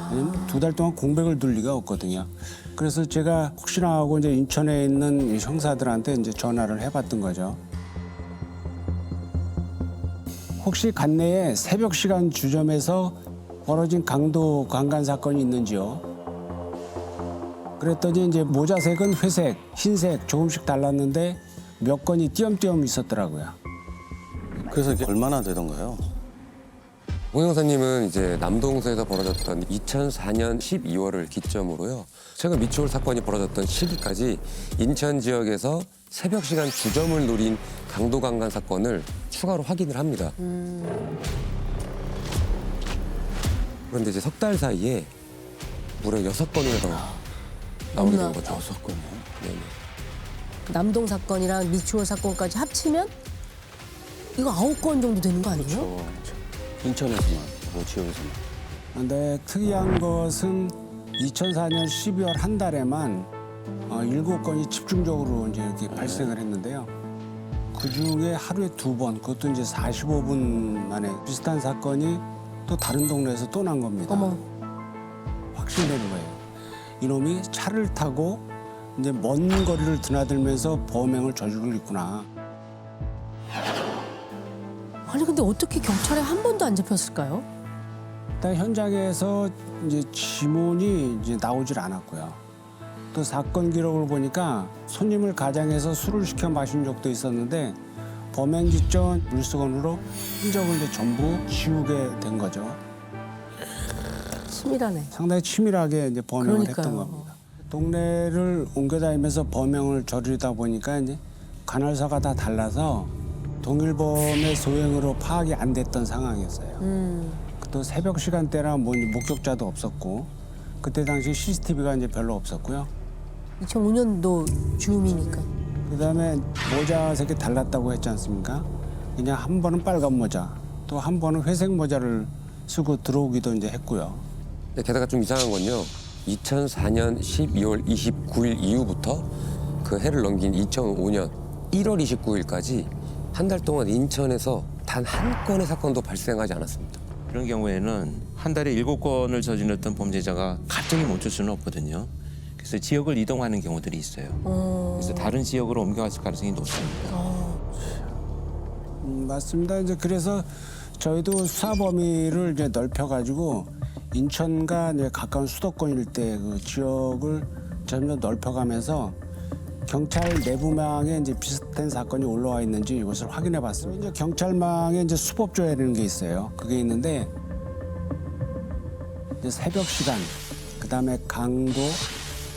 왜냐면 2달 동안 공백을 둘 리가 없거든요. 그래서 제가 혹시나 하고 이제 인천에 있는 형사들한테 이제 전화를 해봤던 거죠. 혹시 관내에 새벽 시간 주점에서 벌어진 강도 강간 사건이 있는지요? 그랬더니 이제 모자색은 회색, 흰색 조금씩 달랐는데 몇 건이 띄엄띄엄 있었더라고요. 그래서 이게 얼마나 되던가요? 홍 형사님은 이제 남동서에서 벌어졌던 2004년 12월을 기점으로요. 최근 미추홀 사건이 벌어졌던 시기까지 인천 지역에서 새벽 시간 주점을 노린 강도 강간 사건을 추가로 확인을 합니다. 그런데 이제 석 달 사이에 무려 6건이나 더 나오게 된 거죠. 6건이요? 네네. 남동 사건이랑 미추홀 사건까지 합치면 이거 9건 정도 되는 거 아니에요? 그렇죠. 인천에서만, 뭐 지역에서만. 근데 특이한 것은 2004년 12월 한 달에만 7건이 집중적으로 이제 이렇게 발생을 했는데요. 그 중에 하루에 2번, 그것도 이제 45분 만에 비슷한 사건이 또 다른 동네에서 또 난 겁니다. 확신되는 거예요. 이놈이 차를 타고 이제 먼 거리를 드나들면서 범행을 저지르고 있구나. 아니 근데 어떻게 경찰에 한 번도 안 잡혔을까요? 일단 현장에서 이제 지문이 이제 나오질 않았고요. 또 사건 기록을 보니까 손님을 가장해서 술을 시켜 마신 적도 있었는데 범행 직전 물수건으로 흔적을 이제 전부 지우게 된 거죠. 치밀하네. 상당히 치밀하게 이제 범행을 그러니까요. 했던 겁니다. 동네를 옮겨다니면서 범행을 저지르다 보니까 이제 관할서가 다 달라서 동일범의 소행으로 파악이 안 됐던 상황이었어요. 또 새벽 시간대라 뭐 목격자도 없었고 그때 당시 CCTV가 이제 별로 없었고요. 2005년도 즈음이니까. 그다음에 모자색이 달랐다고 했지 않습니까? 그냥 한 번은 빨간 모자, 또 한 번은 회색 모자를 쓰고 들어오기도 이제 했고요. 게다가 좀 이상한 건요. 2004년 12월 29일 이후부터 그 해를 넘긴 2005년 1월 29일까지 한 달 동안 인천에서 단 한 건의 사건도 발생하지 않았습니다. 이런 경우에는 한 달에 7건을 저질렀던 범죄자가 갑자기 멈출 수는 없거든요. 그래서 지역을 이동하는 경우들이 있어요. 그래서 다른 지역으로 옮겨갔을 가능성이 높습니다. 맞습니다. 이제 그래서 저희도 수사 범위를 이제 넓혀가지고 인천과 이제 가까운 수도권 일대 그 지역을 점점 넓혀가면서 경찰 내부망에 이제 비슷한 사건이 올라와 있는지 이것을 확인해 봤습니다. 이제 경찰망에 이제 수법조회라는 게 있어요. 그게 있는데 이제 새벽 시간, 그다음에 강도,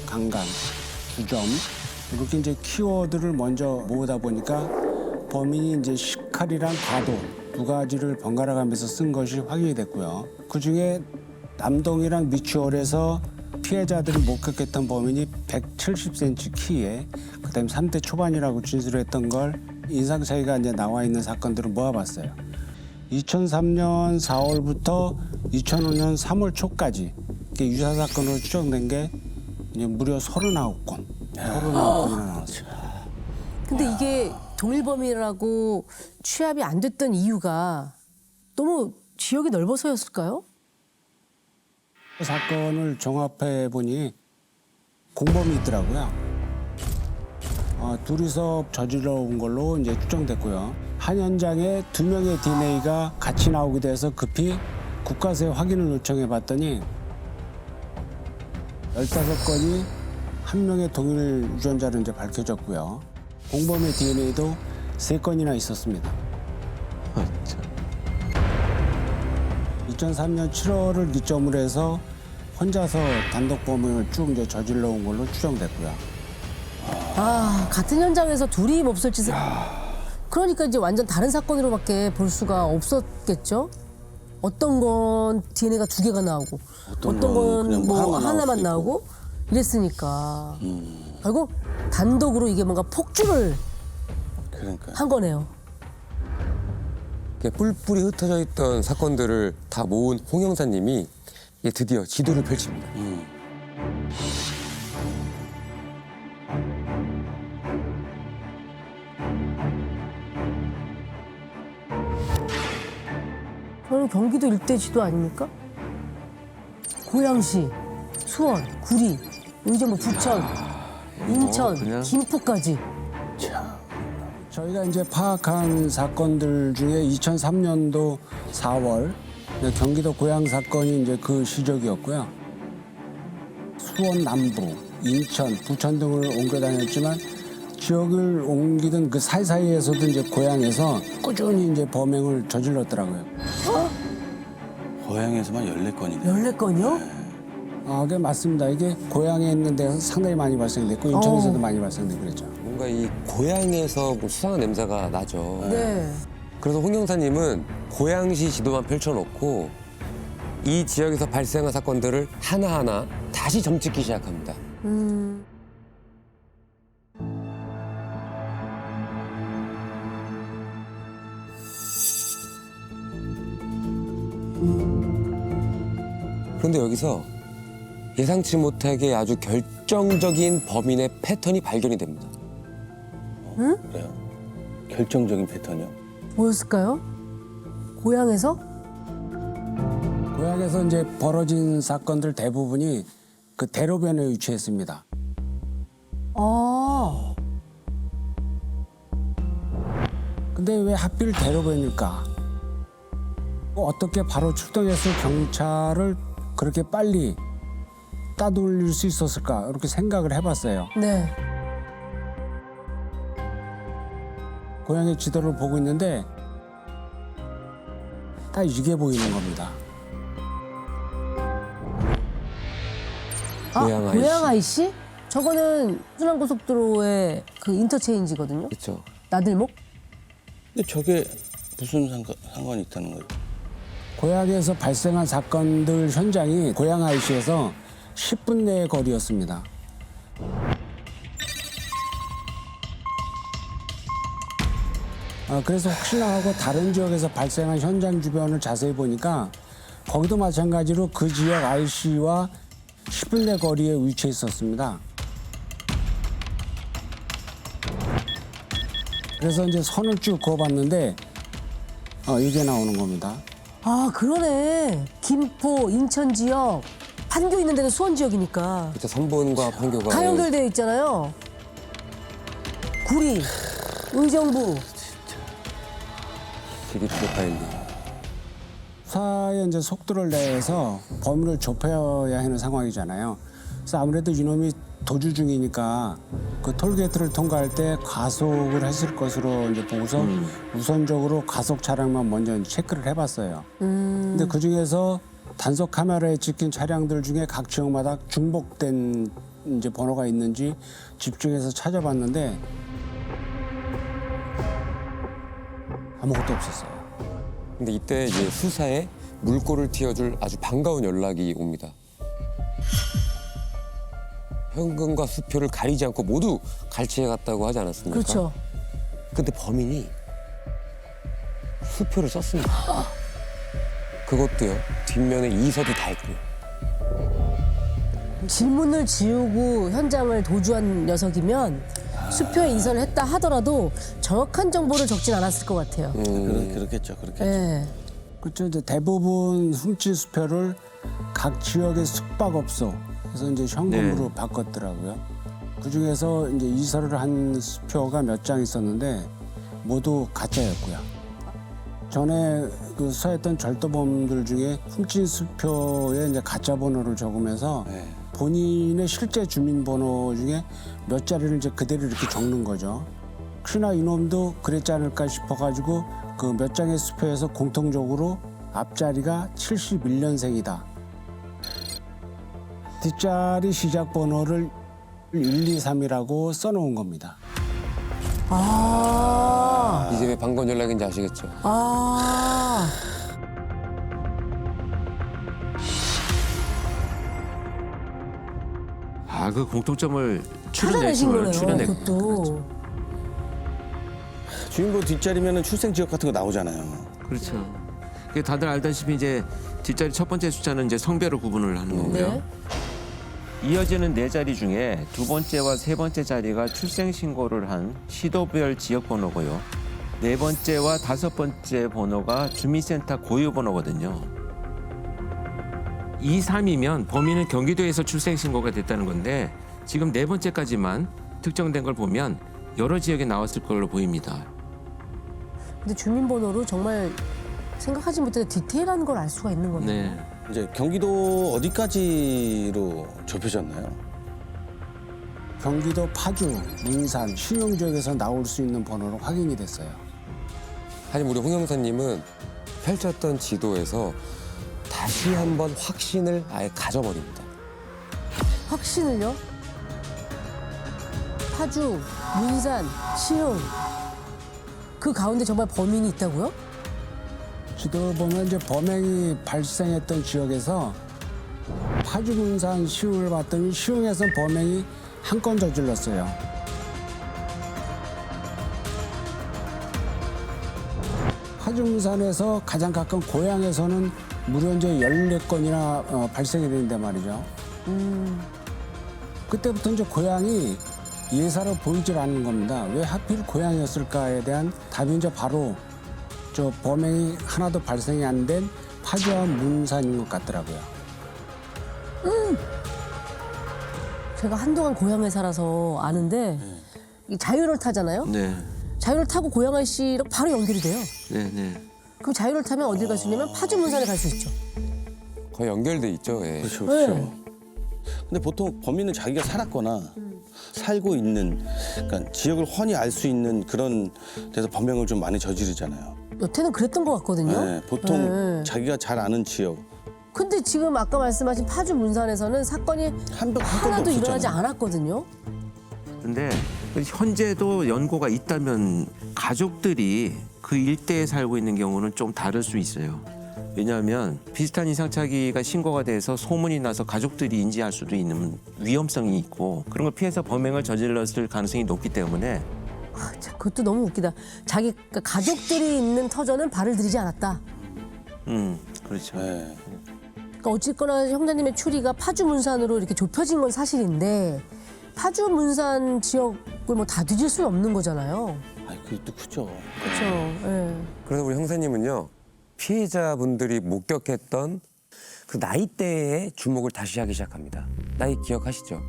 강간, 주점 이렇게 이제 키워드를 먼저 모으다 보니까 범인이 이제 식칼이랑 과도 두 가지를 번갈아 가면서 쓴 것이 확인이 됐고요. 그 중에 남동이랑 미추홀에서 피해자들이 목격했던 범인이 170cm 키에 그다음에 30대 초반이라고 진술했던 걸 인상 차이가 이제 나와 있는 사건들을 모아봤어요. 2003년 4월부터 2005년 3월 초까지 유사 사건으로 추정된 게 이제 무려 39건. 39건이나 나왔어요. 근데 이게 동일범이라고 취합이 안 됐던 이유가 너무 지역이 넓어서였을까요? 사건을 종합해 보니 공범이 있더라고요. 둘이서 저질러 온 걸로 이제 추정됐고요. 한 현장에 2명의 DNA가 같이 나오게 돼서 급히 국가세 확인을 요청해 봤더니 15건이 한 명의 동일 유전자로 이제 밝혀졌고요. 공범의 DNA도 3건이나 있었습니다. 2003년 7월을 기점으로 해서 혼자서 단독 범행을 쭉 이제 저질러 온 걸로 추정됐고요. 같은 현장에서 둘이 몹쓸 짓을. 그러니까 이제 완전 다른 사건으로밖에 볼 수가 없었겠죠? 어떤 건 DNA가 2개가 나오고, 어떤 건 뭐 하나만 나오고 이랬으니까. 결국 단독으로 이게 뭔가 폭주를 한 거네요. 뿔뿔이 흩어져 있던 사건들을 다 모은 홍 형사님이 드디어 지도를 펼칩니다. 저는 경기도 일대 지도 아닙니까? 고양시, 수원, 구리, 이제 뭐 부천, 인천, 김포까지. 저희가 이제 파악한 사건들 중에 2003년도 4월 경기도 고양 사건이 이제 그 시적이었고요. 수원 남부, 인천, 부천 등을 옮겨 다녔지만 지역을 옮기던 그 사이사이에서도 이제 고양에서 꾸준히 이제 범행을 저질렀더라고요. 고향에서만 14건이네. 14건이요? 그게 맞습니다. 이게 고향에 있는 데서 상당히 많이 발생됐고 인천에서도 많이 발생되고 그랬죠. 뭔가 이 고향에서 뭐 수상한 냄새가 나죠. 네. 그래서 홍 형사님은 고양시 지도만 펼쳐놓고 이 지역에서 발생한 사건들을 하나하나 다시 점찍기 시작합니다. 그런데 여기서 예상치 못하게 아주 결정적인 범인의 패턴이 발견이 됩니다. 그래요? 결정적인 패턴이요? 뭐였을까요? 고향에서? 고향에서 이제 벌어진 사건들 대부분이 그 대로변에 위치했습니다. 근데 왜 하필 대로변일까? 어떻게 바로 출동했을 경찰을 그렇게 빨리 따돌릴 수 있었을까? 이렇게 생각을 해봤어요. 네. 고향의 지도를 보고 있는데 딱 이게 보이는 겁니다. 고양 IC? 저거는 순환고속도로의 그 인터체인지거든요. 그렇죠. 나들목? 근데 저게 무슨 상관이 있다는 거예요? 고향에서 발생한 사건들 현장이 고양 IC에서 10분 내의 거리였습니다. 그래서 혹시나 하고 다른 지역에서 발생한 현장 주변을 자세히 보니까 거기도 마찬가지로 그 지역 IC와 10분 내 거리에 위치해 있었습니다. 그래서 이제 선을 쭉 그어봤는데 이게 나오는 겁니다. 그러네. 김포, 인천 지역, 판교 있는 데는 수원 지역이니까. 그렇죠. 선본과 판교가 다 연결되어 있잖아요. 구리, 의정부. 되게 프로파일링. 수사에 이제 속도를 내서 범인을 좁혀야 하는 상황이잖아요. 그래서 아무래도 이놈이 도주 중이니까 그 톨게이트를 통과할 때 가속을 했을 것으로 이제 보고서 우선적으로 가속 차량만 먼저 체크를 해봤어요. 근데 그 중에서 단속 카메라에 찍힌 차량들 중에 각 지역마다 중복된 이제 번호가 있는지 집중해서 찾아봤는데 아무것도 없었어요. 근데 이때 이제 수사에 물꼬를 틔워줄 아주 반가운 연락이 옵니다. 현금과 수표를 가리지 않고 모두 갈취해 갔다고 하지 않았습니까? 그렇죠. 근데 범인이 수표를 썼습니다. 그것도요, 뒷면에 이서도 다 있고요. 질문을 지우고 현장을 도주한 녀석이면 수표에 이선을 했다 하더라도 정확한 정보를 적진 않았을 것 같아요. 그렇겠죠. 네. 그렇죠. 이제 대부분 훔친 수표를 각 지역의 숙박업소 그래서 이제 현금으로 바꿨더라고요. 그 중에서 이제 이설을 한 수표가 몇 장 있었는데 모두 가짜였고요. 전에 그 수사했던 절도범들 중에 훔친 수표에 이제 가짜 번호를 적으면서 본인의 실제 주민번호 중에 몇 자리를 이제 그대로 이렇게 적는 거죠. 혹시나 이놈도 그랬지 않을까 싶어가지고 그 몇 장의 수표에서 공통적으로 앞자리가 71년생이다. 뒷자리 시작 번호를 123이라고 써놓은 겁니다. 이제 왜 방금 연락인지 아시겠죠? 그 공통점을 찾아내신 거네요. 추려냈고. 그것도. 주민번호 뒷자리면 출생 지역 같은 거 나오잖아요. 그렇죠. 다들 알다시피 이제 뒷자리 첫 번째 숫자는 이제 성별로 구분을 하는 거고요. 네. 이어지는 네 자리 중에 두 번째와 세 번째 자리가 출생 신고를 한 시도별 지역 번호고요. 네 번째와 다섯 번째 번호가 주민센터 고유 번호거든요. 2, 3이면 범인은 경기도에서 출생 신고가 됐다는 건데 지금 네 번째까지만 특정된 걸 보면 여러 지역에 나왔을 걸로 보입니다. 근데 주민번호로 정말 생각하지 못했던 디테일한 걸 알 수가 있는 거네요. 네. 이제 경기도 어디까지로 좁혀졌나요? 경기도 파주, 문산, 신흥 지역에서 나올 수 있는 번호로 확인이 됐어요. 하지만 우리 홍 형사님은 펼쳤던 지도에서 다시 한번 확신을 아예 가져버립니다. 확신을요? 파주, 문산, 시흥 그 가운데 정말 범인이 있다고요? 지도 보면 이제 범행이 발생했던 지역에서 파주, 문산, 시흥을 봤더니 시흥에서 범행이 한 건 저질렀어요. 파주, 문산에서 가장 가까운 고향에서는 무려 이제 14건이나 발생이 되는데 말이죠. 그때부터 이제 고향이 예사로 보이질 않는 겁니다. 왜 하필 고향이었을까에 대한 답이 이제 바로 저 범행이 하나도 발생이 안 된 파주와 문산인 것 같더라고요. 제가 한동안 고향에 살아서 아는데 이 자유를 타잖아요. 네. 자유를 타고 고양이 씨랑 바로 연결이 돼요. 네, 네. 그럼 자유를 타면 어딜 갈 수 있냐면 파주, 문산에 갈 수 있죠. 거의 연결돼 있죠. 예. 그렇죠. 네. 근데 보통 범인은 자기가 살았거나 살고 있는, 그러니까 지역을 훤히 알 수 있는 그런 데서 범행을 좀 많이 저지르잖아요. 여태는 그랬던 것 같거든요. 네, 보통 네. 자기가 잘 아는 지역. 근데 지금 아까 말씀하신 파주, 문산에서는 사건이 하나도 일어나지 않았거든요. 근데 현재도 연고가 있다면 가족들이 그 일대에 살고 있는 경우는 좀 다를 수 있어요. 왜냐하면 비슷한 인상착의가 신고가 돼서 소문이 나서 가족들이 인지할 수도 있는 위험성이 있고 그런 걸 피해서 범행을 저질렀을 가능성이 높기 때문에 참, 그것도 너무 웃기다. 자기 그러니까 가족들이 있는 터전은 발을 들이지 않았다. 그렇죠. 네. 그러니까 어쨌거나 형사님의 추리가 파주, 문산으로 이렇게 좁혀진 건 사실인데 파주, 문산 지역을 뭐 다 뒤질 수는 없는 거잖아요. 그것도 크죠. 그렇죠. 네. 그래서 우리 형사님은요 피해자분들이 목격했던 그 나이대에 주목을 다시 하기 시작합니다. 나이 기억하시죠?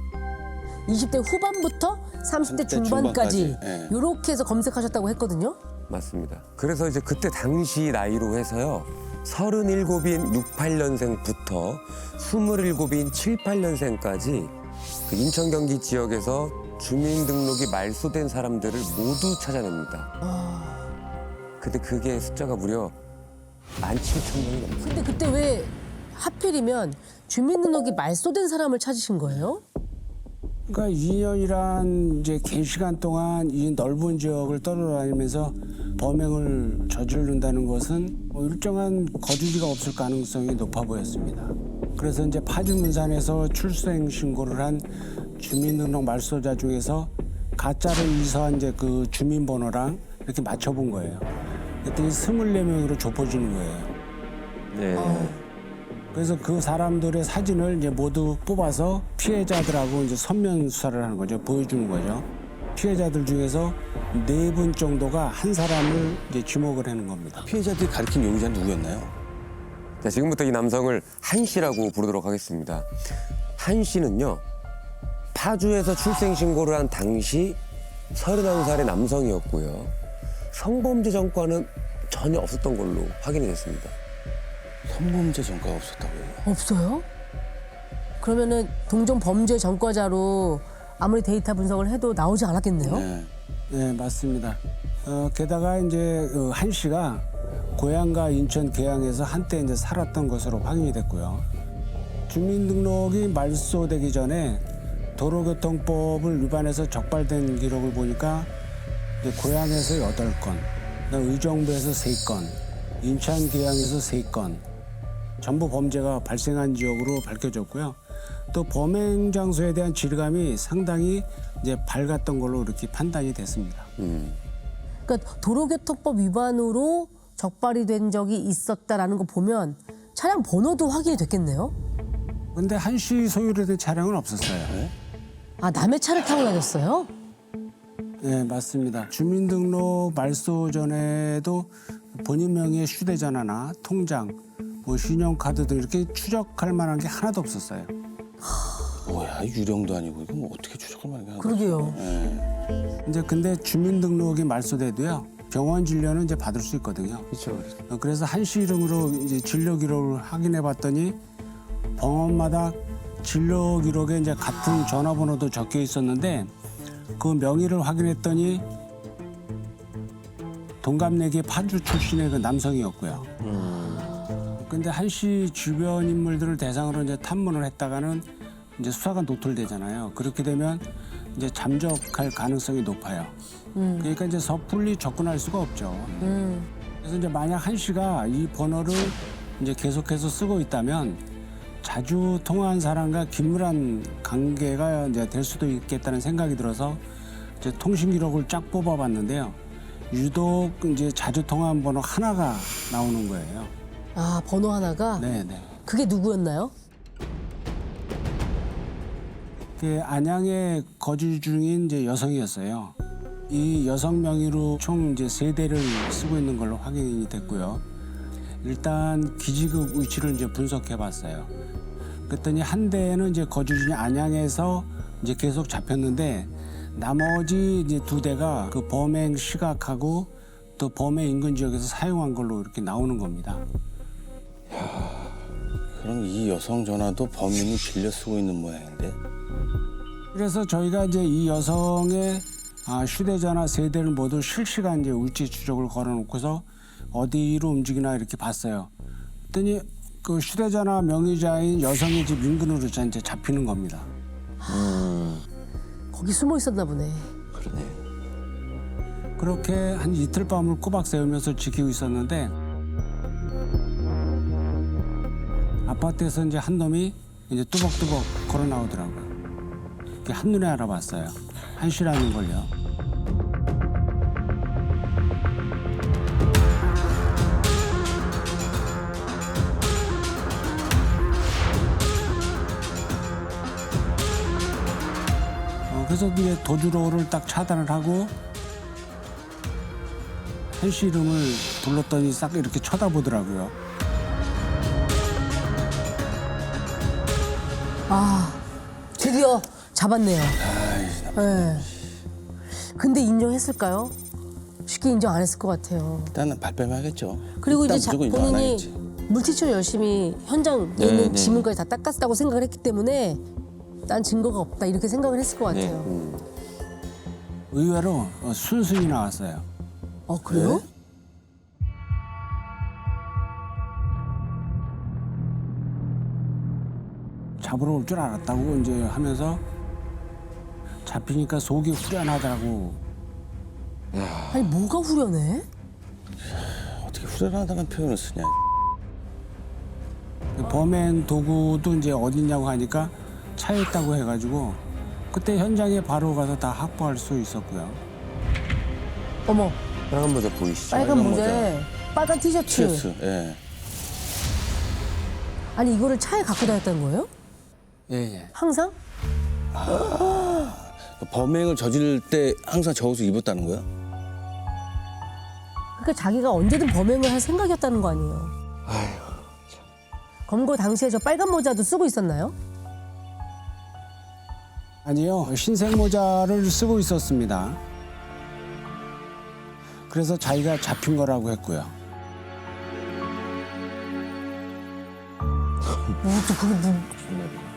20대 후반부터 30대 중반까지 네. 이렇게 해서 검색하셨다고 했거든요. 맞습니다. 그래서 이제 그때 당시 나이로 해서요 37인 68년생부터 27인 78년생까지 그 인천 경기 지역에서 주민등록이 말소된 사람들을 모두 찾아냅니다. 근데 그게 숫자가 무려 17,000명이 넘어요. 근데 그때 왜 하필이면 주민등록이 말소된 사람을 찾으신 거예요? 그러니까 2년이란 이제 긴 시간 동안 이 넓은 지역을 떠돌아다니면서 범행을 저지른다는 것은 일정한 거주지가 없을 가능성이 높아 보였습니다. 그래서 이제 파주 문산에서 출생 신고를 한 주민등록 말소자 중에서 가짜로 이사한 이제 그 주민번호랑 이렇게 맞춰본 거예요. 그랬더니 24명으로 좁혀지는 거예요. 네. 그래서 그 사람들의 사진을 이제 모두 뽑아서 피해자들하고 이제 선면 수사를 하는 거죠. 보여주는 거죠. 피해자들 중에서 4분 정도가 한 사람을 이제 지목을 하는 겁니다. 피해자들이 가리킨 용의자는 누구였나요? 자, 지금부터 이 남성을 한 씨라고 부르도록 하겠습니다. 한 씨는요, 파주에서 출생 신고를 한 당시 31살의 남성이었고요. 성범죄 전과는 전혀 없었던 걸로 확인이 됐습니다. 성범죄 전과가 없었다고요? 없어요? 그러면은 동종 범죄 전과자로 아무리 데이터 분석을 해도 나오지 않았겠네요? 네, 맞습니다. 게다가 이제 한 씨가 고향과 인천 계양에서 한때 이제 살았던 것으로 확인이 됐고요. 주민등록이 말소되기 전에 도로교통법을 위반해서 적발된 기록을 보니까 이제 고향에서 8건, 의정부에서 3건, 인천 계양에서 3건, 전부 범죄가 발생한 지역으로 밝혀졌고요. 또 범행 장소에 대한 질감이 상당히 이제 밝았던 걸로 이렇게 판단이 됐습니다. 그러니까 도로교통법 위반으로 적발이 된 적이 있었다라는 거 보면 차량 번호도 확인이 됐겠네요? 근데 한 씨 소유로 된 차량은 없었어요. 아, 남의 차를 타고 다녔어요? 네, 맞습니다. 주민등록 말소 전에도 본인 명의의 휴대전화나 통장, 뭐 신용카드 등 이렇게 추적할 만한 게 하나도 없었어요. 뭐야, 유령도 아니고 이거 뭐 어떻게 추적할 만한 게 하나도 그러게요. 없어요. 이제 근데 주민등록이 말소돼도요, 병원 진료는 이제 받을 수 있거든요. 그렇죠. 그래서 한 씨 이름으로 이제 진료 기록을 확인해 봤더니 병원마다 진료 기록에 이제 같은 전화번호도 적혀 있었는데 그 명의를 확인했더니 동갑내기 파주 출신의 그 남성이었고요. 근데 한 씨 주변 인물들을 대상으로 이제 탐문을 했다가는 이제 수사가 노출되잖아요. 그렇게 되면 이제 잠적할 가능성이 높아요. 그러니까 이제 섣불리 접근할 수가 없죠. 그래서 이제 만약 한 씨가 이 번호를 이제 계속해서 쓰고 있다면 자주 통화한 사람과 긴밀한 관계가 이제 될 수도 있겠다는 생각이 들어서 이제 통신 기록을 쫙 뽑아봤는데요. 유독 이제 자주 통화한 번호 하나가 나오는 거예요. 아, 번호 하나가? 네네. 그게 누구였나요? 그 안양에 거주 중인 이제 여성이었어요. 이 여성 명의로 총 이제 3대를 쓰고 있는 걸로 확인이 됐고요. 일단 기지국 위치를 이제 분석해봤어요. 그랬더니 한 대는 이제 거주 중인 안양에서 이제 계속 잡혔는데 나머지 이제 2대가 그 범행 시각하고 또 범행 인근 지역에서 사용한 걸로 이렇게 나오는 겁니다. 그럼 이 여성 전화도 범인이 빌려 쓰고 있는 모양인데? 그래서 저희가 이제 이 여성의 휴대전화 3대를 모두 실시간 이제 위치 추적을 걸어놓고서 어디로 움직이나 이렇게 봤어요. 그랬더니 그 휴대전화 명의자인 여성의 집 인근으로 이제 잡히는 겁니다. 거기 숨어 있었나 보네. 그러네. 그렇게 한 이틀 밤을 꼬박 새우면서 지키고 있었는데 아파트에서 이제 한 놈이 이제 뚜벅뚜벅 걸어 나오더라고요. 한눈에 알아봤어요. 한 씨라는 걸요. 그래서 이제 도주로를 딱 차단을 하고 한 씨 이름을 불렀더니 싹 이렇게 쳐다보더라고요. 아, 드디어 잡았네요. 네. 근데 인정했을까요? 쉽게 인정 안 했을 것 같아요. 일단은 발뺌하겠죠. 그리고 이제 무조건 인정 안 본인이 하겠지. 물티슈 열심히 현장에 네, 있는 네. 지문까지 다 닦았다고 생각을 했기 때문에 난 증거가 없다 이렇게 생각을 했을 것 같아요. 의외로 순순히 나왔어요. 그래요? 잡으러 올 줄 알았다고 이제 하면서 잡히니까 속이 후련하다고. 아니 뭐가 후련해? 어떻게 후련하다는 표현을 쓰냐. 범행 도구도 이제 어딨냐고 하니까 차에 있다고 해가지고 그때 현장에 바로 가서 다 확보할 수 있었고요. 어머. 빨간 모자 보이시죠? 빨간 모자에 빨간 티셔츠. 예. 아니 이거를 차에 갖고 다녔다는 거예요? 예. 항상? 범행을 저지를 때 항상 저 옷을 입었다는 거야? 그러니까 자기가 언제든 범행을 할 생각이었다는 거 아니에요. 검거 당시에 저 빨간 모자도 쓰고 있었나요? 아니요, 흰색 모자를 쓰고 있었습니다. 그래서 자기가 잡힌 거라고 했고요.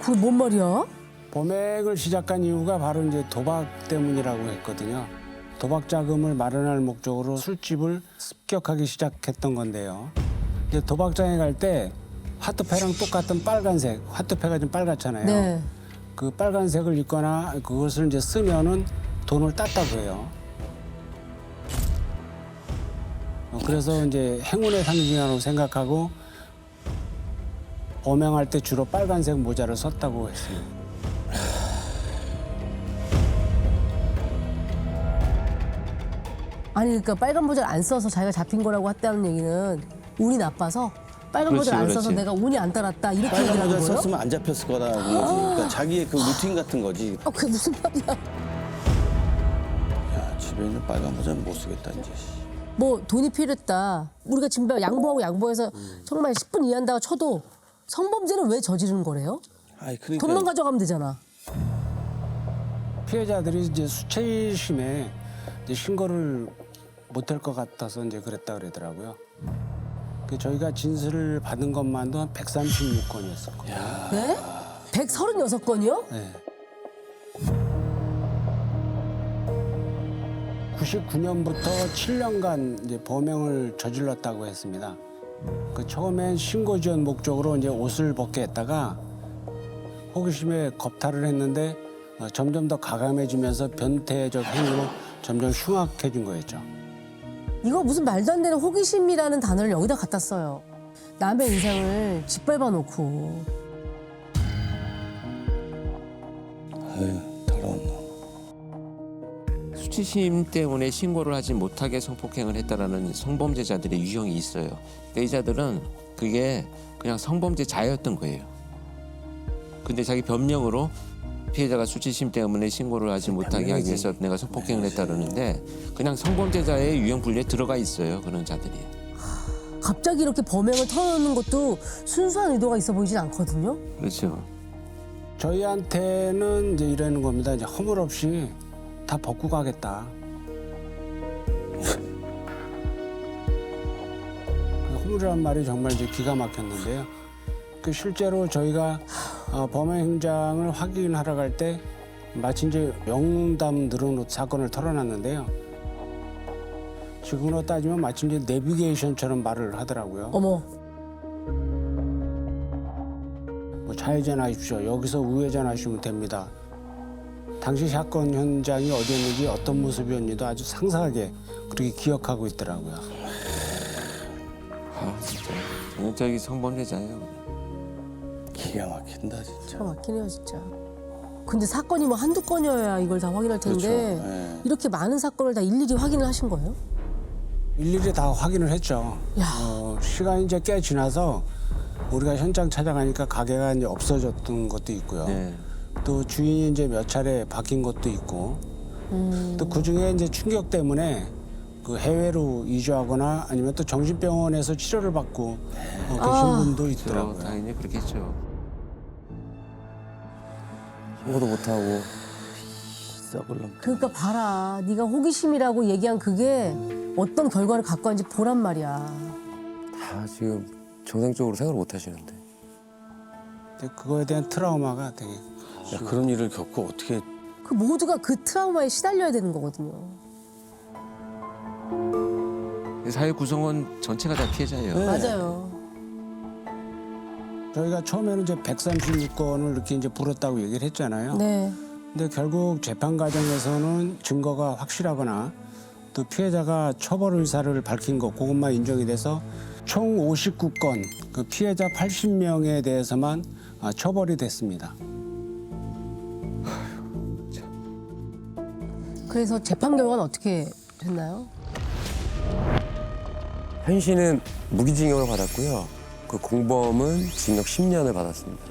그게 뭔 말이야? 범행을 시작한 이유가 바로 이제 도박 때문이라고 했거든요. 도박 자금을 마련할 목적으로 술집을 습격하기 시작했던 건데요. 이제 도박장에 갈 때 화투패랑 똑같은 빨간색, 화투패가 좀 빨갛잖아요. 네. 그 빨간색을 입거나 그것을 이제 쓰면은 돈을 땄다고 해요. 그래서 이제 행운의 상징이라고 생각하고 범행할 때 주로 빨간색 모자를 썼다고 했습니다. 아니 그러니까 빨간 모자를 안 써서 자기가 잡힌 거라고 했다는 얘기는 운이 나빠서 빨간 모자를 안 써서 내가 운이 안 따랐다 이렇게 빨간 얘기를 하는 모자 거예요? 썼으면 안 잡혔을 거라는 거지. 그러니까 자기의 그 루틴 같은 거지. 그게 무슨 말이야? 야, 집에 있는 빨간 모자는 못 쓰겠다 이제. 뭐 돈이 필요했다. 우리가 지금 양보하고 양보해서 정말 10분 이해한다고 쳐도 성범죄는 왜 저지르는 거래요? 아이, 그러니까. 돈만 가져가면 되잖아. 피해자들이 이제 수치심에 이제 신고를 못할 것 같아서 이제 그랬다 그러더라고요. 저희가 진술을 받은 것만도 한 136건이었었거든요. 네? 136건이요? 네. 99년부터 7년간 이제 범행을 저질렀다고 했습니다. 그 처음엔 신고 지원 목적으로 이제 옷을 벗게 했다가 호기심에 겁탈을 했는데 점점 더 가감해지면서 변태적 행위로 점점 흉악해진 거였죠. 이거 무슨 말도 안 되는 호기심이라는 단어를 여기다 갖다 써요. 남의 인생을 짓밟아 놓고. 수치심 때문에 신고를 하지 못하게 성폭행을 했다라는 성범죄자들의 유형이 있어요. 그러니까 이 자들은 그게 그냥 성범죄자였던 거예요. 근데 자기 변명으로 피해자가 수치심 때문에 신고를 하지 못하게 하기 위해서 내가 성폭행을 했다 그러는데 그냥 성범죄자의 유형 분류에 들어가 있어요. 그런 자들이. 갑자기 이렇게 범행을 털어놓는 것도 순수한 의도가 있어 보이진 않거든요. 그렇죠. 저희한테는 이제 이러는 겁니다. 이제 허물없이 다 벗고 가겠다. 허물이란 말이 정말 이제 기가 막혔는데요. 그 실제로 저희가 범행 현장을 확인하러 갈 때 마치 이제 명담 늘어놓은 사건을 털어놨는데요. 지금으로 따지면 마치 이제 내비게이션처럼 말을 하더라고요. 어머. 뭐 좌회전하십시오. 여기서 우회전하시면 됩니다. 당시 사건 현장이 어디였는지 어떤 모습이었는지도 아주 상세하게 그렇게 기억하고 있더라고요. 아 진짜 전형적인 성범죄자예요. 기가 막힌다 진짜. 기가 막히네요 진짜. 근데 사건이 뭐 한두 건이어야 이걸 다 확인할 텐데 그렇죠. 네. 이렇게 많은 사건을 다 일일이 확인을 하신 거예요? 일일이 다 확인을 했죠. 시간이 이제 꽤 지나서 우리가 현장 찾아가니까 가게가 이제 없어졌던 것도 있고요. 또 주인이 이제 몇 차례 바뀐 것도 있고, 또 그 중에 이제 충격 때문에 그 해외로 이주하거나 아니면 또 정신병원에서 치료를 받고 계신 분도 있더라고요. 당연히 그렇겠죠. 신고도 못하고. 그러니까 봐라. 네가 호기심이라고 얘기한 그게 어떤 결과를 갖고 왔는지 보란 말이야. 다 지금 정상적으로 생각을 못 하시는데. 근데 그거에 대한 트라우마가 되게. 야, 그런 일을 겪고 어떻게. 그 모두가 그 트라우마에 시달려야 되는 거거든요. 사회 구성원 전체가 다 피해자예요. 맞아요. 저희가 처음에는 이제 136건을 이렇게 이제 불었다고 얘기를 했잖아요. 네. 근데 결국 재판 과정에서는 증거가 확실하거나 또 피해자가 처벌 의사를 밝힌 것 그것만 인정이 돼서 총 59건 그 피해자 80명에 대해서만 처벌이 됐습니다. 그래서 재판 결과는 어떻게 됐나요? 현 씨는 무기징역을 받았고요. 그 공범은 징역 10년을 받았습니다.